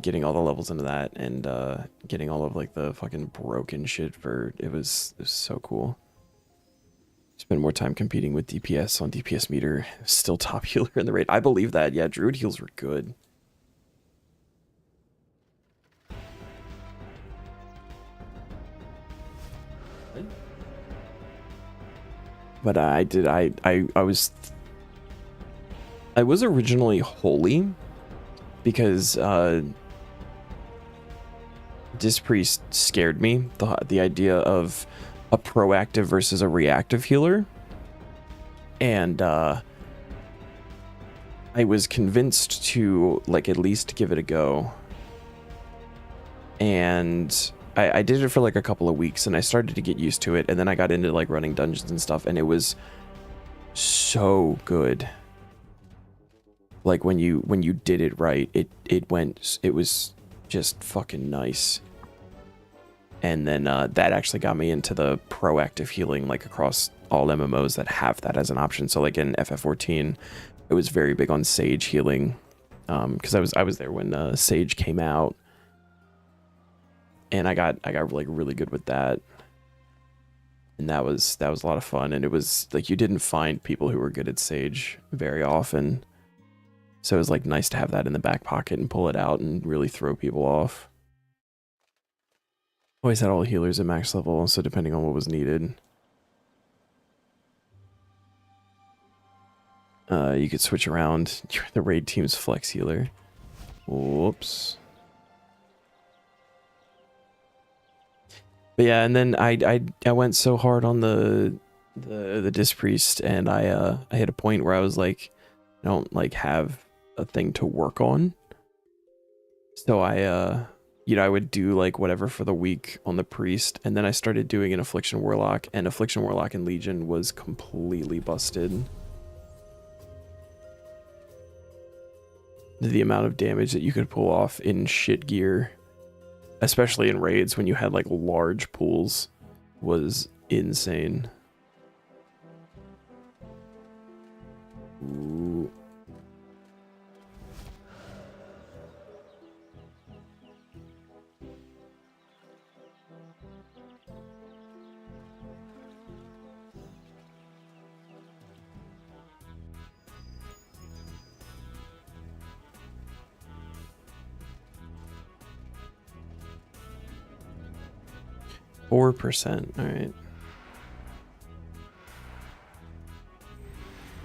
Getting all the levels into that and getting all of like the fucking broken shit for it was so cool. Spend more time competing with DPS on DPS meter. Still top healer in the raid. I believe that. Yeah, druid heals were good. But I was originally holy because Dispriest scared me. The idea of a proactive versus a reactive healer. And I was convinced to like at least give it a go. And I did it for like a couple of weeks and I started to get used to it, and then I got into like running dungeons and stuff, and it was so good. Like when you did it right, it was just fucking nice. And then that actually got me into the proactive healing, like across all MMOs that have that as an option. So like in FF14, it was very big on Sage healing, because I was there when Sage came out, and I got like really good with that. And that was a lot of fun. And it was like you didn't find people who were good at Sage very often. So it was like nice to have that in the back pocket and pull it out and really throw people off. Always had all the healers at max level, so depending on what was needed. You could switch around. You're the raid team's flex healer. Whoops. But yeah, and then I went so hard on the disc priest, and I hit a point where I was like, I don't like have a thing to work on. So I you know, I would do like whatever for the week on the priest, and then I started doing an affliction warlock, and affliction warlock in Legion was completely busted. The amount of damage that you could pull off in shit gear, especially in raids when you had like large pools, was insane. Ooh. %. All right.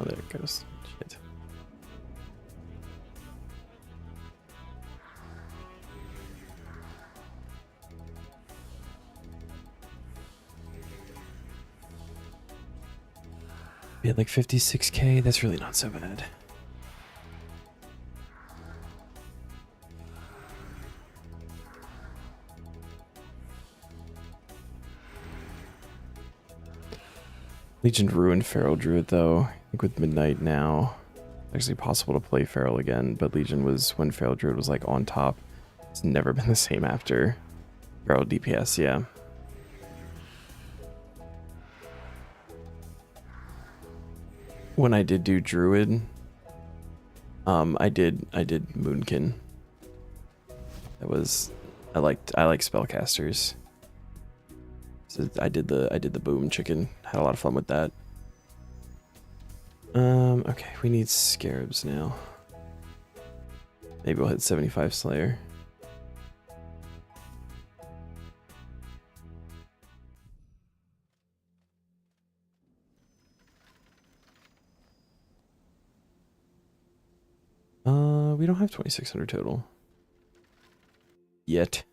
Oh, there it goes. Shit. We had like 56k. That's really not so bad. Legion ruined Feral Druid though. I think with Midnight now, it's actually possible to play Feral again, but Legion was when Feral Druid was like on top. It's never been the same after. Feral DPS, yeah. When I did do Druid, I did Moonkin. That was I like spellcasters. So I did the boom chicken. Had a lot of fun with that. Okay, we need scarabs now. Maybe we'll hit 75 Slayer. We don't have 2600 total. Yet.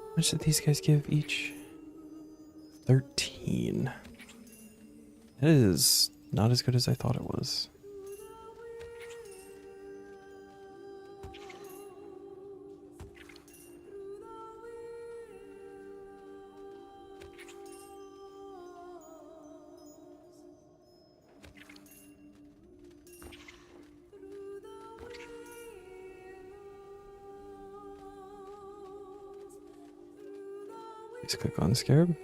How much did these guys give each? 13. That is not as good as I thought it was. Let's click on Scarab.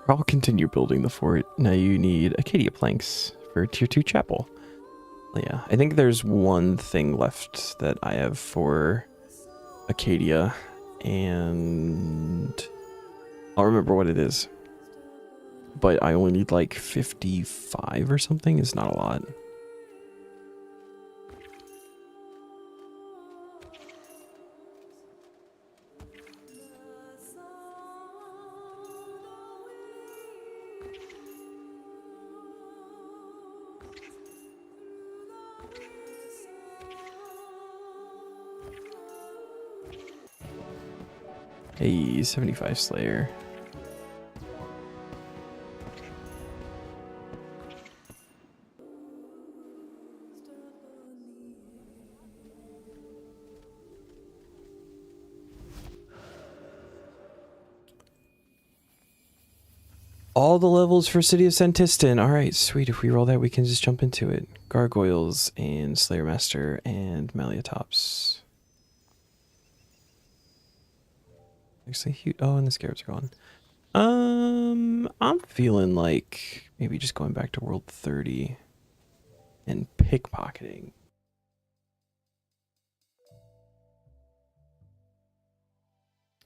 I'll continue building the fort. Now you need Acadia planks for tier 2 chapel. Yeah, I think there's one thing left that I have for Acadia, and I'll remember what it is. But I only need like 55 or something. It's not a lot. Hey, 75 Slayer. All the levels for City of Santistan. All right, sweet. If we roll that, we can just jump into it. Gargoyles and Slayer Master and Maliatops. Actually, oh, and the scarabs are gone. I'm feeling like maybe just going back to World 30 and pickpocketing.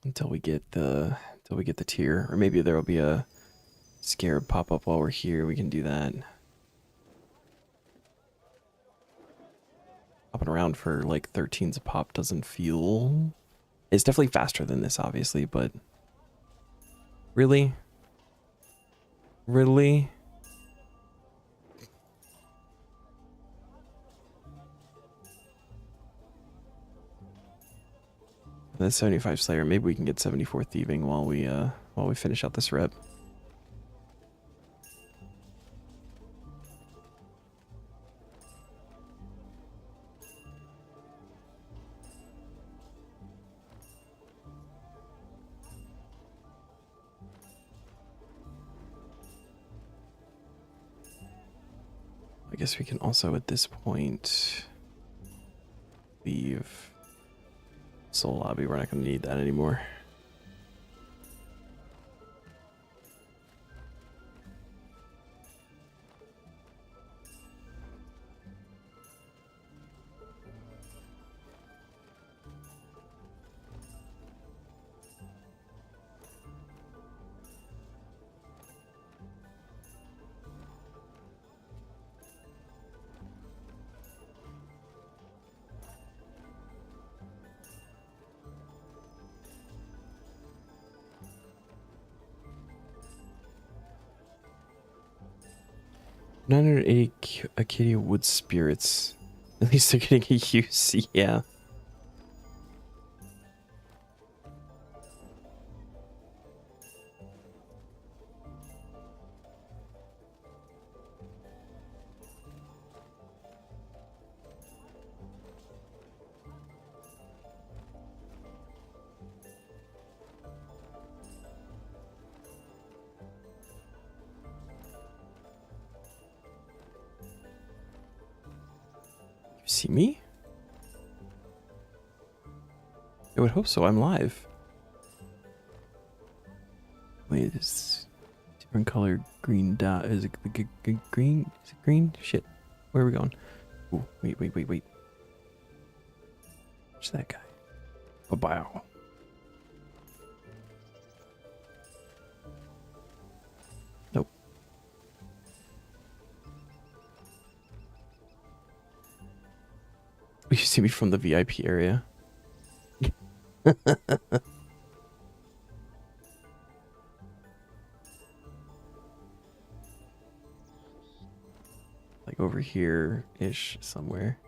Until we get the tier, or maybe there will be a scarab pop up while we're here. We can do that. Hopping around for like 13s a pop doesn't feel. It's definitely faster than this, obviously, but really, really. That's 75 Slayer. Maybe we can get 74 Thieving while we finish out this rep. I guess we can also at this point leave Soul Lobby. We're not going to need that anymore. $980 Acadia Wood Spirits. At least they're getting a use, yeah. You see me? I would hope so. I'm live. Wait, this different color green dot. Is it green? Is it green? Shit. Where are we going? Ooh, wait. Where's that guy? Ba-bow. Nope. You see me from the VIP area. Like over here-ish somewhere.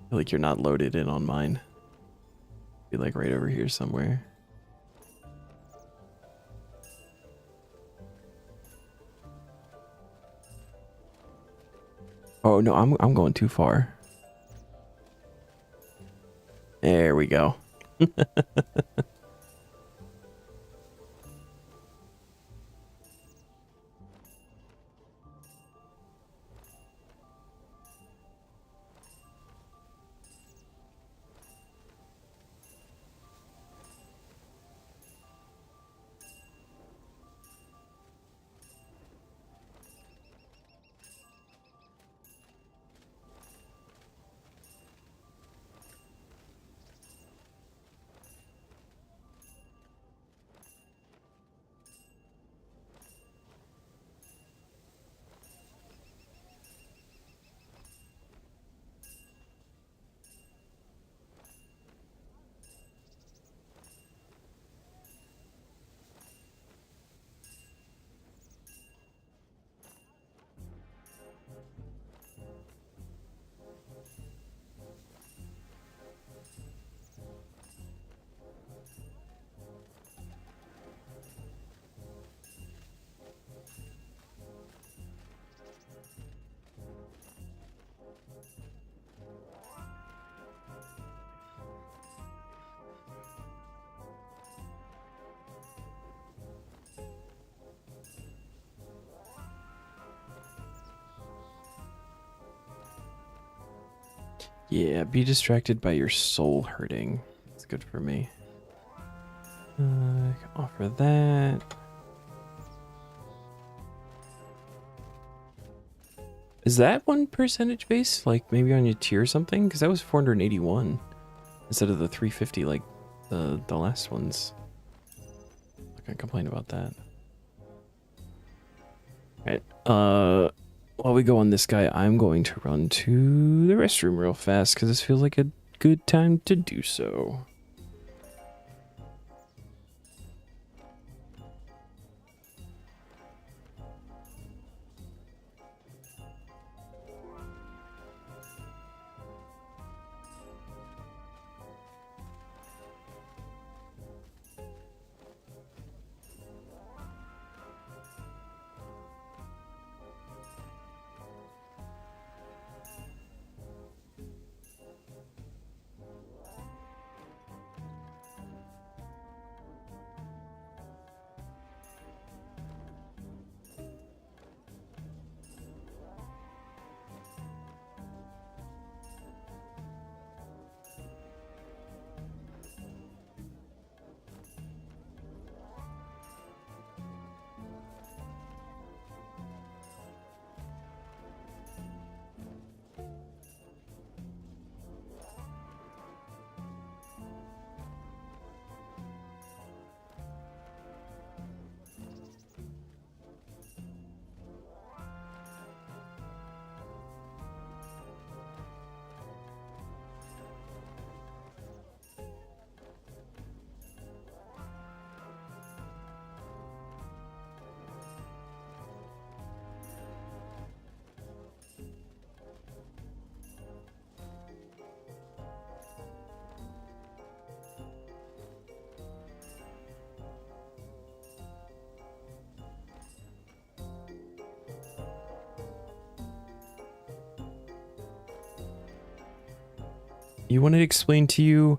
I feel like you're not loaded in on mine. Be like right over here somewhere. Oh no, I'm going too far. There we go. Yeah, be distracted by your soul hurting. That's good for me. I can offer that. Is that one percentage base? Like maybe on your tier or something? Because that was 481 instead of the 350 like the last ones. I can't complain about that. Alright, while we go on this guy, I'm going to run to the restroom real fast because this feels like a good time to do so. You want it explained to you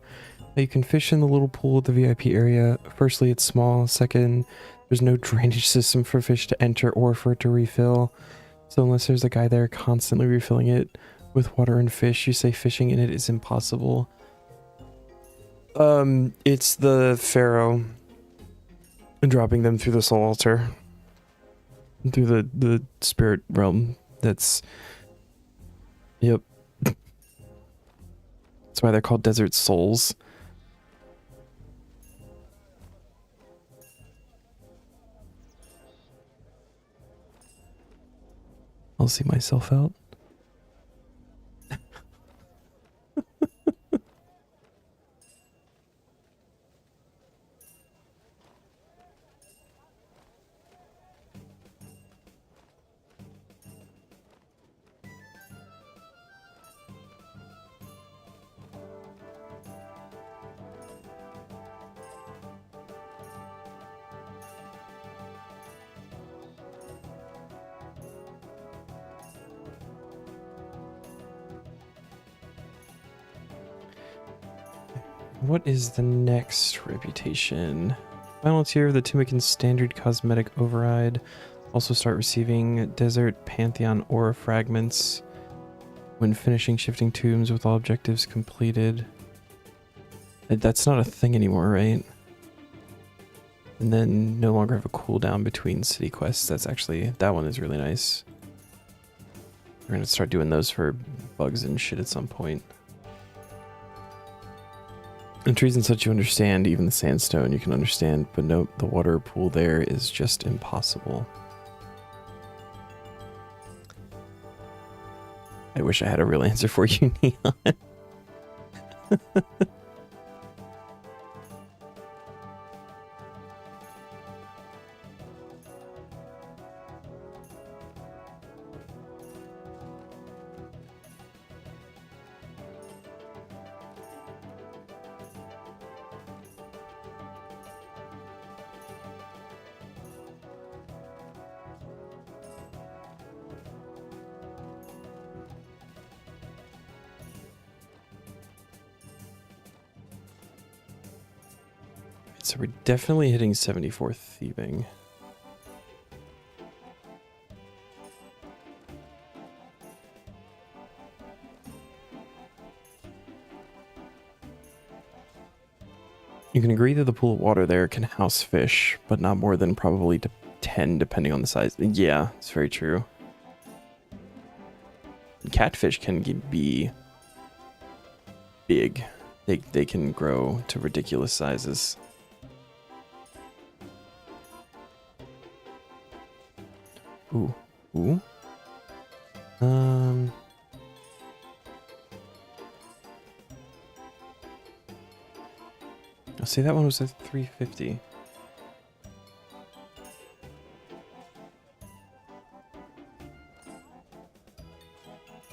how you can fish in the little pool at the VIP area. Firstly, it's small. Second, there's no drainage system for fish to enter or for it to refill. So unless there's a guy there constantly refilling it with water and fish, you say fishing in it is impossible. It's the pharaoh dropping them through the soul altar. Through the spirit realm. That's... Yep. That's why they're called desert souls. I'll see myself out. What is the next reputation? Final tier of the Timican Standard Cosmetic Override. Also start receiving Desert Pantheon Aura Fragments when finishing shifting tombs with all objectives completed. That's not a thing anymore, right? And then no longer have a cooldown between city quests. That's actually, that one is really nice. We're gonna start doing those for bugs and shit at some point. And trees and such you understand, even the sandstone you can understand, but note the water pool there is just impossible. I wish I had a real answer for you, Neon. So we're definitely hitting 74 thieving. You can agree that the pool of water there can house fish, but not more than probably 10 depending on the size. Yeah, it's very true. Catfish can be big. They can grow to ridiculous sizes. Ooh. Ooh. I'll see that one was at 350.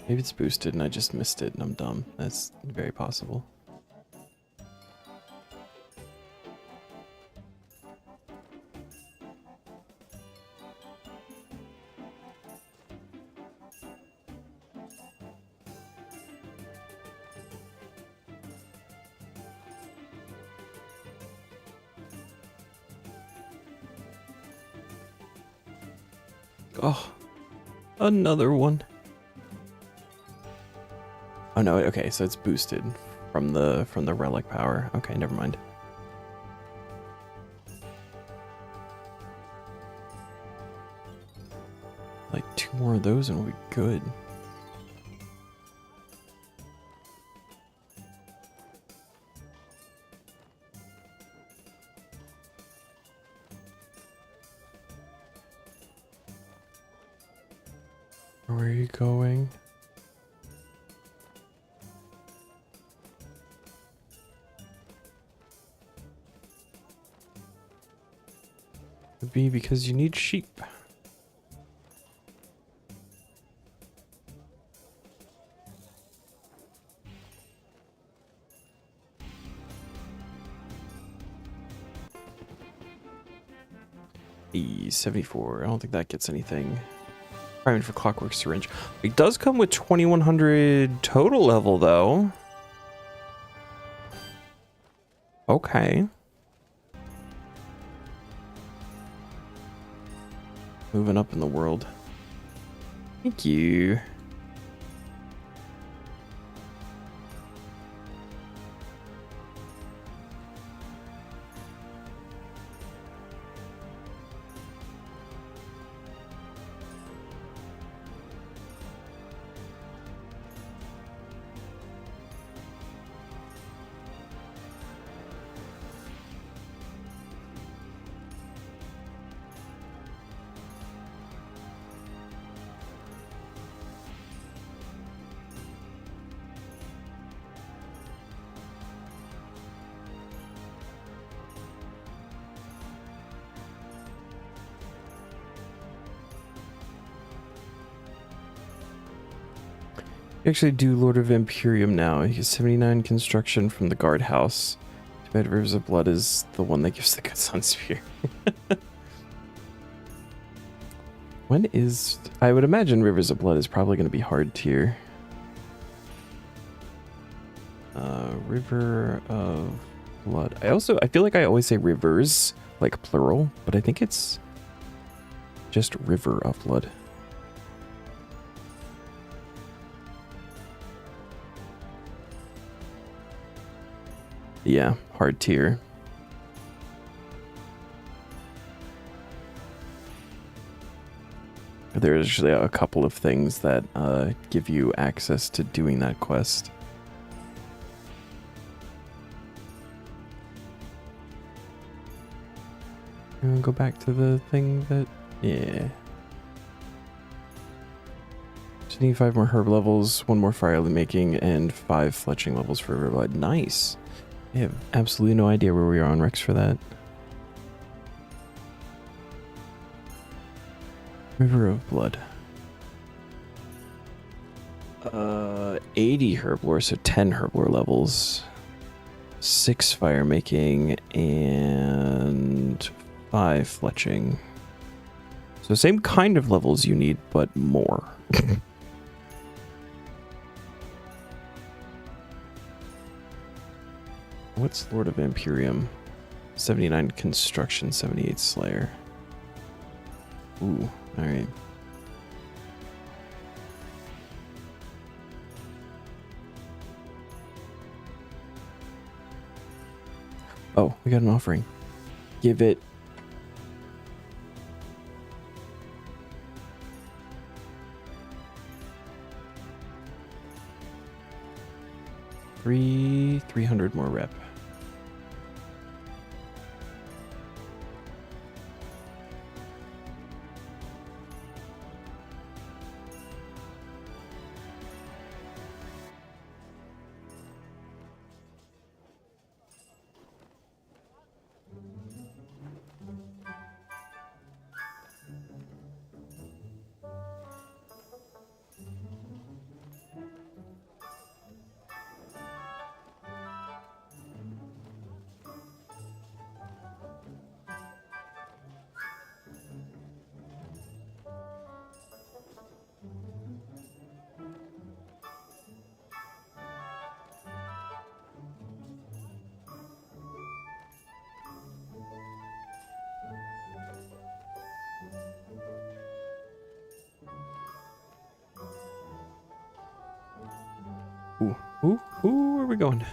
Maybe it's boosted and I just missed it and I'm dumb. That's very possible. Oh, another one. Oh no, okay, so it's boosted from the relic power. Okay, never mind. Like 2 more of those and we'll be good. Where are you going? Would be because you need sheep. E74. I don't think that gets anything. Priming for Clockwork Syringe. It does come with 2100 total level though. Okay. Moving up in the world. Thank you. You actually do Lord of Imperium now. He has 79 construction from the guardhouse. Too bad Rivers of Blood is the one that gives the good sun spear. When is... I would imagine Rivers of Blood is probably going to be hard tier. River of Blood. I feel like I always say rivers, like plural, but I think it's just River of Blood. Yeah, hard tier. There's actually a couple of things that give you access to doing that quest. And go back to the thing that... Yeah. Just need 5 more herb levels, 1 more fire making, and 5 fletching levels for River Blood. Nice! I have absolutely no idea where we are on Rex for that. River of Blood. 80 herblore, so 10 herblore levels. 6 fire making and 5 fletching. So same kind of levels you need, but more. What's Lord of Imperium? 79 construction, 78 slayer. Ooh, alright. Oh, we got an offering. Give it. $300 more rep. Where are we going?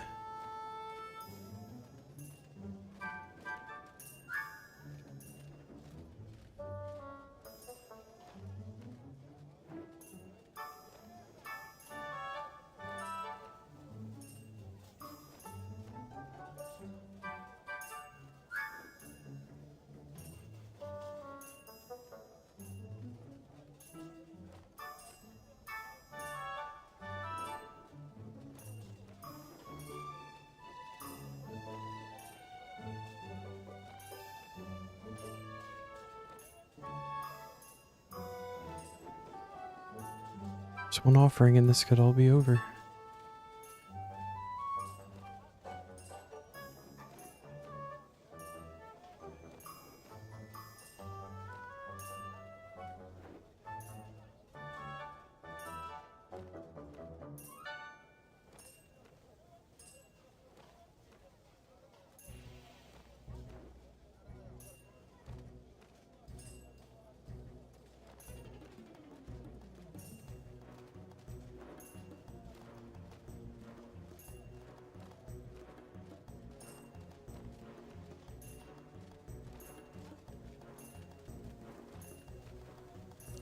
Just one offering and this could all be over.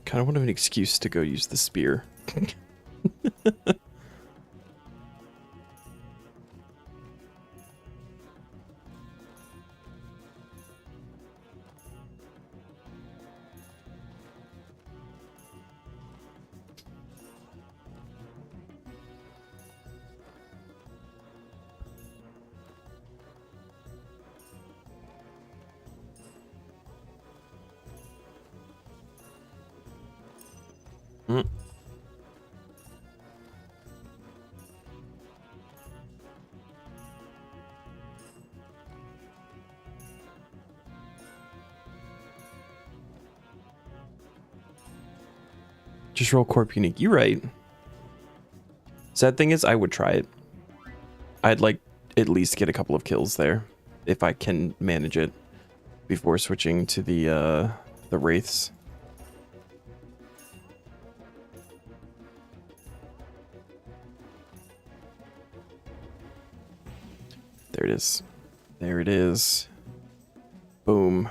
Kind of want an excuse to go use the spear. Mm. Just roll Corp Unique. You're right. Sad thing is, I would try it. I'd like at least get a couple of kills there if I can manage it before switching to the Wraiths. There it is. There it is. Boom.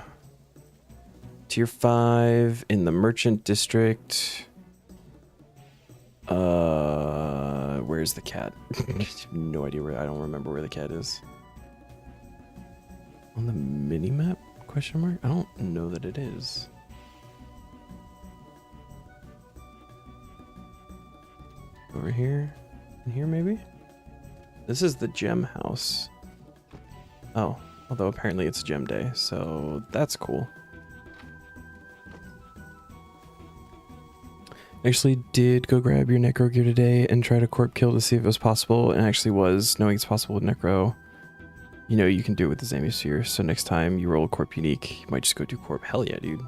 Tier 5 in the Merchant District. Where's the cat? No idea where. I don't remember where the cat is. On the mini-map? Question mark? I don't know that it is. Over here? In here, maybe? This is the gem house. Oh, although apparently it's gem day, so that's cool. Actually did go grab your Necro gear today and try to corp kill to see if it was possible, and actually was, knowing it's possible with Necro. You know, you can do it with the Zamisphere, so next time you roll a Corp Unique, you might just go do Corp. Hell yeah, dude.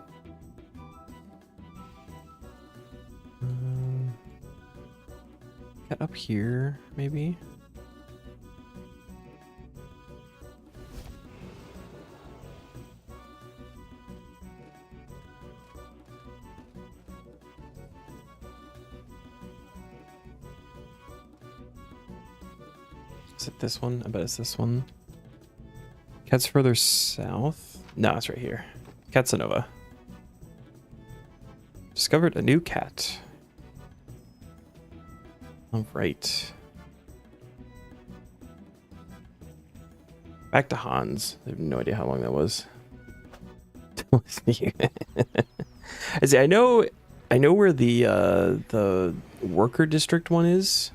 Cat up here, maybe? Is it this one? I bet it's this one. Cat's further south. No, it's right here. Catsanova. Discovered a new cat. All right. Back to Hans. I have no idea how long that was. I see. I know where the worker district one is.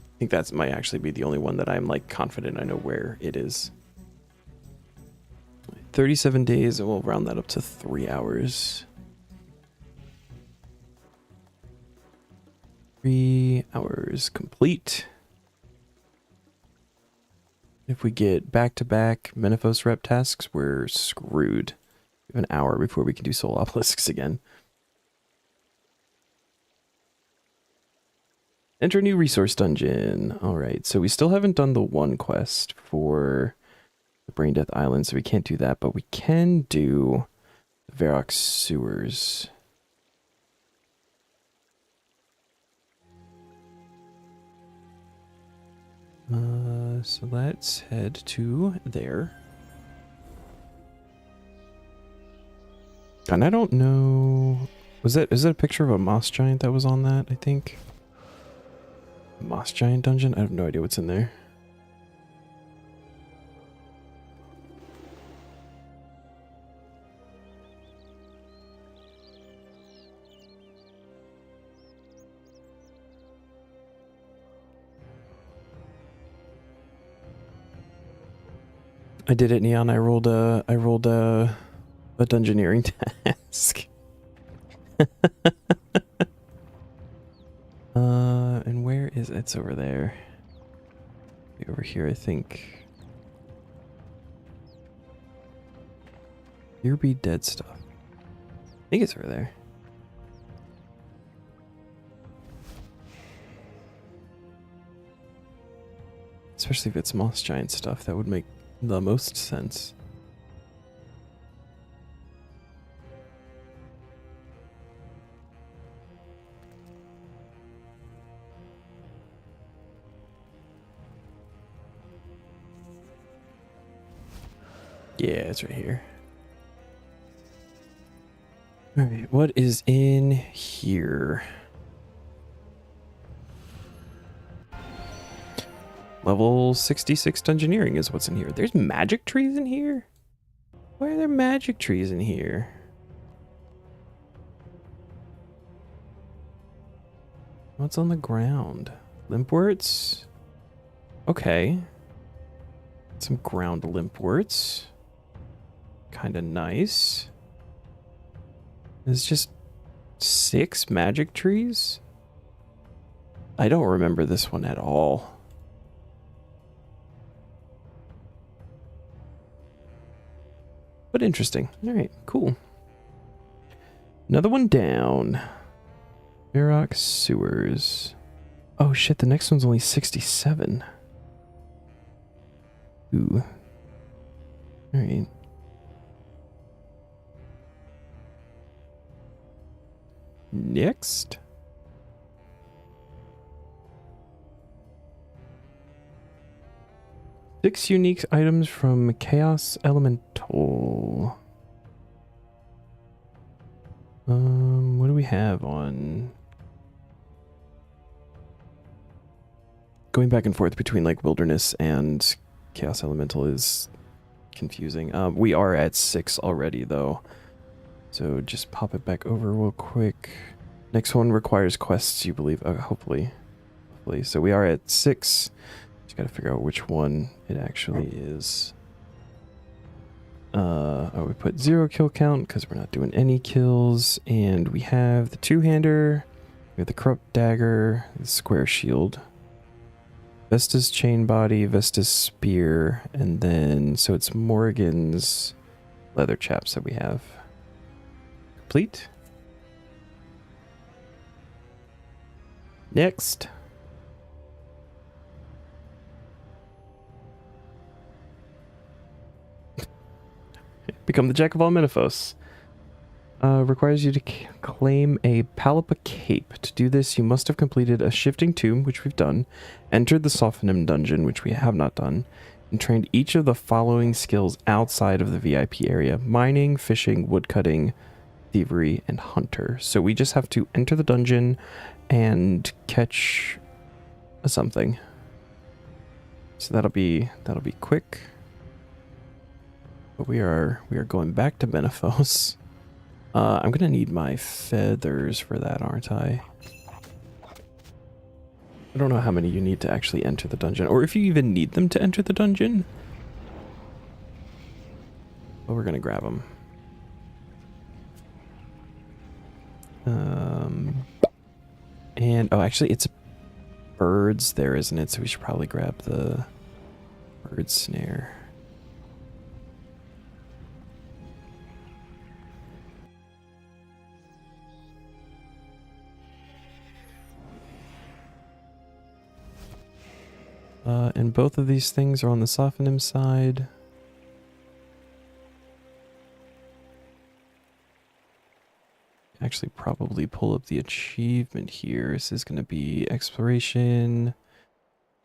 I think that might actually be the only one that I'm like confident I know where it is. 37 days, and we'll round that up to 3 hours. 3 hours complete. If we get back-to-back Menaphos rep tasks, we're screwed. We have an hour before we can do soul obelisks again. Enter new resource dungeon. Alright, so we still haven't done the one quest for the Brain Death Island, so we can't do that, but we can do the Varrock Sewers. So let's head to there. And I don't know... is that a picture of a moss giant that was on that, I think? Moss giant dungeon? I have no idea what's in there. I did it, Neon. I rolled a dungeoneering task. And where is it? It's over there. Over here, I think. Here be dead stuff. I think it's over there. Especially if it's moss giant stuff, that would make the most sense. Yeah, it's right here. All right, what is in here? Level 66 dungeoneering is what's in here. There's magic trees in here? Why are there magic trees in here? What's on the ground? Limpworts? Okay. Some ground limpworts. Kinda nice. There's just 6 magic trees? I don't remember this one at all. But interesting. Alright, cool. Another one down. Varrock Sewers. Oh shit, the next one's only 67. Ooh. Alright. Next. Six unique items from Chaos Elemental. What do we have on? Going back and forth between like Wilderness and Chaos Elemental is confusing. We are at 6 already though. So just pop it back over real quick. Next one requires quests, you believe? Hopefully. So we are at 6. Just gotta figure out which one it actually is. We put 0 kill count because we're not doing any kills. And we have the two-hander, we have the corrupt dagger, the square shield, Vesta's chain body, Vesta's spear, and then so it's Morrigan's leather chaps that we have. Complete. Next. Become the Jack of all Menaphos. Requires you to claim a Palapa Cape. To do this, you must have completed a shifting tomb, which we've done, entered the Sophonim dungeon, which we have not done, and trained each of the following skills outside of the VIP area: mining, fishing, woodcutting, thievery, and hunter. So we just have to enter the dungeon and catch something. So that'll be quick. But we are going back to Benephos. I'm gonna need my feathers for that, aren't I? I don't know how many you need to actually enter the dungeon, or if you even need them to enter the dungeon. But we're gonna grab them. And oh, actually, it's birds there, isn't it? So we should probably grab the bird snare. And both of these things are on the Sophonim side. Actually, probably pull up the achievement here. This is going to be Exploration,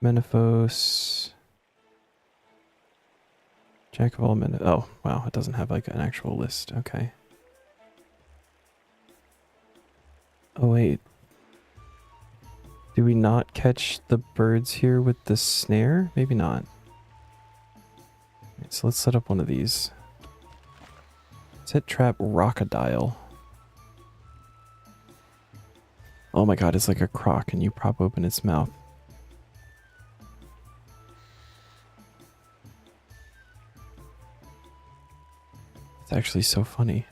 Menephos, Jack of all men. Oh, wow, it doesn't have like an actual list. Okay. Oh, wait. Do we not catch the birds here with the snare? Maybe not. So let's set up one of these. Set trap Rockadile. Oh my god, it's like a croc and you prop open its mouth. It's actually so funny.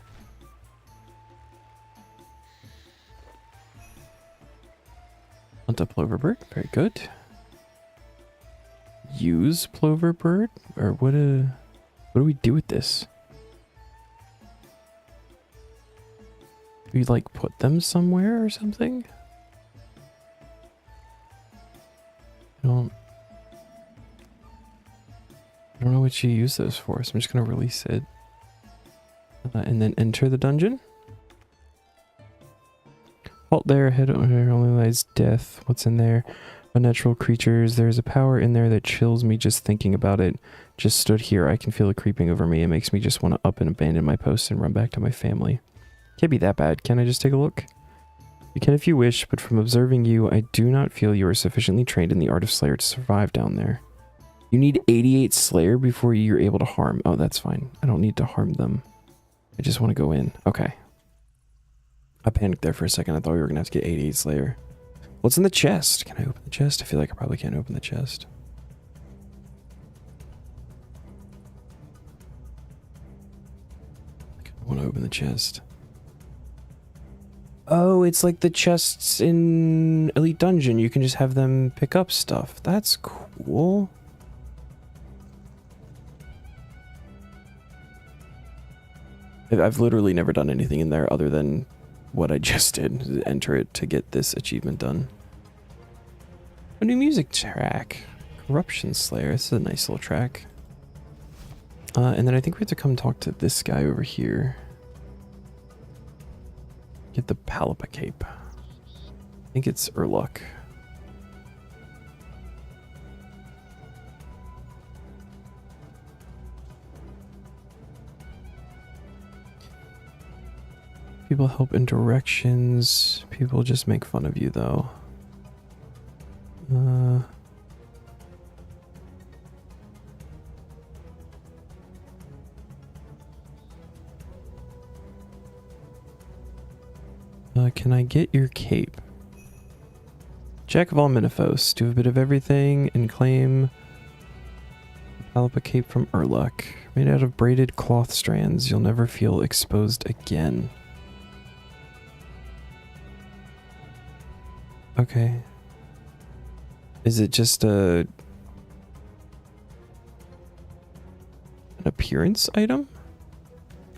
Hunt a plover bird. Very good. Use plover bird? Or what do we do with this? Do we like put them somewhere or something? I don't know what you use those for, so I'm just gonna release it. And then enter the dungeon. Halt there, head over, only lies death. What's in there? Unnatural creatures. There's a power in there that chills me just thinking about it. Just stood here, I can feel it creeping over me. It makes me just want to up and abandon my post and run back to my family. Can't be that bad. Can I just take a look? You can if you wish, but from observing you, I do not feel you are sufficiently trained in the art of Slayer to survive down there. You need 88 Slayer before you're able to harm. Oh, that's fine. I don't need to harm them. I just want to go in. Okay. I panicked there for a second. I thought we were going to have to get 88 Slayer. What's in the chest? Can I open the chest? I feel like I probably can't open the chest. I want to open the chest. Oh, it's like the chests in Elite Dungeon. You can just have them pick up stuff. That's cool. I've literally never done anything in there other than what I just did. Enter it to get this achievement done. A new music track. Corruption Slayer. This is a nice little track. And then I think we have to come talk to this guy over here. Get the Palapa Cape. I think it's Urluk. People help in directions. People just make fun of you, though. Can I get your cape? Jack of all Menephos. Do a bit of everything and claim Palapa Cape from Urluk. Made out of braided cloth strands. You'll never feel exposed again. Okay. Is it just an appearance item?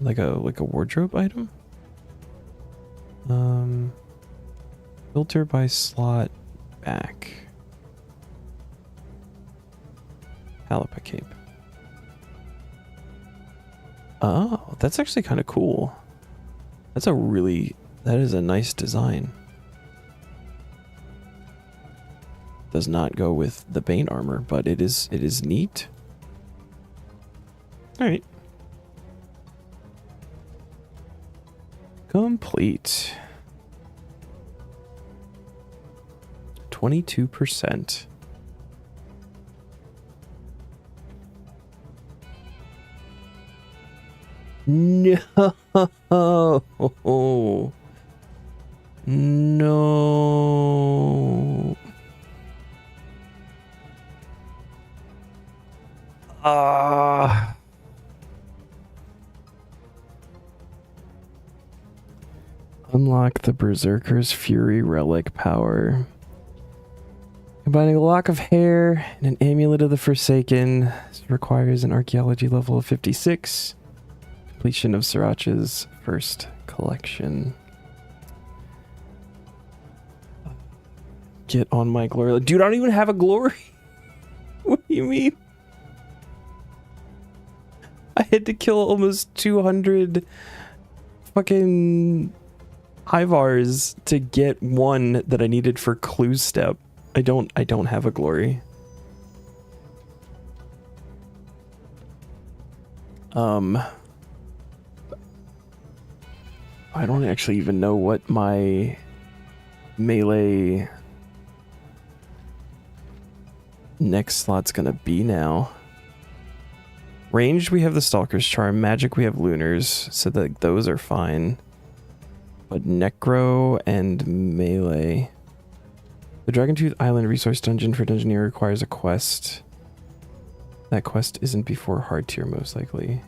Like a wardrobe item? Filter by slot back. Palapa Cape. Oh, that's actually kind of cool. That is a nice design. Does not go with the Bane armor, but it is neat. All right. Complete. 22%. No. No. Ah. Unlock the Berserker's Fury Relic power. Combining a lock of hair and an amulet of the Forsaken. This requires an archaeology level of 56. Completion of Sriracha's first collection. Get on my glory. Dude, I don't even have a glory. What do you mean? I had to kill almost 200 fucking Ivars to get one that I needed for Clue Step. I don't have a glory. I don't actually even know what my melee next slot's gonna be now. Ranged, we have the Stalker's Charm. Magic, we have Lunars, so that those are fine. But Necro and melee. The Dragontooth Island Resource Dungeon for Dungeoneer requires a quest. That quest isn't before hard tier, most likely.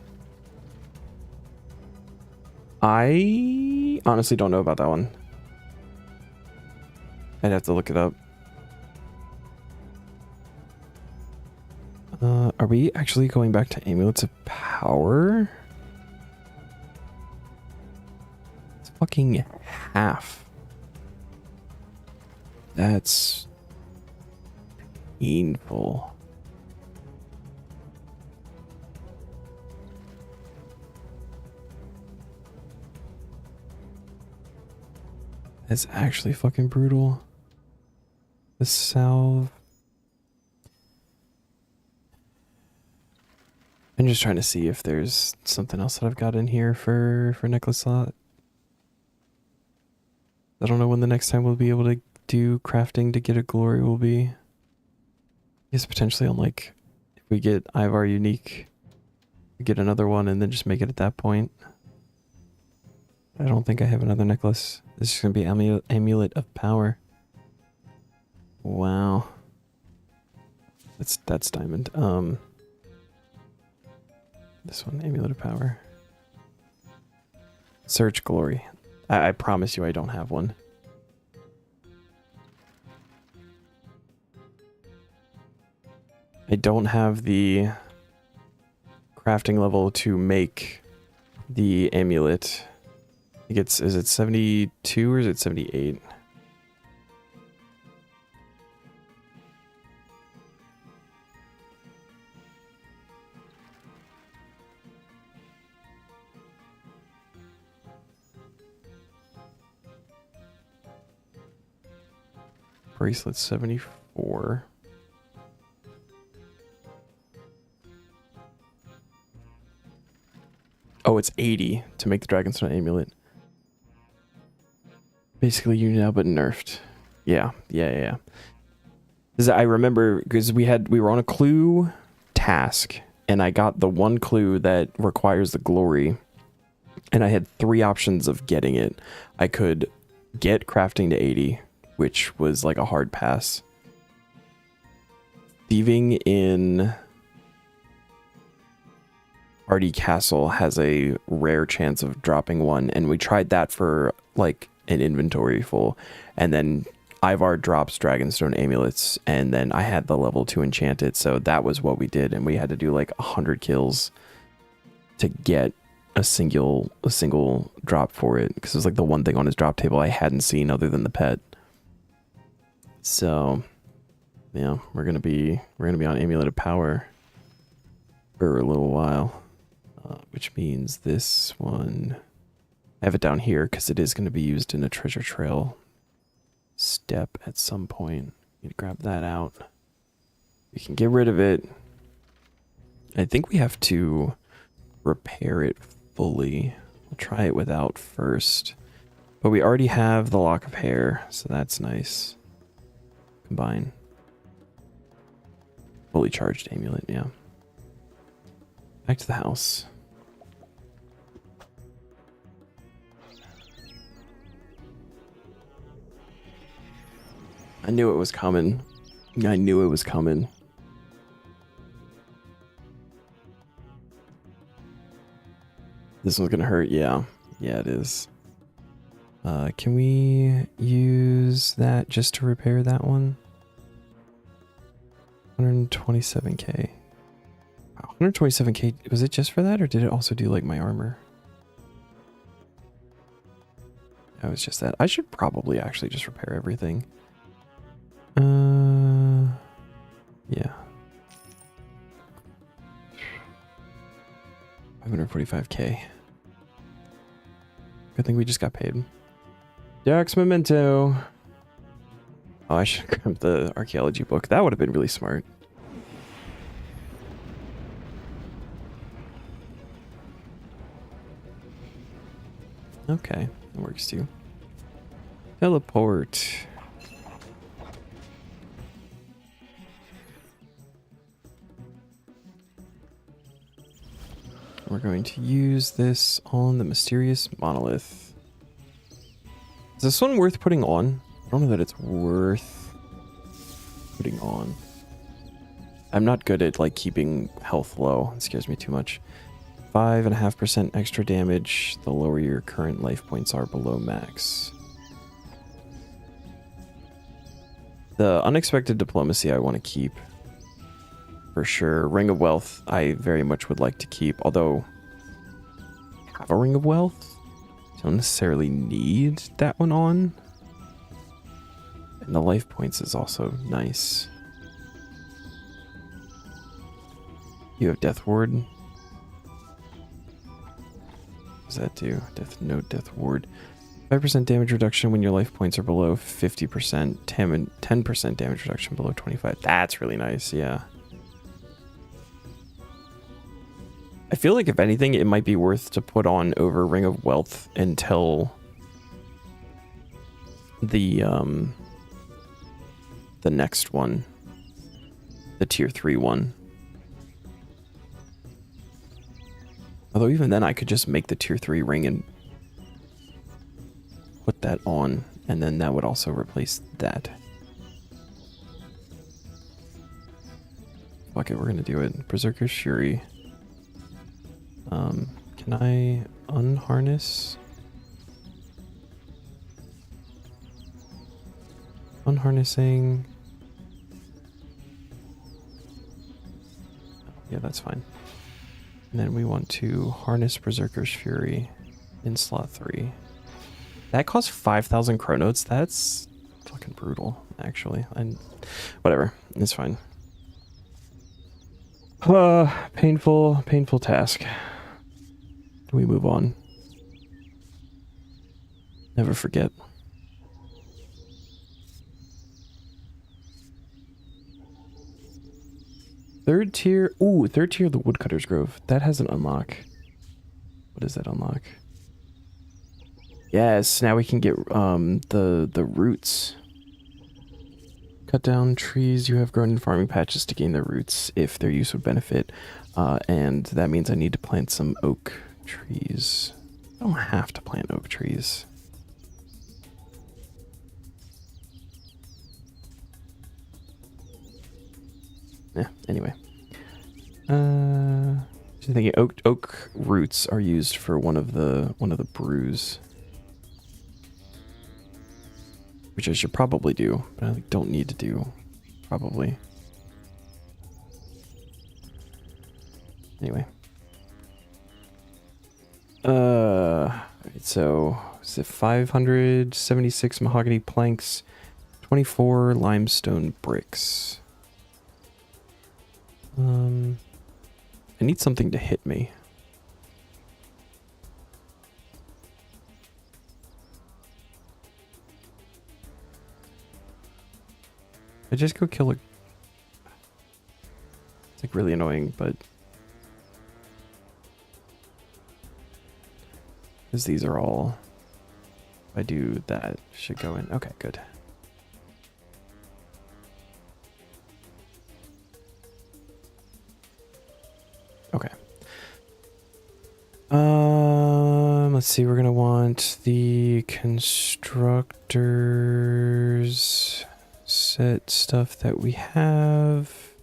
I honestly don't know about that one. I'd have to look it up. Are we actually going back to Amulets of Power? It's fucking half. That's painful. That's actually fucking brutal. The salve. I'm just trying to see if there's something else that I've got in here for necklace slot. I don't know when the next time we'll be able to do crafting to get a glory will be. I guess potentially on like, if we get Ivar unique, we get another one and then just make it at that point. I don't think I have another necklace. This is going to be Amulet of Power. Wow. That's diamond. This one, Amulet of Power. Search Glory. I promise you I don't have one. I don't have the crafting level to make the amulet. I think it's, is it 72 or is it 78? Bracelet 74. Oh, it's 80 to make the Dragonstone amulet. Basically, you now but nerfed. Yeah. Because I remember because we were on a clue task, and I got the one clue that requires the glory, and I had 3 options of getting it. I could get crafting to 80, which was like a hard pass. Thieving in Artie Castle has a rare chance of dropping one, and we tried that for like an inventory full, and then Ivar drops Dragonstone amulets, and then I had the level to enchant it, so that was what we did, and we had to do like 100 kills to get a single drop for it, because it was like the one thing on his drop table I hadn't seen other than the pet. So yeah, we're gonna be on Amulet of Power for a little while, which means this one I have it down here because it is going to be used in a treasure trail step at some point. Need to grab that out. We can get rid of it. I think we have to repair it fully. We'll try it without first. But we already have the lock of hair, so that's nice. Combine. Fully charged amulet, yeah. Back to the house. I knew it was coming. I knew it was coming. This one's gonna hurt, yeah. Yeah, it is. Can we use that just to repair that one? 127k. Wow, 127k, was it just for that, or did it also do like my armor? That was just that. I should probably actually just repair everything. Yeah. 545k. Good thing we just got paid. Dark's Memento. Oh, I should grab the archaeology book. That would have been really smart. Okay, that works too. Teleport. We're going to use this on the mysterious monolith. Is this one worth putting on? I don't know that it's worth putting on. I'm not good at like keeping health low. It scares me too much. 5.5% extra damage the lower your current life points are below max. The unexpected diplomacy I want to keep. For sure. Ring of Wealth I very much would like to keep, although I have a Ring of Wealth. Don't necessarily need that one on. And the life points is also nice. You have Death Ward. What does that do? Death Ward. 5% damage reduction when your life points are below 50%. 10% damage reduction below 25. That's really nice, yeah. I feel like if anything, it might be worth to put on over Ring of Wealth until the next one, the tier 3 one. Although even then I could just make the tier 3 ring and put that on, and then that would also replace that. Fuck it, we're gonna do it. Berserker's Fury. Can I unharness? Unharnessing. Yeah, that's fine. And then we want to harness Berserker's Fury in slot 3. That costs 5,000 chronotes. That's fucking brutal, actually. And whatever, it's fine. Painful task. Can we move on? Never forget. Third tier. Ooh, third tier of the Woodcutter's Grove. That has an unlock. What does that unlock? Yes, now we can get the roots. Cut down trees you have grown in farming patches to gain their roots if their use would benefit. And that means I need to plant some oak trees. I don't have to plant oak trees. Yeah, anyway. Just thinking oak roots are used for one of the brews. Which I should probably do, but I don't need to do. Probably. Anyway. So is it 576 mahogany planks, 24 limestone bricks. I need something to hit me. I just go kill a... It's like really annoying, but... Because these are all... If I do that, should go in. Okay, good. Okay. Let's see, we're gonna want the constructors set stuff that we have.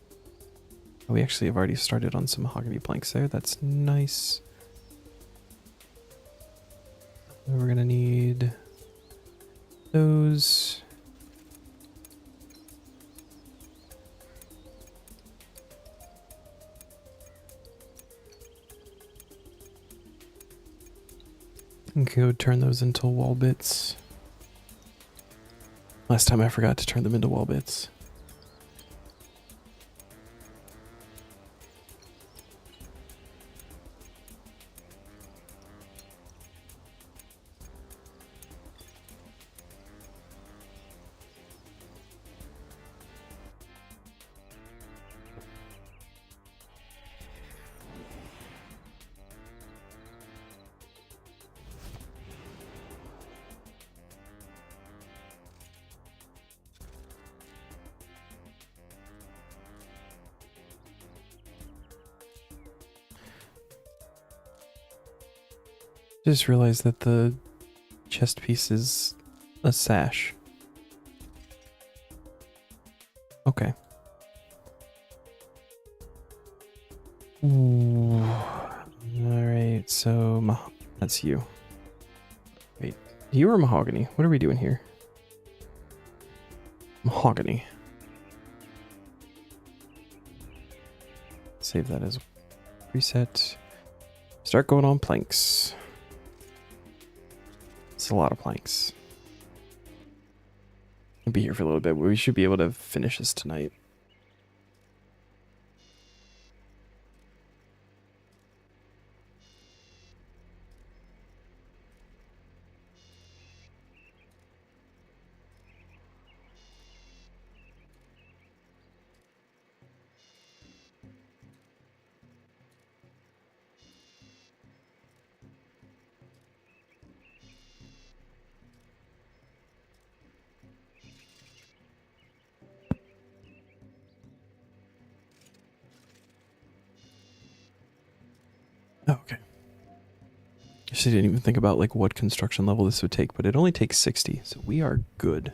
Oh, we actually have already started on some mahogany planks there. That's nice. We're gonna need those. And go turn those into wall bits. Last time I forgot to turn them into wall bits. Just realized that the chest piece is a sash. Okay. Ooh. Alright, so that's you. Wait, you or mahogany? What are we doing here? Mahogany. Save that as preset. Start going on planks. It's a lot of planks. I'll be here for a little bit, but we should be able to finish this tonight. Oh, okay. I actually didn't even think about like what construction level this would take, but it only takes 60, so we are good.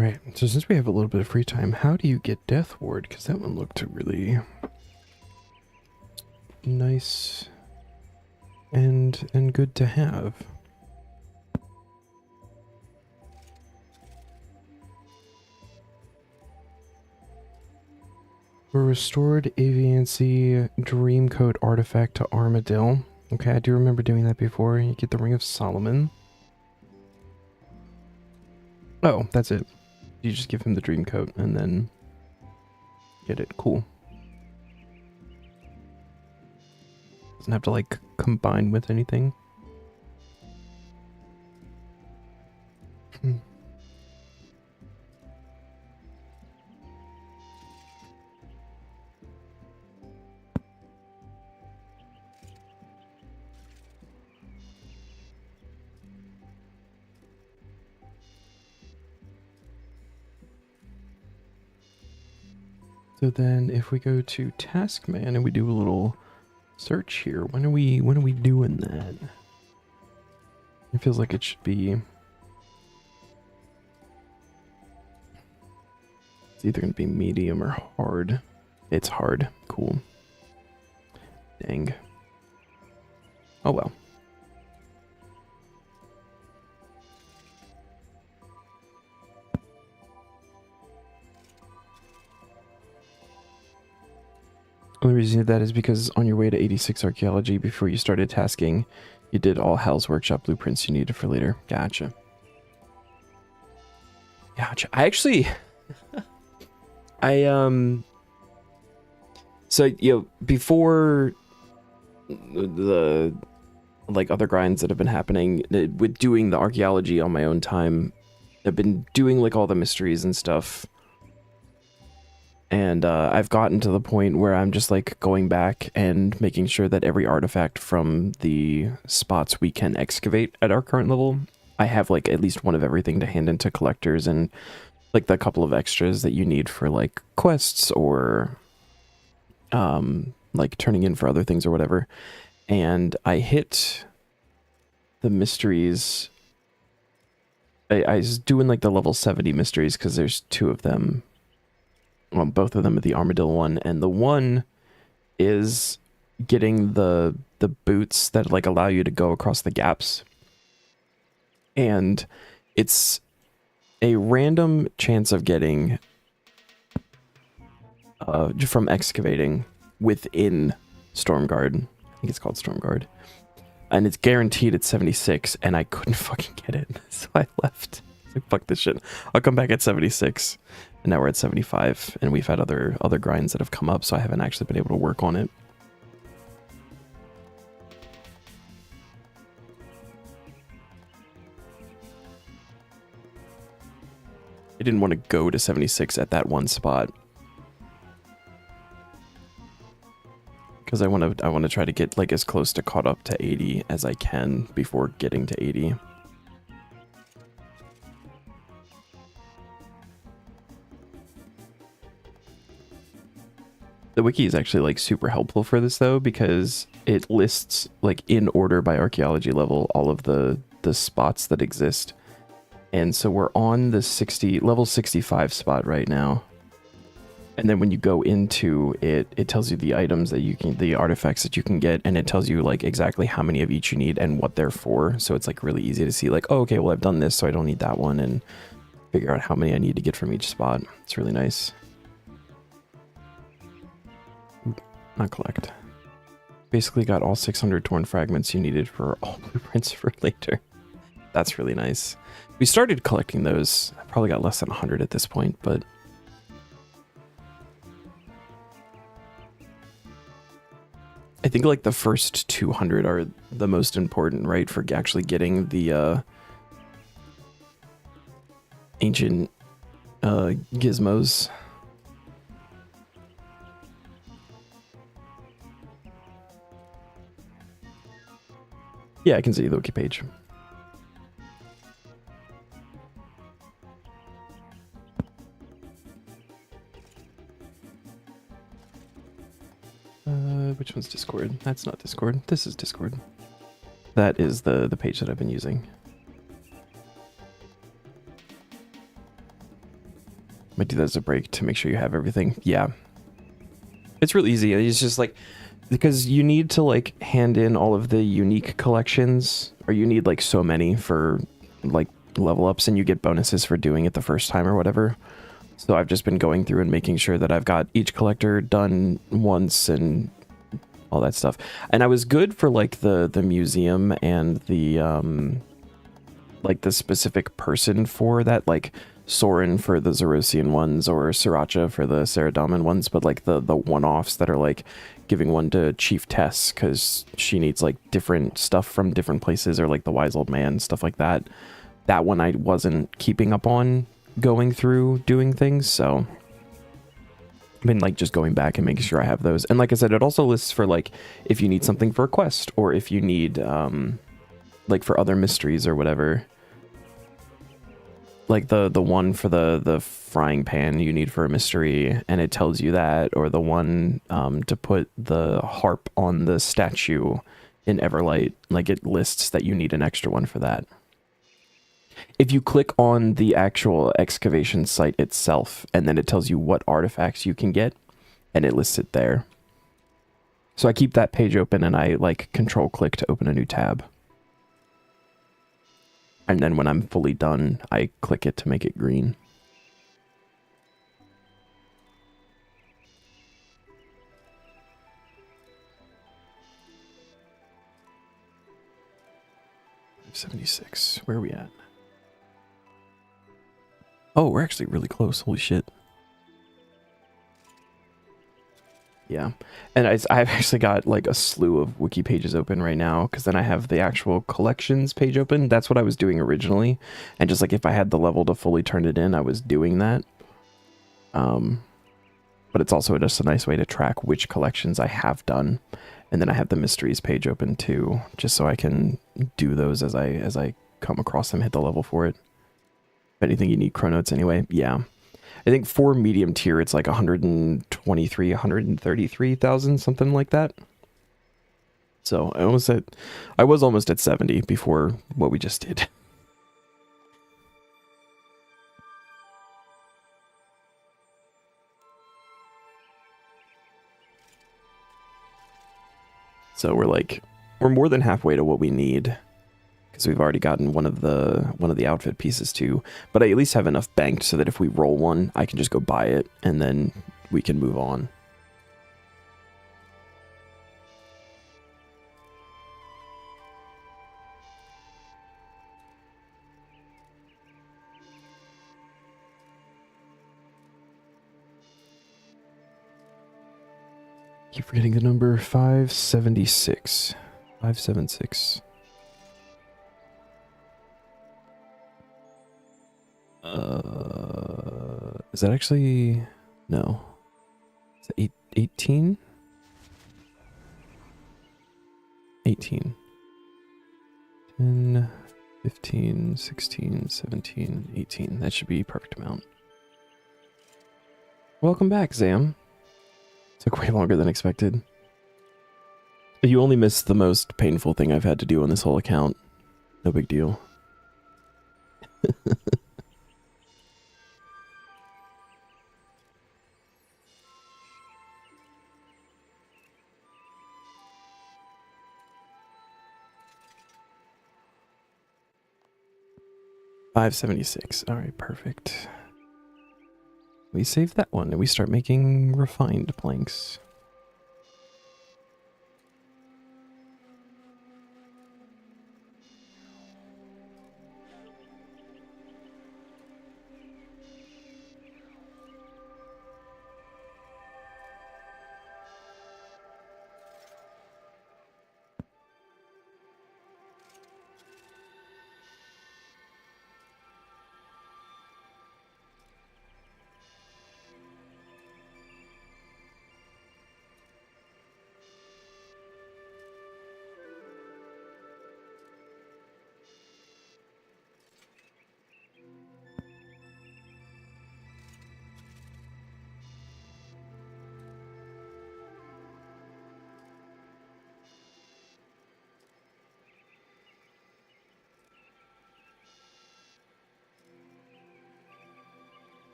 Alright, so since we have a little bit of free time, how do you get Death Ward? Because that one looked really nice and good to have. A restored Aviancy Dreamcoat artifact to Armadillo. Okay, I do remember doing that before. You get the Ring of Solomon. Oh, that's it. You just give him the Dreamcoat and then get it. Cool. Doesn't have to like combine with anything. So then if we go to Taskman and we do a little search here, when are we doing that? It feels like it should be, it's either gonna be medium or hard. It's hard. Cool. Dang. Oh well. Only reason that is because on your way to 86 archaeology, before you started tasking, you did all Hell's Workshop blueprints you needed for later. Gotcha. Gotcha. I actually, so, you know, before the, like, other grinds that have been happening, with doing the archaeology on my own time, I've been doing, like, all the mysteries and stuff. And I've gotten to the point where I'm just like going back and making sure that every artifact from the spots we can excavate at our current level, I have like at least one of everything to hand into collectors and like the couple of extras that you need for like quests or like turning in for other things or whatever. And I hit the mysteries. I was doing like the level 70 mysteries because there's 2 of them. Well, both of them are the Armadillo one, and the one is getting the boots that like allow you to go across the gaps. And it's a random chance of getting from excavating within Stormguard. I think it's called Stormguard. And it's guaranteed at 76, and I couldn't fucking get it. So I left. Like, fuck this shit. I'll come back at 76. And now we're at 75, and we've had other grinds that have come up, so I haven't actually been able to work on it. I didn't want to go to 76 at that one spot. Because I want to try to get like as close to caught up to 80 as I can before getting to 80. The wiki is actually like super helpful for this though, because it lists like in order by archaeology level all of the spots that exist. And so we're on the level 65 spot right now. And then when you go into it, it tells you the items that you can, the artifacts that you can get, and it tells you like exactly how many of each you need and what they're for. So it's like really easy to see like, oh, okay, well I've done this, so I don't need that one, and figure out how many I need to get from each spot. It's really nice. Not collect. Basically got all 600 torn fragments you needed for all blueprints for later. That's really nice. We started collecting those. I probably got less than 100 at this point, but I think like the first 200 are the most important, right? For actually getting the ancient gizmos. Yeah, I can see the wiki page. Which one's Discord? That's not Discord. This is Discord. That is the page that I've been using. might do that as a break to make sure you have everything. Yeah. It's real easy. It's just like, because you need to like hand in all of the unique collections, or you need like so many for like level ups, and you get bonuses for doing it the first time or whatever. So I've just been going through and making sure that I've got each collector done once and all that stuff. And I was good for like the museum and the like the specific person for that, like Soren for the Zerosian ones or Sriracha for the Saradomin ones, but like the one-offs that are like giving one to Chief Tess because she needs like different stuff from different places, or like the Wise Old Man, stuff like that. That one I wasn't keeping up on going through doing things, so I've been like just going back and making sure I have those. And like I said, it also lists for like if you need something for a quest, or if you need like for other mysteries or whatever. Like the one for the frying pan you need for a mystery, and it tells you that, or the one to put the harp on the statue in Everlight, like it lists that you need an extra one for that. If you click on the actual excavation site itself, and then it tells you what artifacts you can get, and it lists it there. So I keep that page open, and I like control click to open a new tab. And then when I'm fully done, I click it to make it green. $76. Where are we at? Oh, we're actually really close. Holy shit. Yeah. And I've actually got like a slew of wiki pages open right now, because then I have the actual collections page open. That's what I was doing originally. And just like if I had the level to fully turn it in, I was doing that. But it's also just a nice way to track which collections I have done. And then I have the mysteries page open too, just so I can do those as I come across them, hit the level for it. If anything, you need chronotes anyway. Yeah. I think for medium tier, it's like 123, 133,000, something like that. So I was almost at 70 before what we just did. So we're more than halfway to what we need, because we've already gotten one of the outfit pieces too. But I at least have enough banked so that if we roll one, I can just go buy it and then we can move on. Keep forgetting the number. 576. 576. Is that actually... No. Is that 18? 18. 10, 15, 16, 17, 18. That should be perfect amount. Welcome back, Zam. Took way longer than expected. You only missed the most painful thing I've had to do on this whole account. No big deal. $576. All right, perfect. We save that one and we start making refined planks.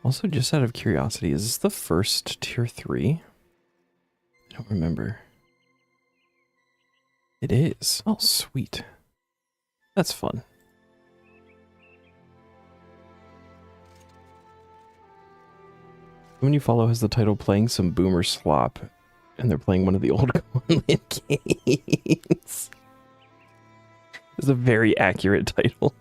Also, just out of curiosity, is this the first tier 3? I don't remember. It is. Oh, sweet. That's fun. When you follow has the title Playing Some Boomer Slop, and they're playing one of the old Cornland games. It's a very accurate title.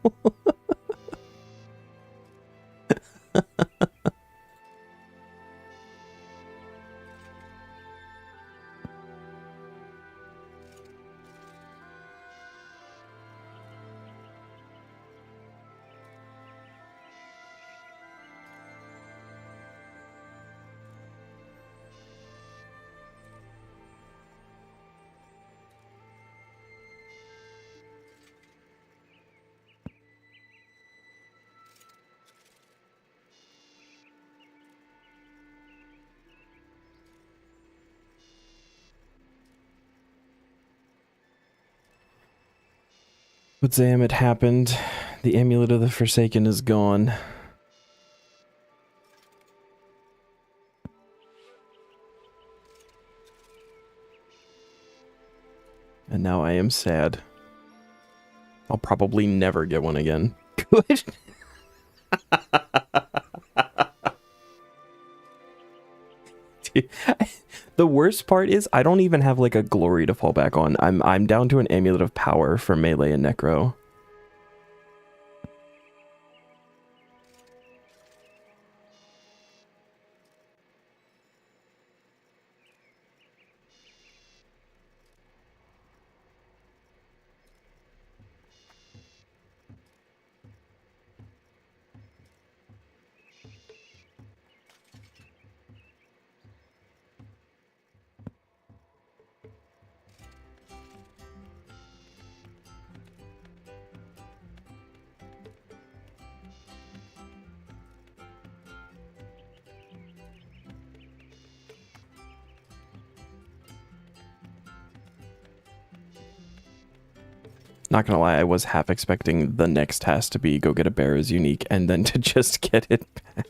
But Zam, it happened. The amulet of the Forsaken is gone. And now I am sad. I'll probably never get one again. Good. The worst part is I don't even have like a glory to fall back on. I'm down to an amulet of power for melee and necro. Not gonna lie, I was half expecting the next task to be go get a bear as unique and then to just get it back.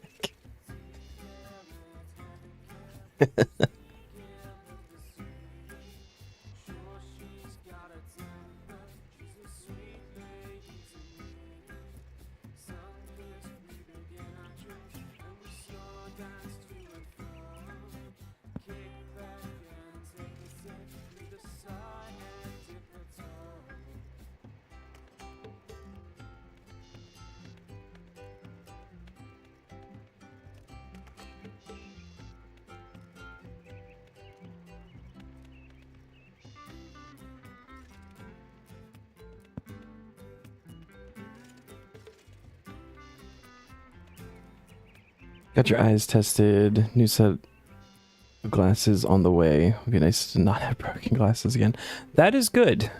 Got your eyes tested. New set of glasses on the way. Would be nice to not have broken glasses again. That is good.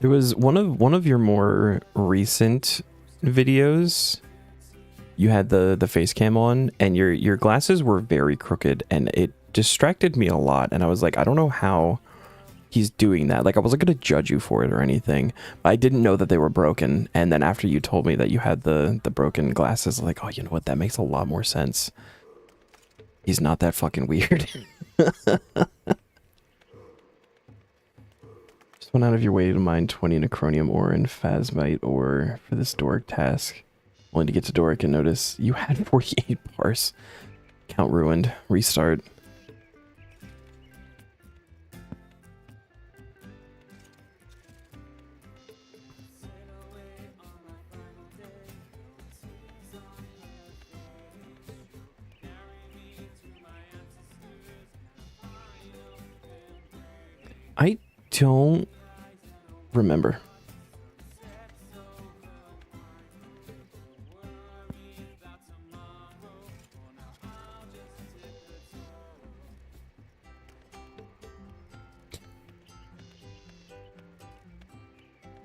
There was one of your more recent videos. You had the face cam on, and your glasses were very crooked, and it distracted me a lot. And I was like, I don't know how he's doing that. Like, I wasn't gonna judge you for it or anything, but I didn't know that they were broken. And then after you told me that you had the broken glasses, like, oh, you know what? That makes a lot more sense. He's not that fucking weird. Just went out of your way to mine 20 necronium ore and phasmite ore for this Doric task. Only to get to Doric and notice you had 48 bars. Count ruined. Restart. I don't remember.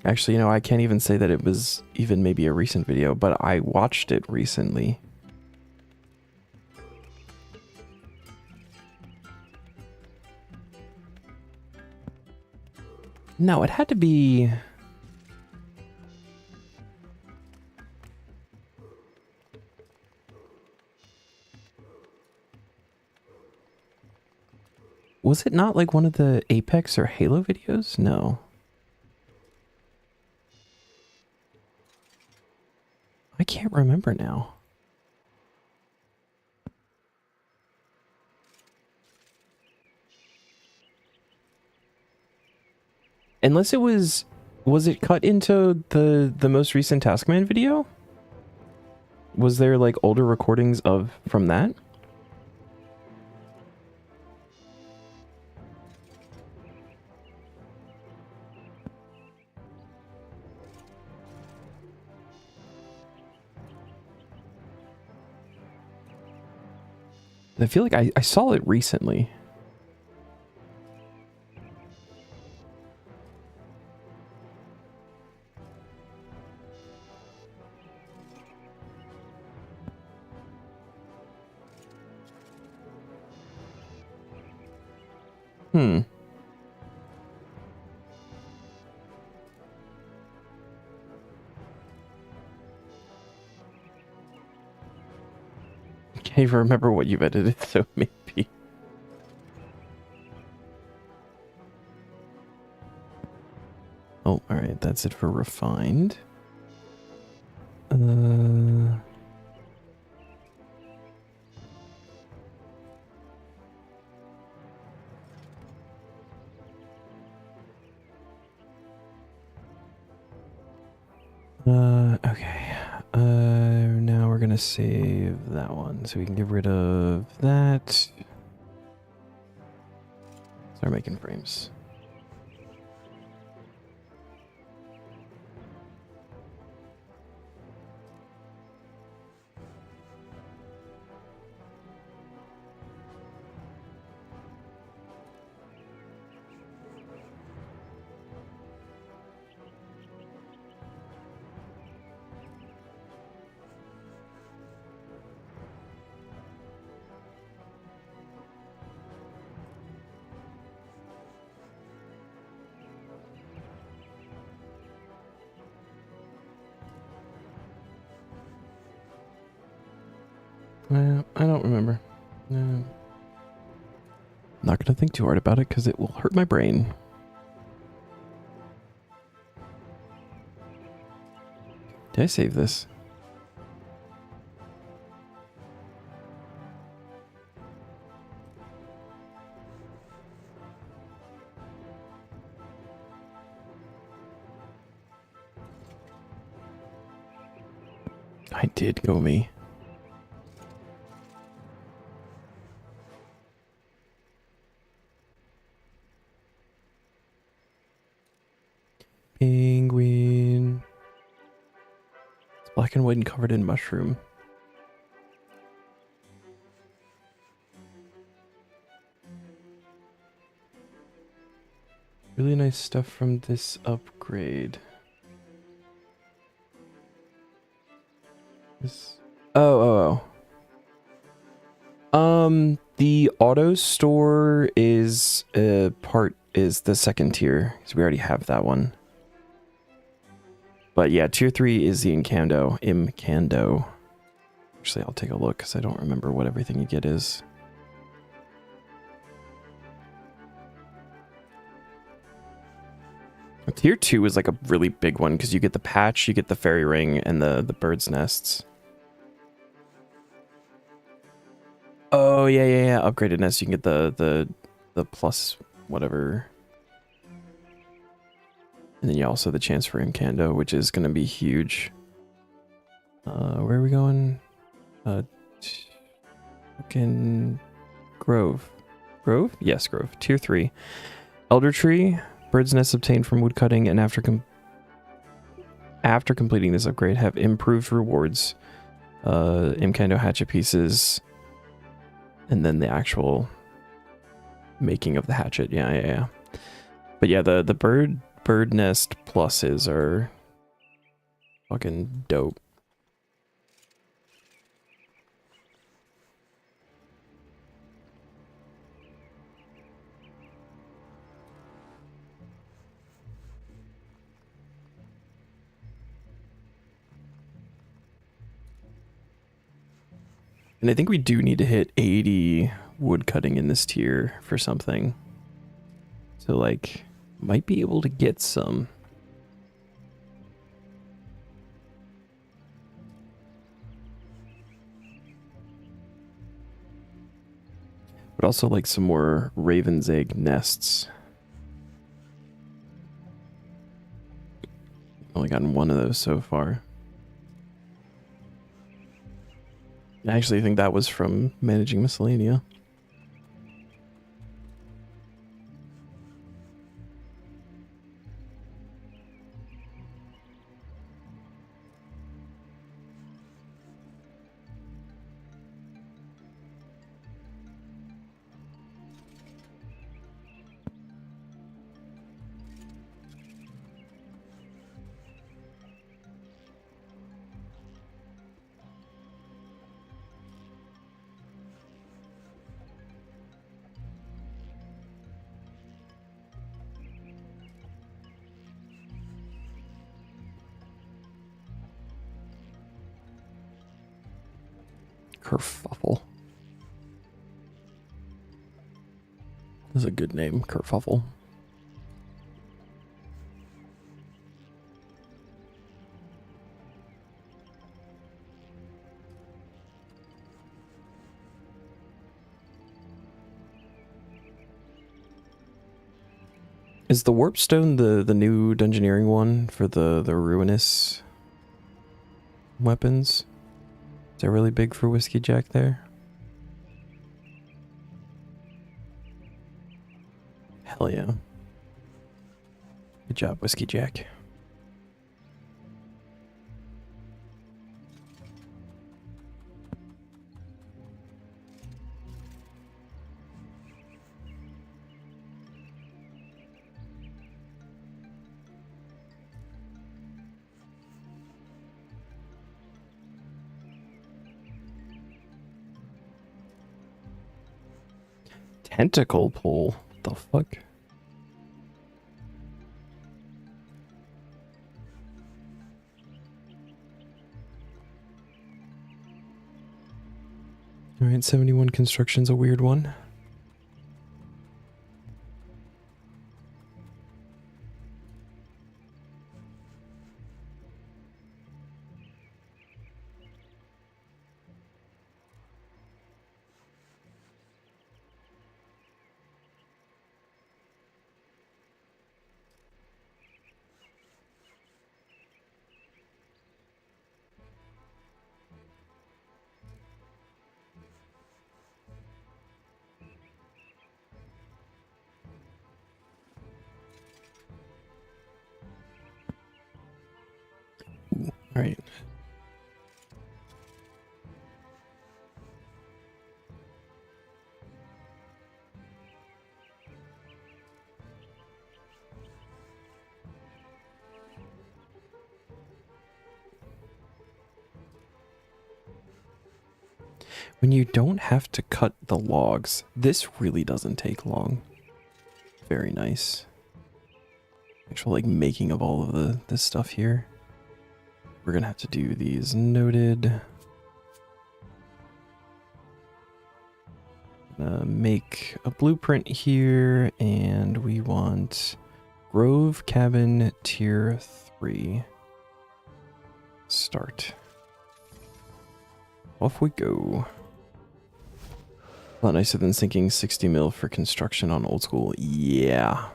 Actually, you know, I can't even say that it was even maybe a recent video, but I watched it recently. No, it had to be... Was it not like one of the Apex or Halo videos? No. I can't remember now. Unless it was it cut into the most recent Taskman video? Was there like older recordings from that? I feel like I saw it recently. Hmm. Can't even remember what you've edited, so maybe. Oh, alright, that's it for refined. Okay. Now we're gonna save that one so we can get rid of that. Start making frames. I don't remember. No. Not gonna think too hard about it because it will hurt my brain. Did I save this? I did go me. Penguin. It's black and white and covered in mushroom. Really nice stuff from this upgrade. This... the auto store is is the second tier, because we already have that one. But yeah, tier 3 is the Imcando. Actually, I'll take a look because I don't remember what everything you get is. Tier 2 is like a really big one because you get the patch, you get the fairy ring, and the bird's nests. Oh yeah. Upgraded nest. You can get the plus whatever. And then you also have the chance for Imcando, which is gonna be huge. Where are we going? Fucking Grove. Grove? Yes, Grove. Tier 3. Elder Tree. Bird's nests obtained from woodcutting and after completing this upgrade have improved rewards. Imcando hatchet pieces. And then the actual making of the hatchet. Yeah. But yeah, the bird nest pluses are fucking dope. And I think we do need to hit 80 wood cutting in this tier for something. So, like, might be able to get some. But also, like, some more raven's egg nests. Only gotten one of those so far. I actually think that was from managing miscellanea. Kerfuffle. That's a good name, Kerfuffle. Is the warpstone the new dungeoneering one for the ruinous weapons? Is that really big for Whiskey Jack there? Hell yeah. Good job, Whiskey Jack. Tentacle pole? The fuck? Alright, 71 construction's a weird one. Alright. When you don't have to cut the logs, this really doesn't take long. Very nice. Actual like making of all of this stuff here. We're gonna have to do these noted. Make a blueprint here, and we want Grove Cabin Tier 3. Start. Off we go. A lot nicer than sinking 60 mil for construction on old school. Yeah.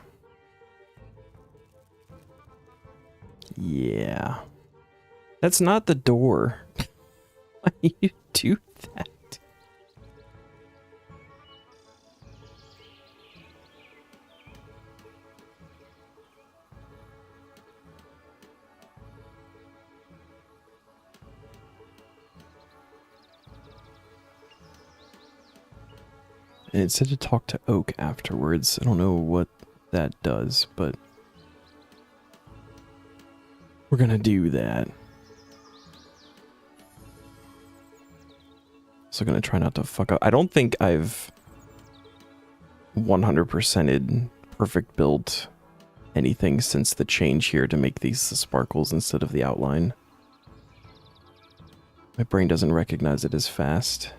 Yeah. That's not the door. Why do you do that? And it said to talk to Oak afterwards. I don't know what that does, but we're gonna do that. So gonna try not to fuck up. I don't think I've 100%ed perfect built anything since the change here to make these the sparkles instead of the outline. My brain doesn't recognize it as fast.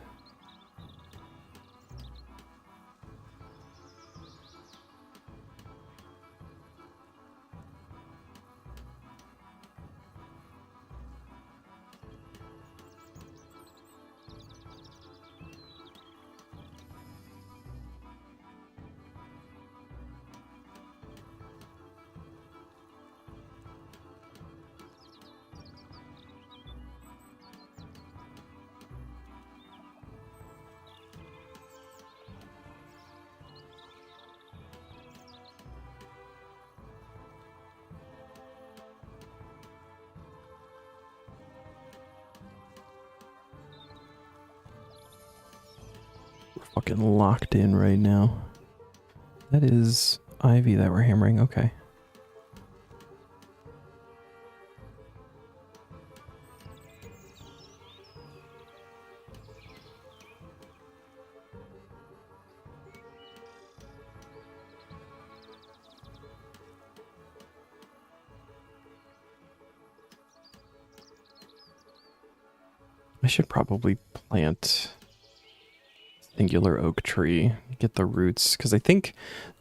We're fucking locked in right now. That is Ivy that we're hammering. Okay. I should probably plant singular oak tree, get the roots, because I think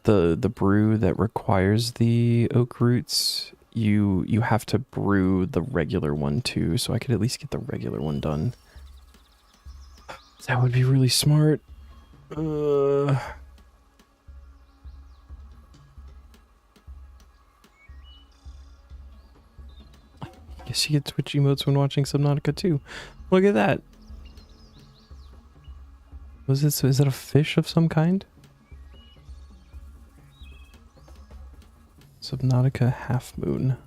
the brew that requires the oak roots, you have to brew the regular one too, so I could at least get the regular one done. That would be really smart. Guess you get Twitch emotes when watching Subnautica too. Look at that. Was this, is that a fish of some kind? Subnautica Half Moon.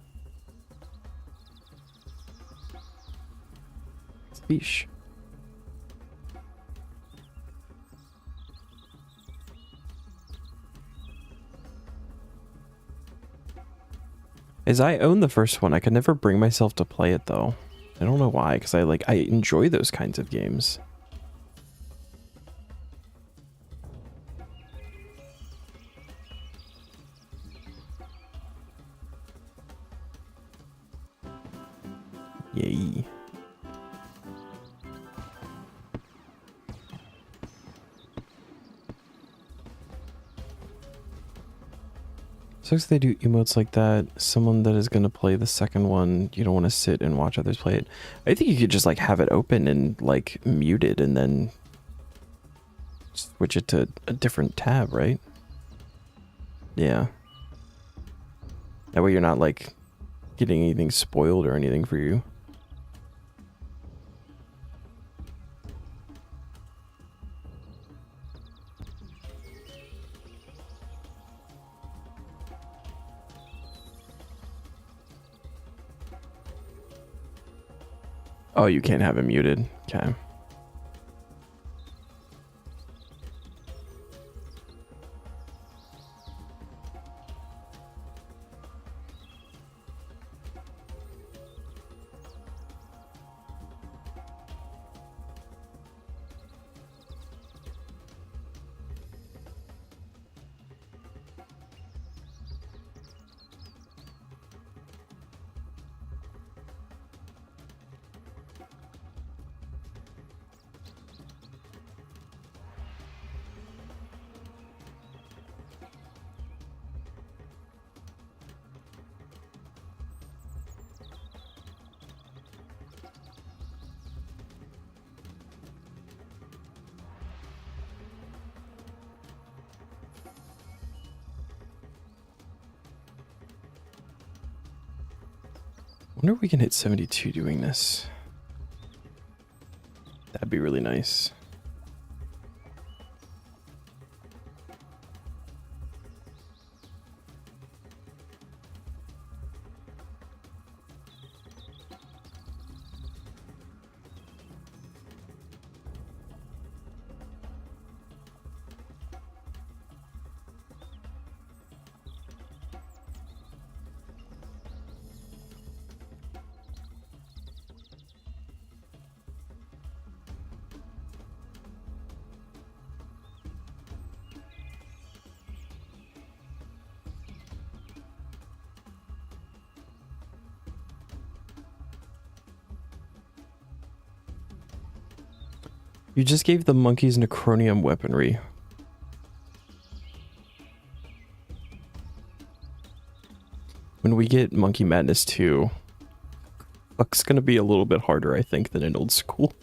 Fish. As I own the first one, I could never bring myself to play it though. I don't know why, because I enjoy those kinds of games. Yay. Sucks they do emotes like that. Someone that is going to play the second one, you don't want to sit and watch others play it. I think you could just like have it open and like mute it and then switch it to a different tab, right? Yeah. That way you're not like getting anything spoiled or anything for you. Oh, you can't have it muted. Okay. I wonder if we can hit 72 doing this. That'd be really nice. You just gave the monkeys necronium weaponry. When we get Monkey Madness 2, it's gonna be a little bit harder, I think, than in old school.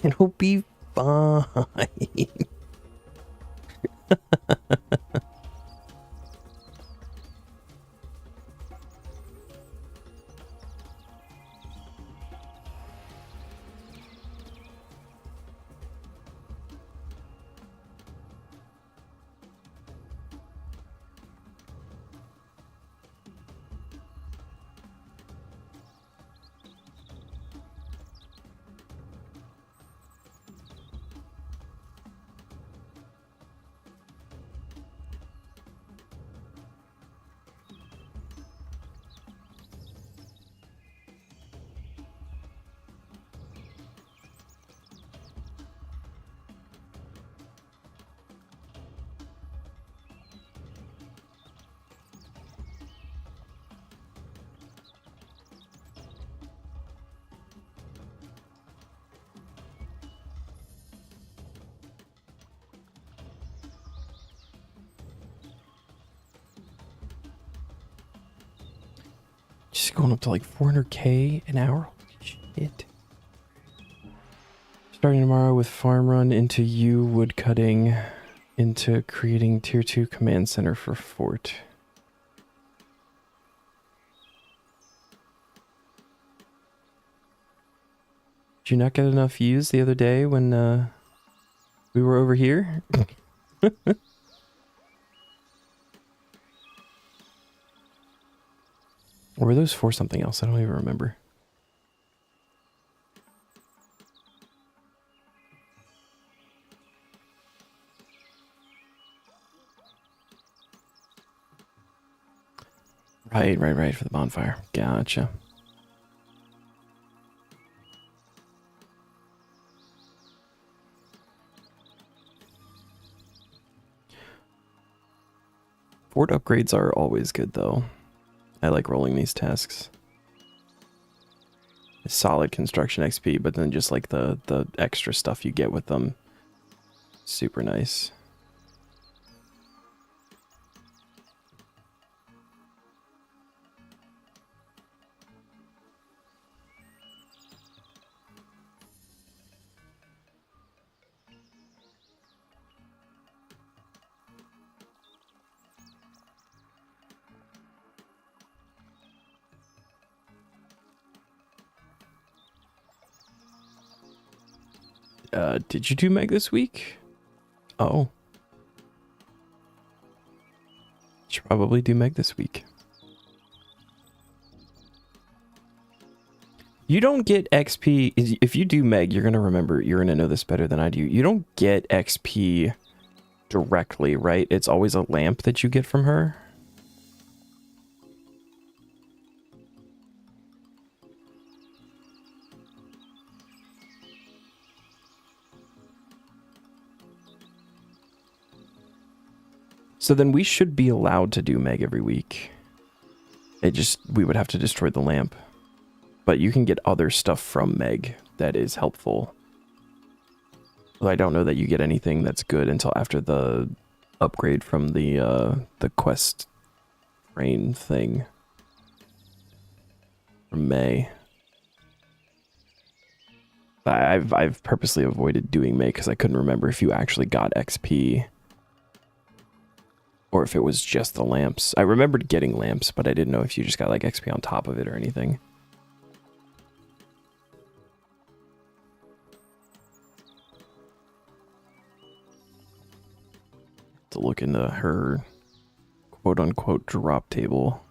It'll be fine. It's going up to like 400k an hour. Holy shit. Starting tomorrow with farm run into wood cutting into creating tier 2 command center for fort. Did you not get enough views the other day when we were over here? Or were those for something else? I don't even remember. Right, for the bonfire. Gotcha. Fort upgrades are always good, though. I like rolling these tasks. Solid construction XP, but then just like the extra stuff you get with them. Super nice. Did you do Meg this week? Oh. Should probably do Meg this week. You don't get XP. If you do Meg, you're going to remember, you're going to know this better than I do. You don't get XP directly, right? It's always a lamp that you get from her. So then we should be allowed to do Meg every week. We would have to destroy the lamp. But you can get other stuff from Meg that is helpful. Well, I don't know that you get anything that's good until after the upgrade from the quest train thing. From May. I've purposely avoided doing May because I couldn't remember if you actually got XP. Or if it was just the lamps. I remembered getting lamps, but I didn't know if you just got like XP on top of it or anything. To look into her quote-unquote drop table.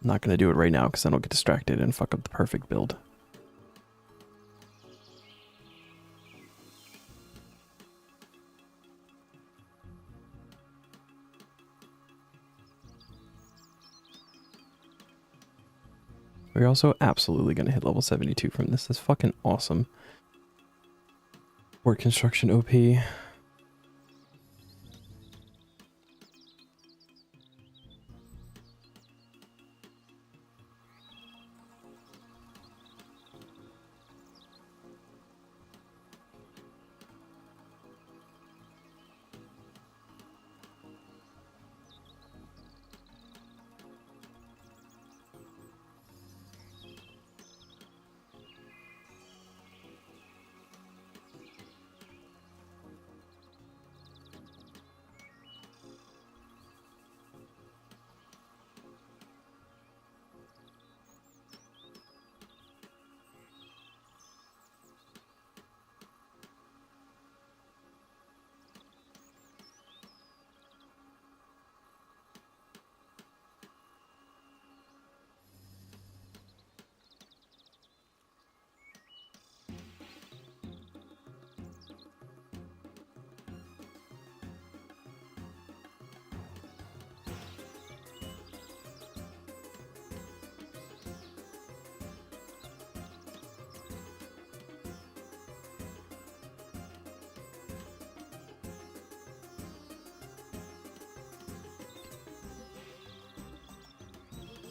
I'm not going to do it right now because I don't get distracted and fuck up the perfect build. We're also absolutely going to hit level 72 from this. That's fucking awesome. Fort construction OP.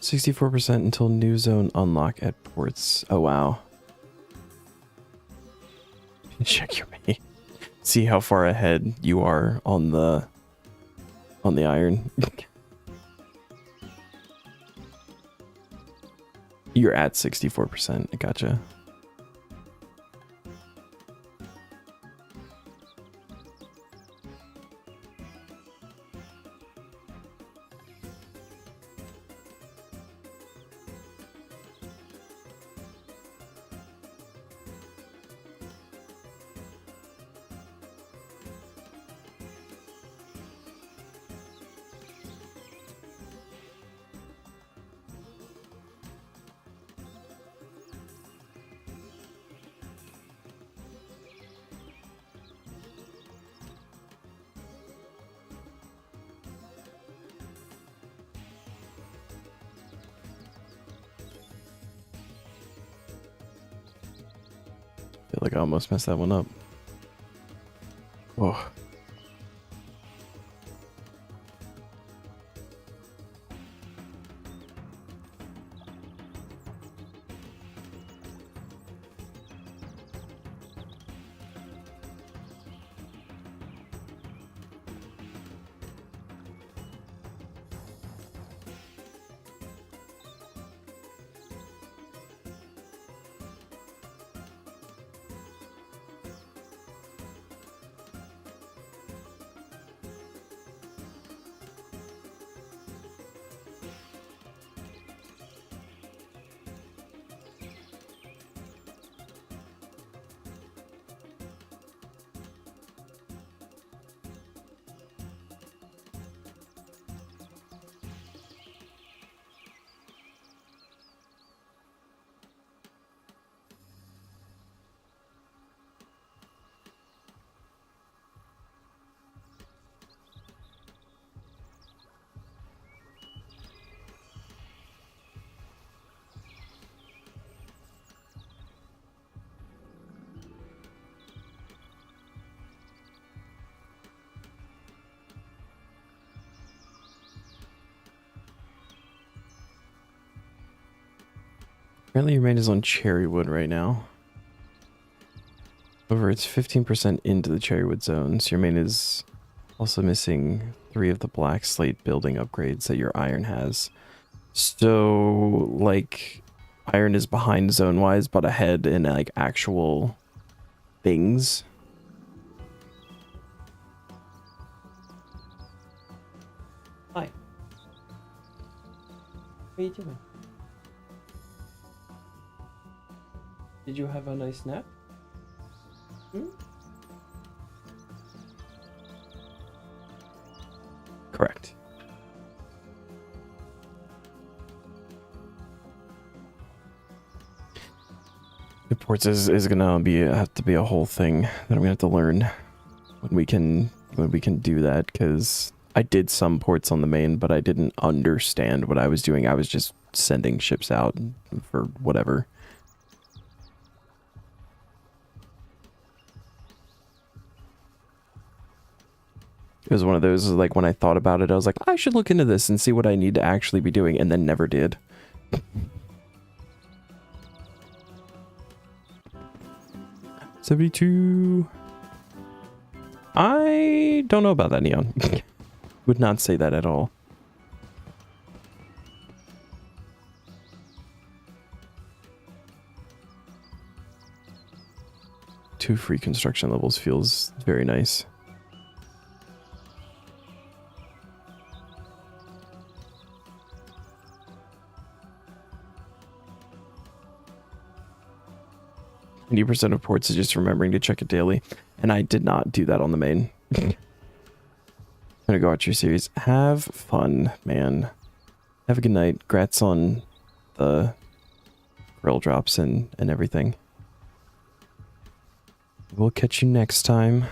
%64% until new zone unlock at ports. Oh wow. Check your mate. See how far ahead you are on the iron. You're at 64%. I gotcha. Feel like I almost messed that one up. Whoa. Apparently your main is on cherrywood right now. However, it's 15% into the cherrywood zone, so your main is also missing 3 of the black slate building upgrades that your iron has. So, like, iron is behind zone-wise, but ahead in, like, actual things. Hi. What are you doing? Did you have a nice nap? Hmm? Correct. Reports is gonna have to be a whole thing that I'm gonna have to learn when we can do that, because I did some ports on the main, but I didn't understand what I was doing. I was just sending ships out for whatever. It was one of those, like, when I thought about it, I was like, I should look into this and see what I need to actually be doing, and then never did. 72. I don't know about that, Neon. Would not say that at all. Two free construction levels feels very nice. %, of ports is just remembering to check it daily, and I did not do that on the main. I'm gonna go watch your series. Have fun, man. Have a good night. Grats on the grill drops and everything. We'll catch you next time.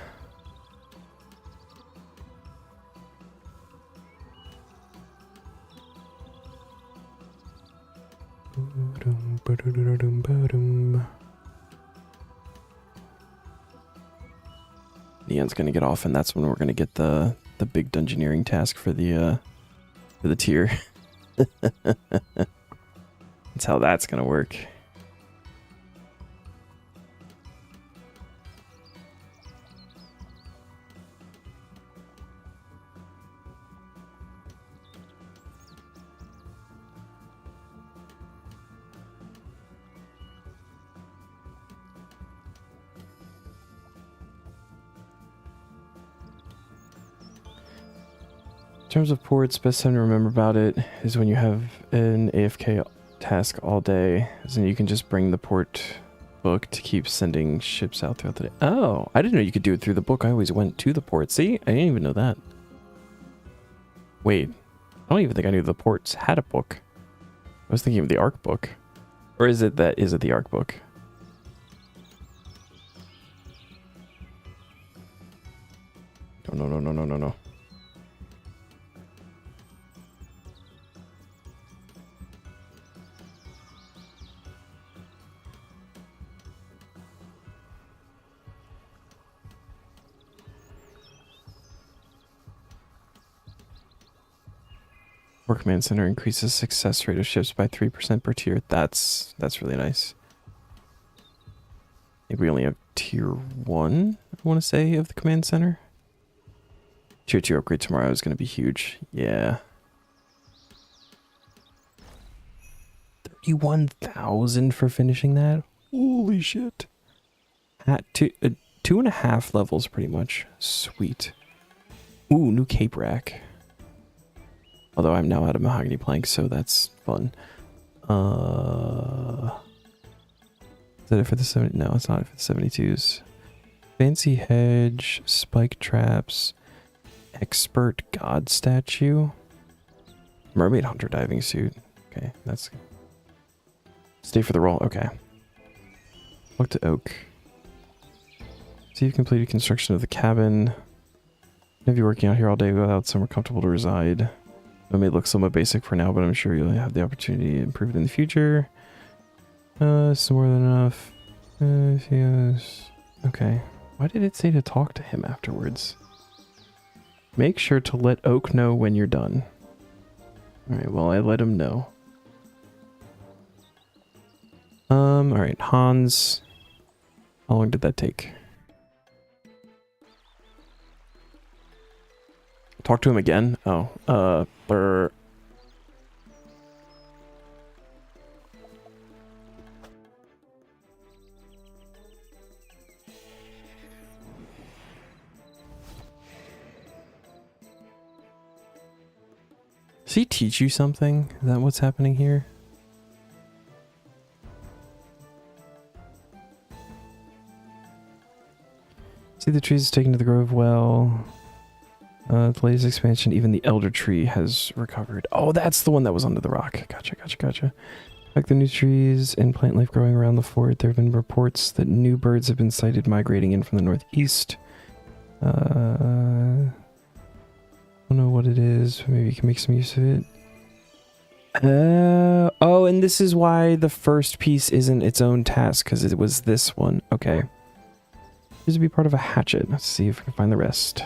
Neon's gonna get off, and that's when we're gonna get the big dungeoneering task for the tier. That's how that's gonna work. terms of ports, best time to remember about it is when you have an AFK task all day, as in you can just bring the port book to keep sending ships out throughout the day. Oh, I didn't know you could do it through the book. I always went to the port. See, I didn't even know that. Wait, I don't even think I knew the ports had a book. I was thinking of the ARC book. Or is it the ARC book? No. War Command Center increases success rate of ships by 3% per tier. That's really nice. I think we only have tier 1, I want to say, of the command center. Tier 2 upgrade tomorrow is going to be huge. Yeah. 31,000 for finishing that? Holy shit. At 2.5 levels pretty much. Sweet. Ooh, new cape rack. Although I'm now out of mahogany planks, so that's fun. Is that it for the 70? No, it's not it for the 72s. Fancy hedge, spike traps, expert god statue, mermaid hunter diving suit. Okay, that's stay for the roll. Okay. Look to oak. See, you've completed construction of the cabin. Have you working out here all day without somewhere comfortable to reside? It may look somewhat basic for now, but I'm sure you'll have the opportunity to improve it in the future. It's more than enough. Yes. Okay. Why did it say to talk to him afterwards? Make sure to let Oak know when you're done. Alright, well, I let him know. Alright, Hans. How long did that take? Talk to him again? Oh, blur. Does he teach you something? Is that what's happening here? See, the trees taken to the grove well. The latest expansion, even the elder tree has recovered. Oh, that's the one that was under the rock. Gotcha. Like the new trees and plant life growing around the fort, there have been reports that new birds have been sighted migrating in from the northeast. I don't know what it is. Maybe you can make some use of it. Oh, and this is why the first piece isn't its own task, because it was this one. Okay. Here's to be part of a hatchet. Let's see if we can find the rest.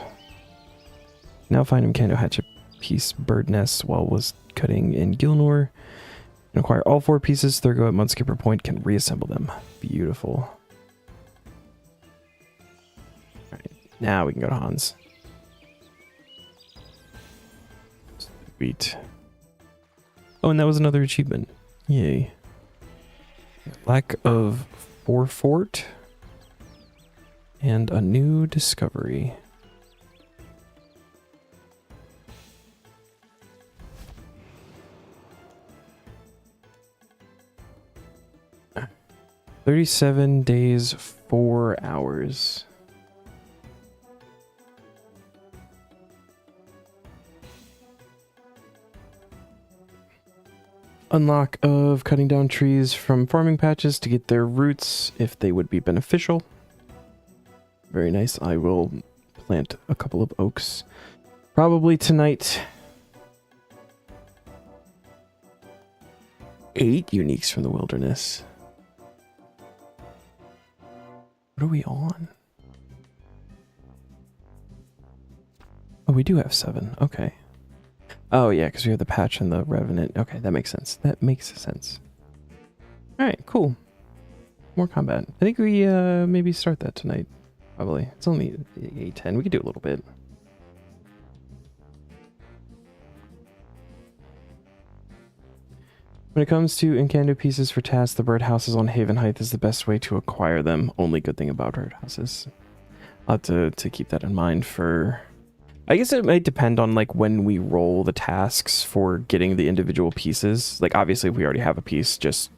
Now find Mkando hatchet piece bird nest while was cutting in Gilnor. And acquire all 4 pieces. Thurgo at Mudskipper Point can reassemble them. Beautiful. Alright, now we can go to Hans. Sweet. Oh, and that was another achievement. Yay. Lack of forefort. And a new discovery. $37 days, 4 hours. Unlock of cutting down trees from farming patches to get their roots if they would be beneficial. Very nice. I will plant a couple of oaks. Probably tonight. 8 uniques from the wilderness. What are we on? Oh, we do have 7. Okay. Oh, yeah, because we have the patch and the revenant. Okay, that makes sense. That makes sense. Alright, cool. More combat. I think we maybe start that tonight. Probably. It's only 8:10. We could do a little bit. When it comes to Mkando pieces for tasks, the birdhouses on Haven Height is the best way to acquire them. Only good thing about birdhouses. I'll have to keep that in mind for I guess it might depend on like when we roll the tasks for getting the individual pieces. Like obviously if we already have a piece just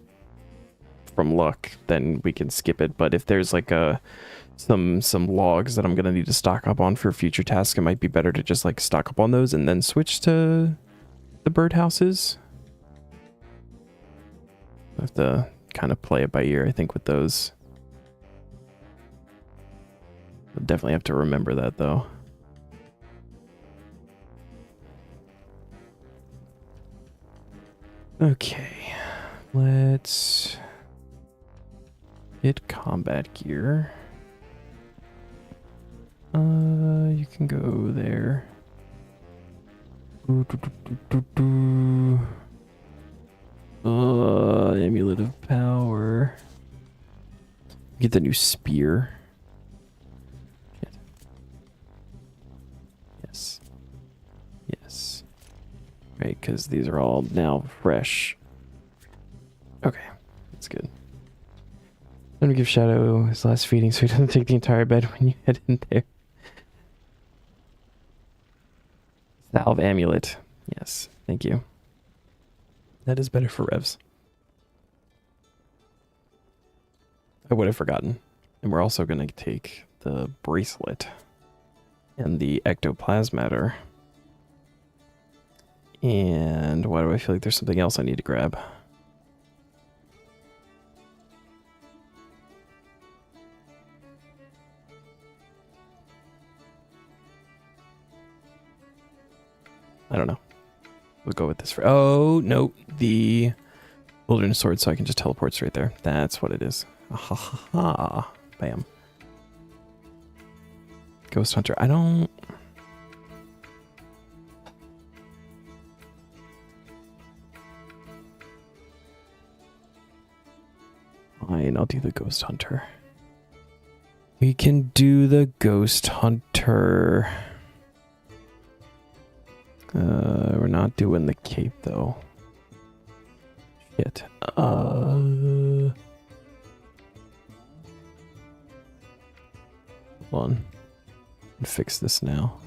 from luck, then we can skip it. But if there's like some logs that I'm gonna need to stock up on for future tasks, it might be better to just like stock up on those and then switch to the birdhouses. I have to kind of play it by ear, I think, with those. I'll definitely have to remember that though. Okay, let's get combat gear. You can go there. Amulet of Power. Get the new spear. Shit. Yes. Yes. Right, because these are all now fresh. Okay, that's good. Let me give Shadow his last feeding so he doesn't take the entire bed when you head in there. Salve Amulet. Yes, thank you. That is better for revs. I would have forgotten. And we're also going to take the bracelet and the ectoplasmatter. And why do I feel like there's something else I need to grab? I don't know. We'll go with this for... Oh, no. The wilderness sword, so I can just teleport straight there. That's what it is. Ha ha ha. Bam. Ghost Hunter. I don't... Fine, I'll do the Ghost Hunter. We can do the Ghost Hunter. We're not doing the cape though. Shit. Hold on. Fix this now.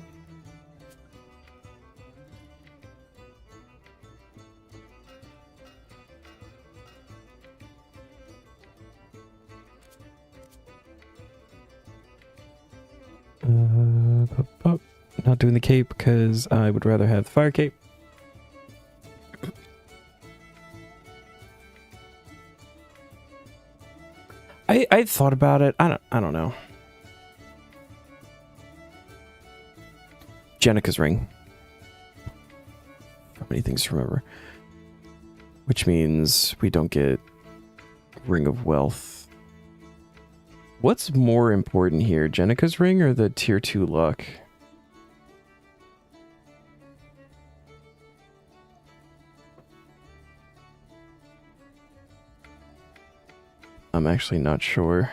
Not doing the cape because I would rather have the fire cape. I thought about it. I don't know. Jenica's ring. How many things to remember? Which means we don't get Ring of Wealth. What's more important here, Jenica's ring or the tier 2 luck? I'm actually not sure.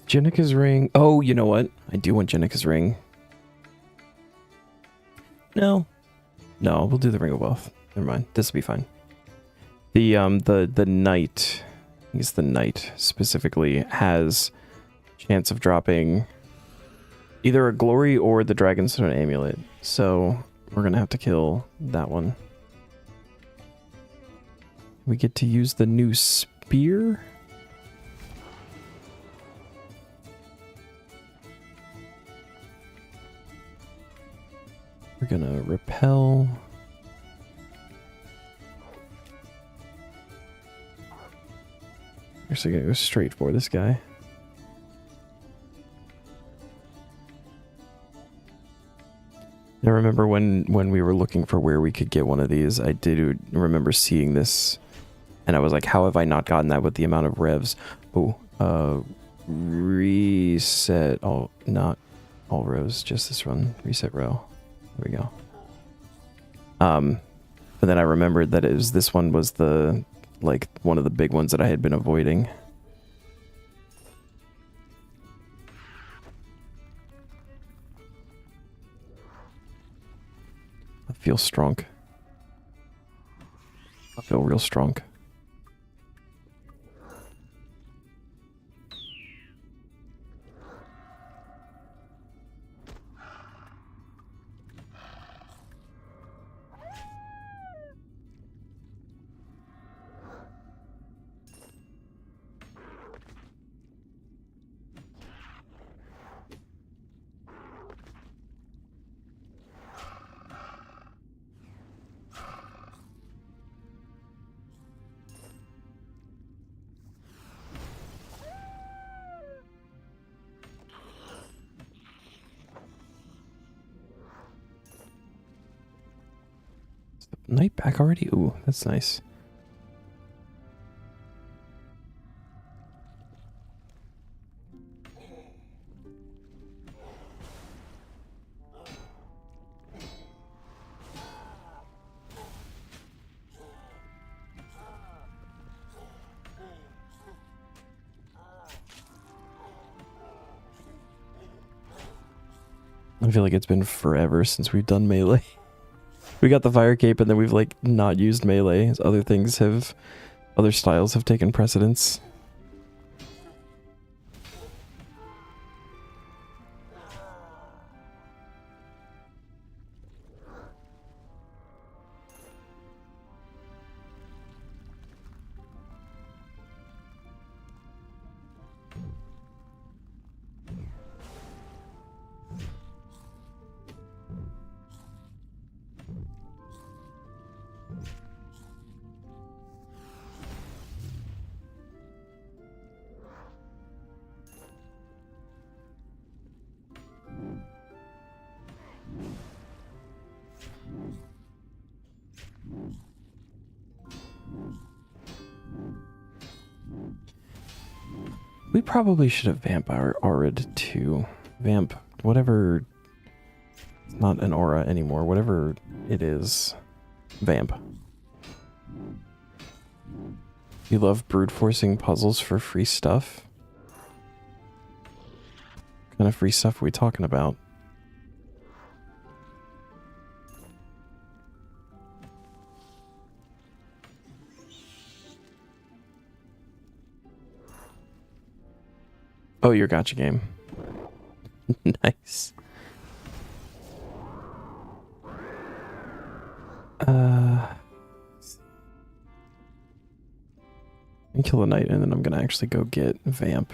Jenica's ring. Oh, you know what? I do want Jenica's ring. No. No, we'll do the Ring of Wealth. Never mind. This will be fine. The knight, I think it's the knight specifically, has chance of dropping either a glory or the Dragonstone amulet. So we're gonna have to kill that one. We get to use the new spear. We're gonna repel. Actually gonna go straight for this guy. I remember when we were looking for where we could get one of these, I did remember seeing this And I was like, how have I not gotten that with the amount of revs? Oh, reset all, not all rows, just this one. Reset row. There we go. But then I remembered that this one was the, like, one of the big ones that I had been avoiding. I feel strong. I feel real strong. Night back already? Ooh, that's nice. I feel like it's been forever since we've done melee. We got the fire cape and then we've like not used melee. Other styles have taken precedence. We probably should have vamp our Arid too. Vamp, whatever. It's not an aura anymore. Whatever it is. Vamp. You love brute forcing puzzles for free stuff? What kind of free stuff are we talking about? Oh, your gacha game. Nice. And kill a knight, and then I'm gonna actually go get vamp.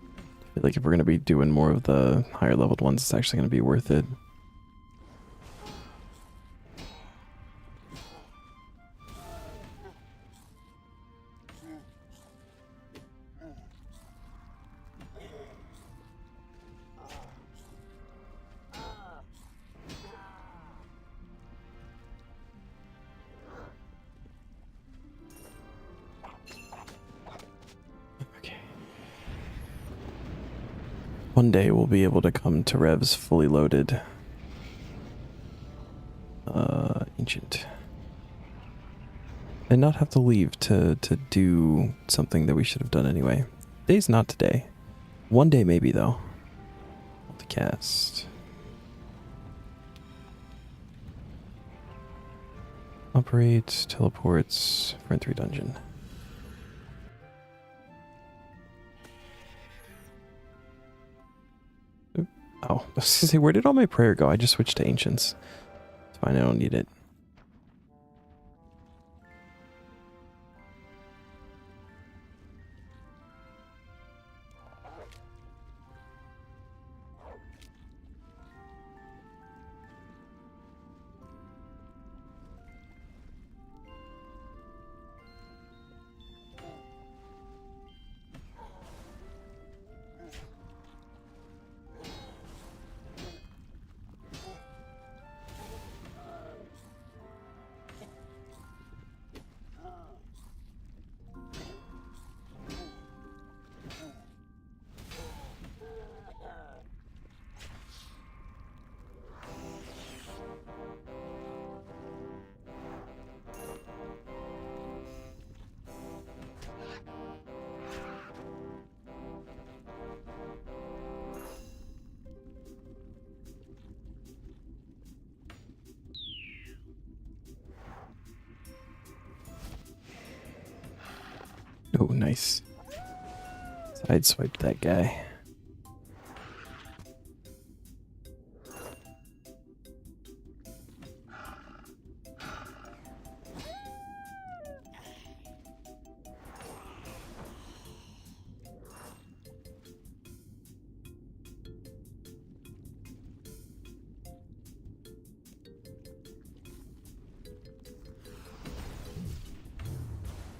I feel like if we're gonna be doing more of the higher leveled ones, it's actually gonna be worth it. One day we'll be able to come to revs fully loaded. Ancient. And not have to leave to do something that we should have done anyway. Today's not today. One day maybe though. Multicast. Operates, teleports, friend 3 dungeon. Oh, I was gonna say, where did all my prayer go? I just switched to ancients. It's fine, I don't need it. Oh, nice. Sideswiped that guy.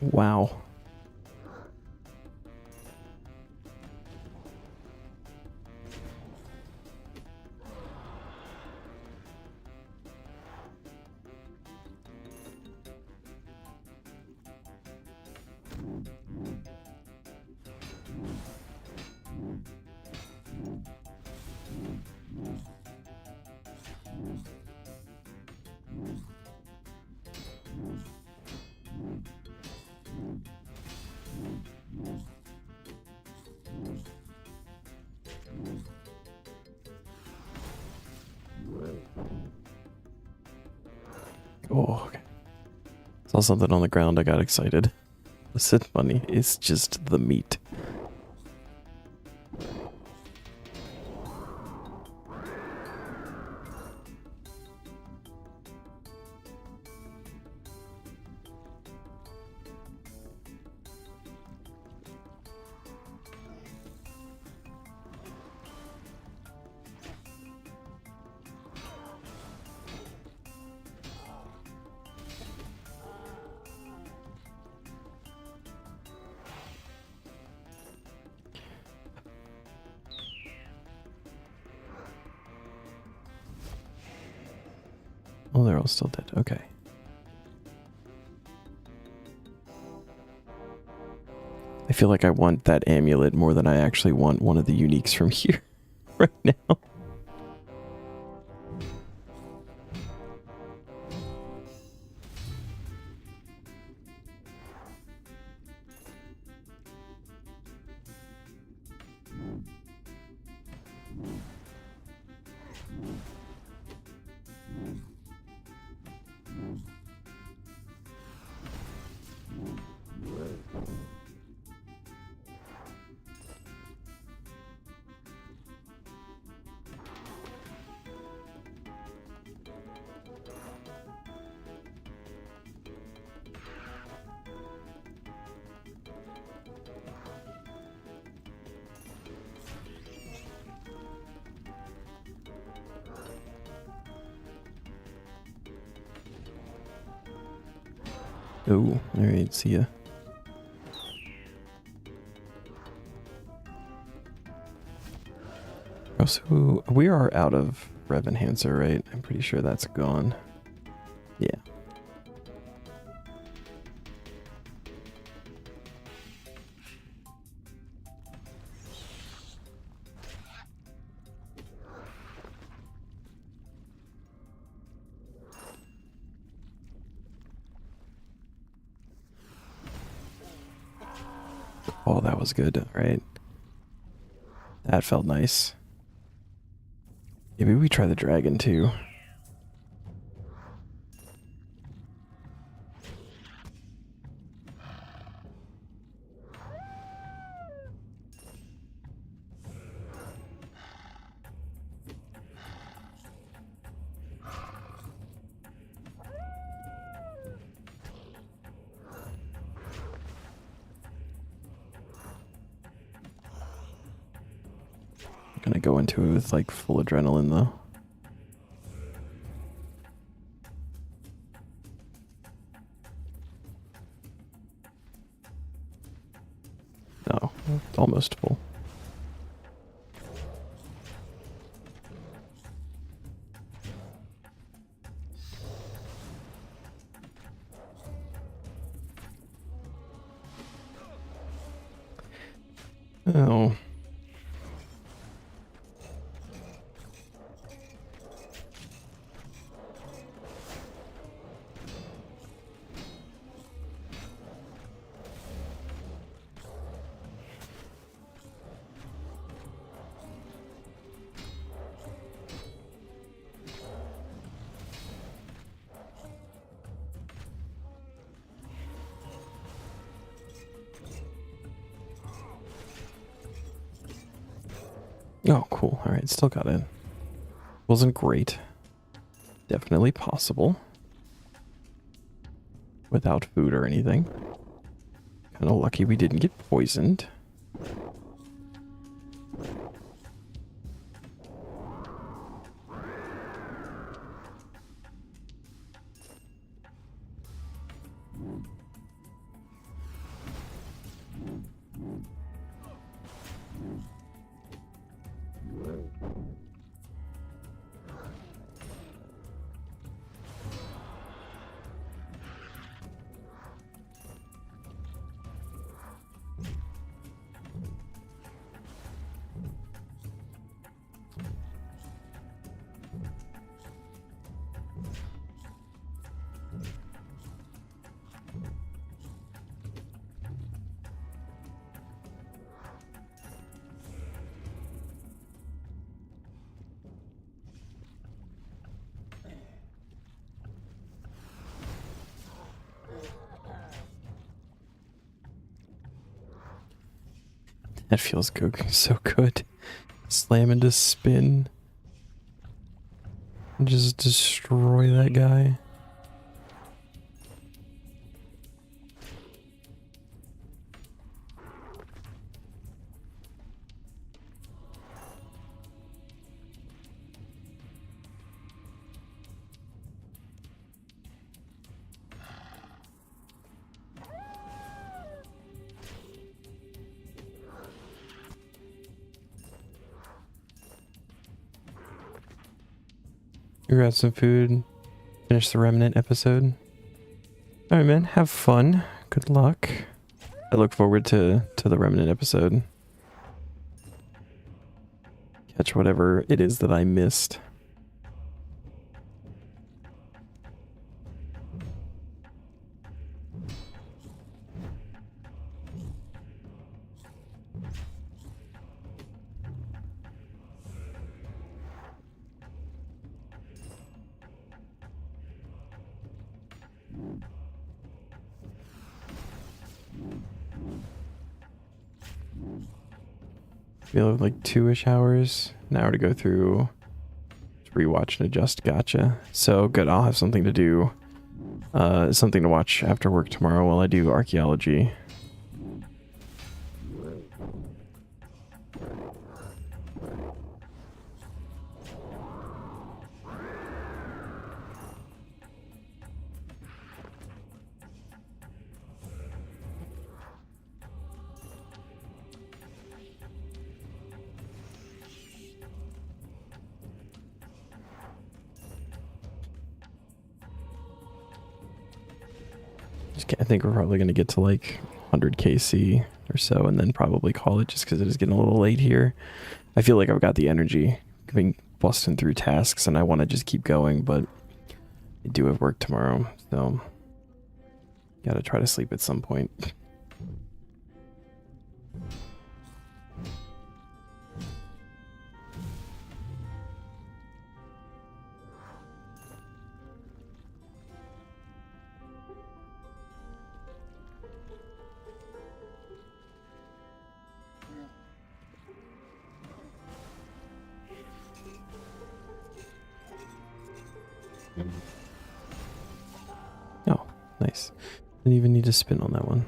Wow. Oh, okay. Saw something on the ground, I got excited. The Sith bunny is just the meat. Oh, they're all still dead. Okay. I feel like I want that amulet more than I actually want one of the uniques from here right now. Oh, alright, see ya. Oh, so we are out of Rev Enhancer, right? I'm pretty sure that's gone. Yeah. Oh, that was good, right? That felt nice. Yeah, maybe we try the dragon too. Gonna go into it with like full adrenaline though. No, it's almost full. Oh. Oh, cool. All right, still got it. Wasn't great. Definitely possible. Without food or anything. Kind of lucky we didn't get poisoned. That feels good. So good. Slam into spin. And just destroy that guy. You grab some food. Finish the Remnant episode. Alright, man. Have fun. Good luck. I look forward to the Remnant episode. Catch whatever it is that I missed. We have like 2-ish hours, an hour to go through to rewatch and adjust. Gotcha. So good. I'll have something to do, something to watch after work tomorrow while I do archaeology. I think we're probably going to get to like 100 KC or so and then probably call it just because it is getting a little late here. I feel like I've got the energy being busting through tasks and I want to just keep going, but I do have work tomorrow, so gotta try to sleep at some point. Oh, nice. Didn't even need to spin on that one.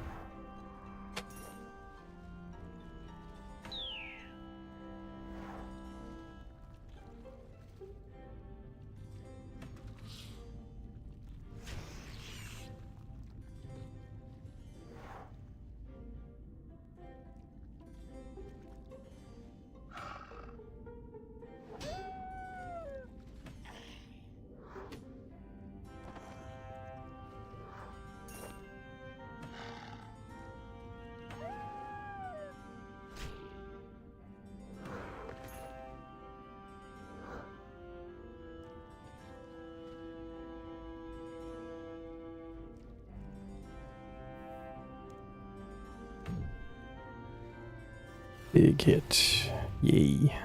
Big hit. Yay.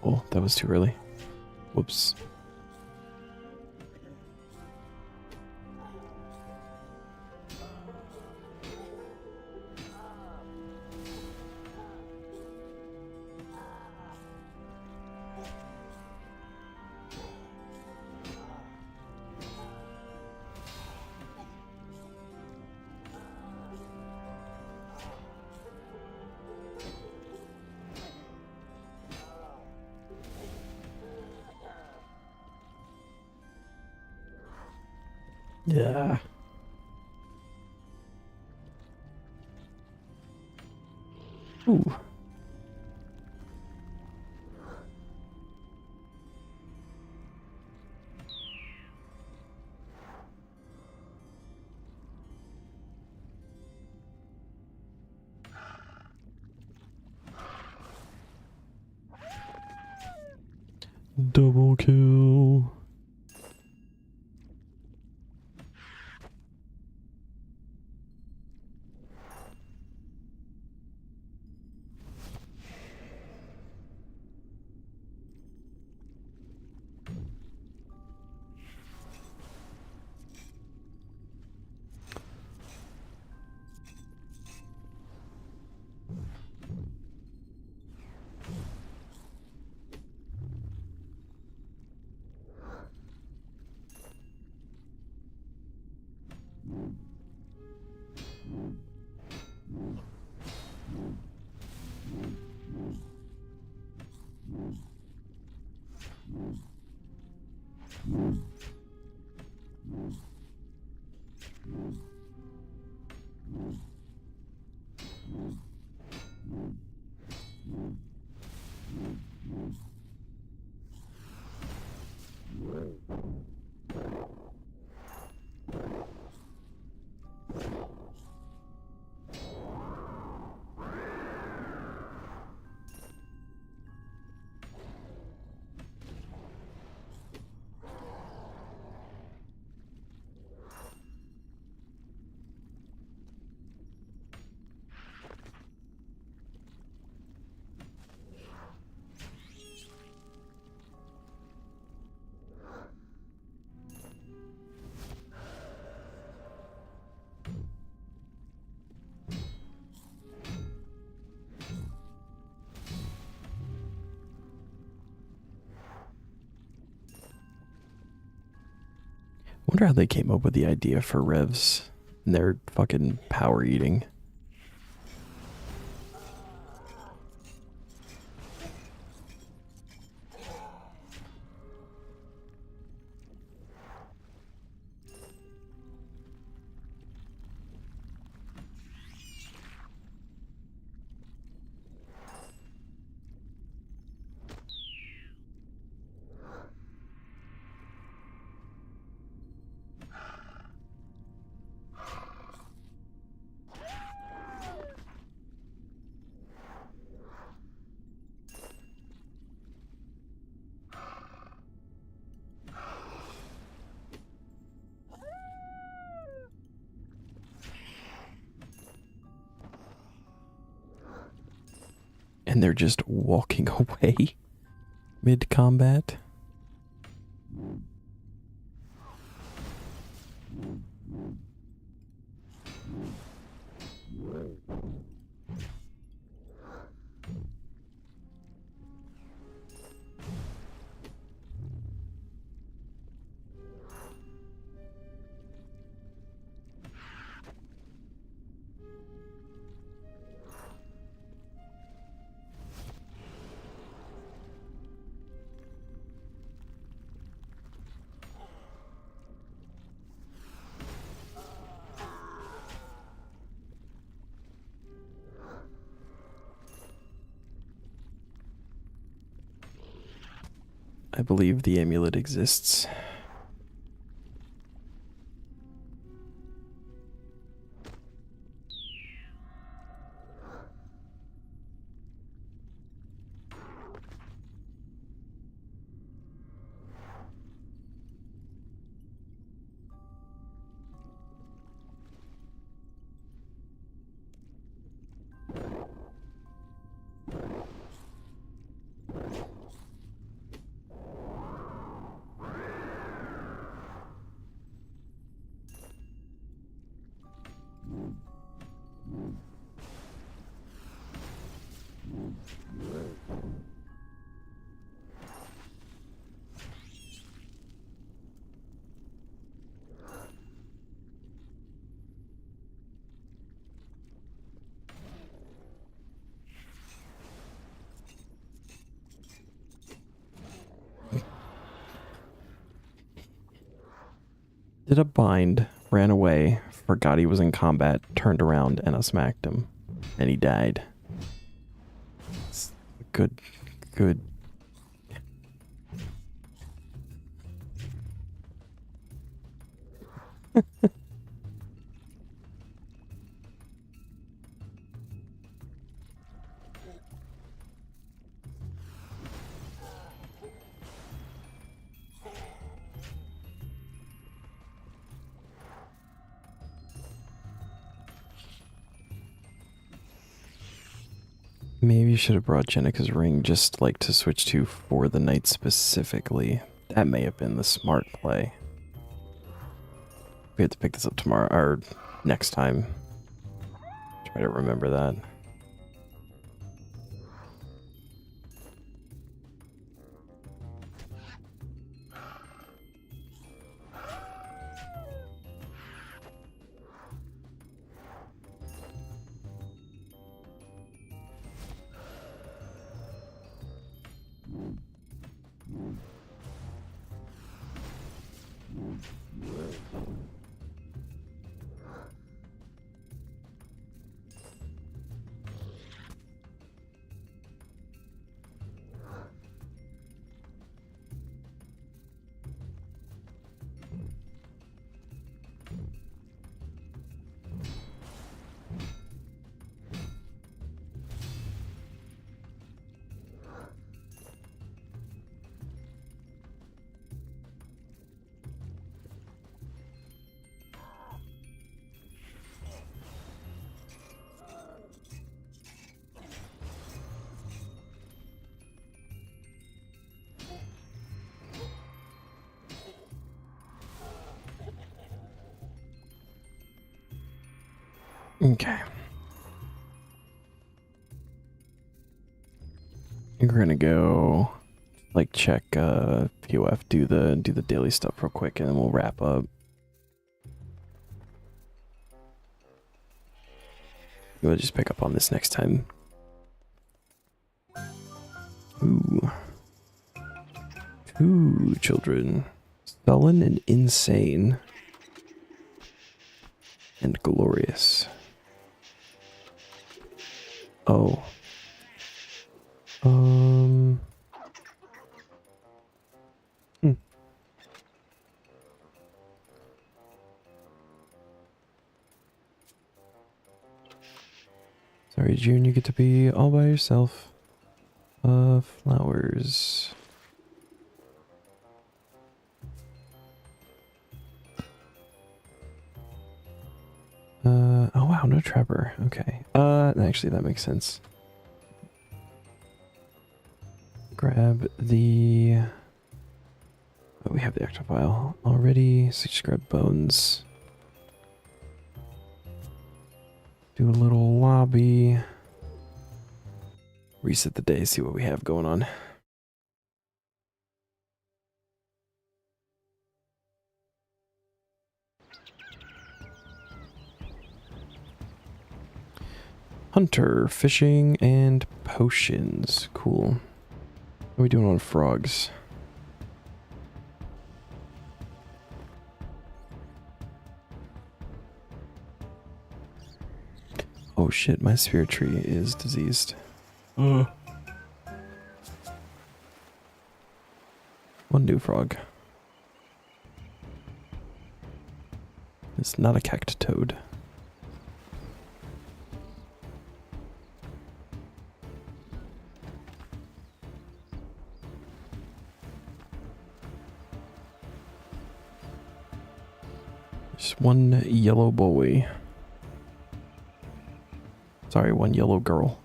Oh, that was too early. Whoops. Yeah. Ooh. Double kill. Wonder how they came up with the idea for revs and their fucking power eating. And they're just walking away mid-combat. I believe the amulet exists. Did a bind, ran away, forgot he was in combat, turned around, and I smacked him. And he died. It's good. Maybe you should have brought Jenica's ring just like to switch to for the night specifically. That may have been the smart play. We have to pick this up tomorrow or next time. Try to remember that. Okay. We're gonna go like check POF, do the daily stuff real quick, and then we'll wrap up. We'll just pick up on this next time. Ooh. 2 children. Sullen and insane. And glorious. Oh. Sorry, June, you get to be all by yourself. Flowers. Oh wow, no trapper. Okay. Actually that makes sense. Grab the... Oh, we have the ectopile already, so just grab bones. Do a little lobby. Reset the day, see what we have going on. Hunter, fishing, and potions. Cool. What are we doing on frogs? Oh shit, my spirit tree is diseased. One new frog. It's not a cactotoad. Just one yellow boy. Sorry, one yellow girl.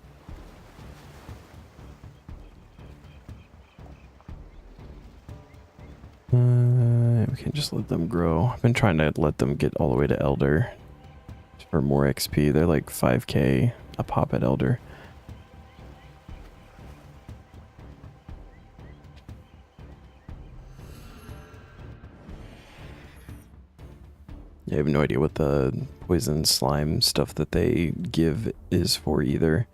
We can just let them grow. I've been trying to let them get all the way to Elder. or more XP. They're like 5k a pop at Elder. I have no idea what the poison slime stuff that they give is for either.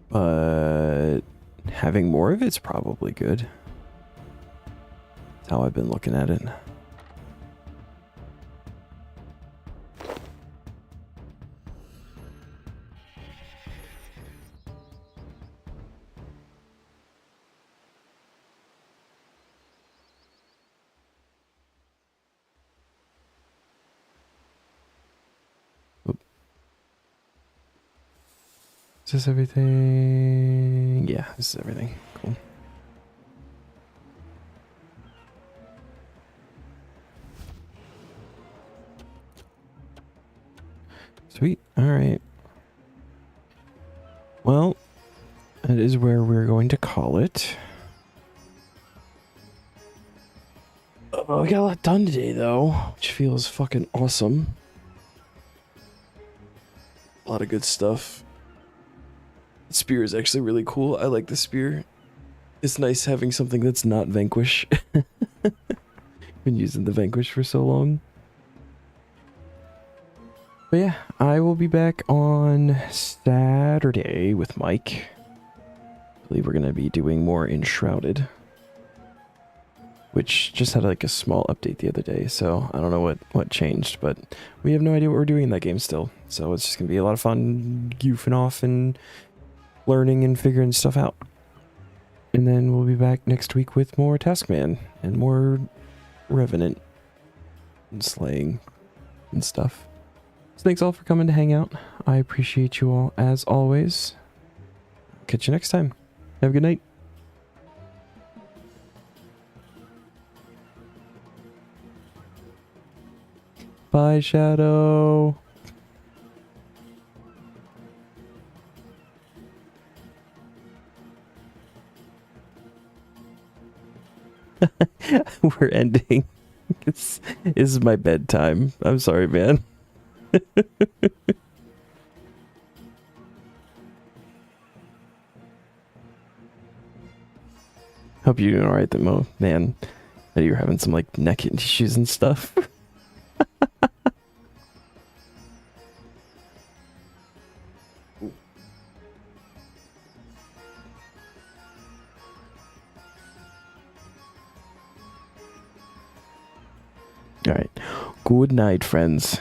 But having more of it's probably good. That's how I've been looking at it. Is this everything? Yeah, this is everything. Cool. Sweet. Alright. Well, that is where we're going to call it. Oh, we got a lot done today, though, which feels fucking awesome. A lot of good stuff. The spear is actually really cool. I like the spear. It's nice having something that's not Vanquish. Been using the Vanquish for so long. But yeah, I will be back on Saturday with Mike. I believe we're going to be doing more Enshrouded, which just had like a small update the other day, so I don't know what changed, but we have no idea what we're doing in that game still. So it's just going to be a lot of fun goofing off and learning and figuring stuff out. And then we'll be back next week with more Taskman and more Revenant and slaying and stuff. So thanks all for coming to hang out. I appreciate you all as always. Catch you next time. Have a good night. Bye, Shadow. We're ending. This is my bedtime. I'm sorry, man. Hope you're doing alright, Mo. Man, that you're having some like neck issues and stuff. Alright. Good night, friends.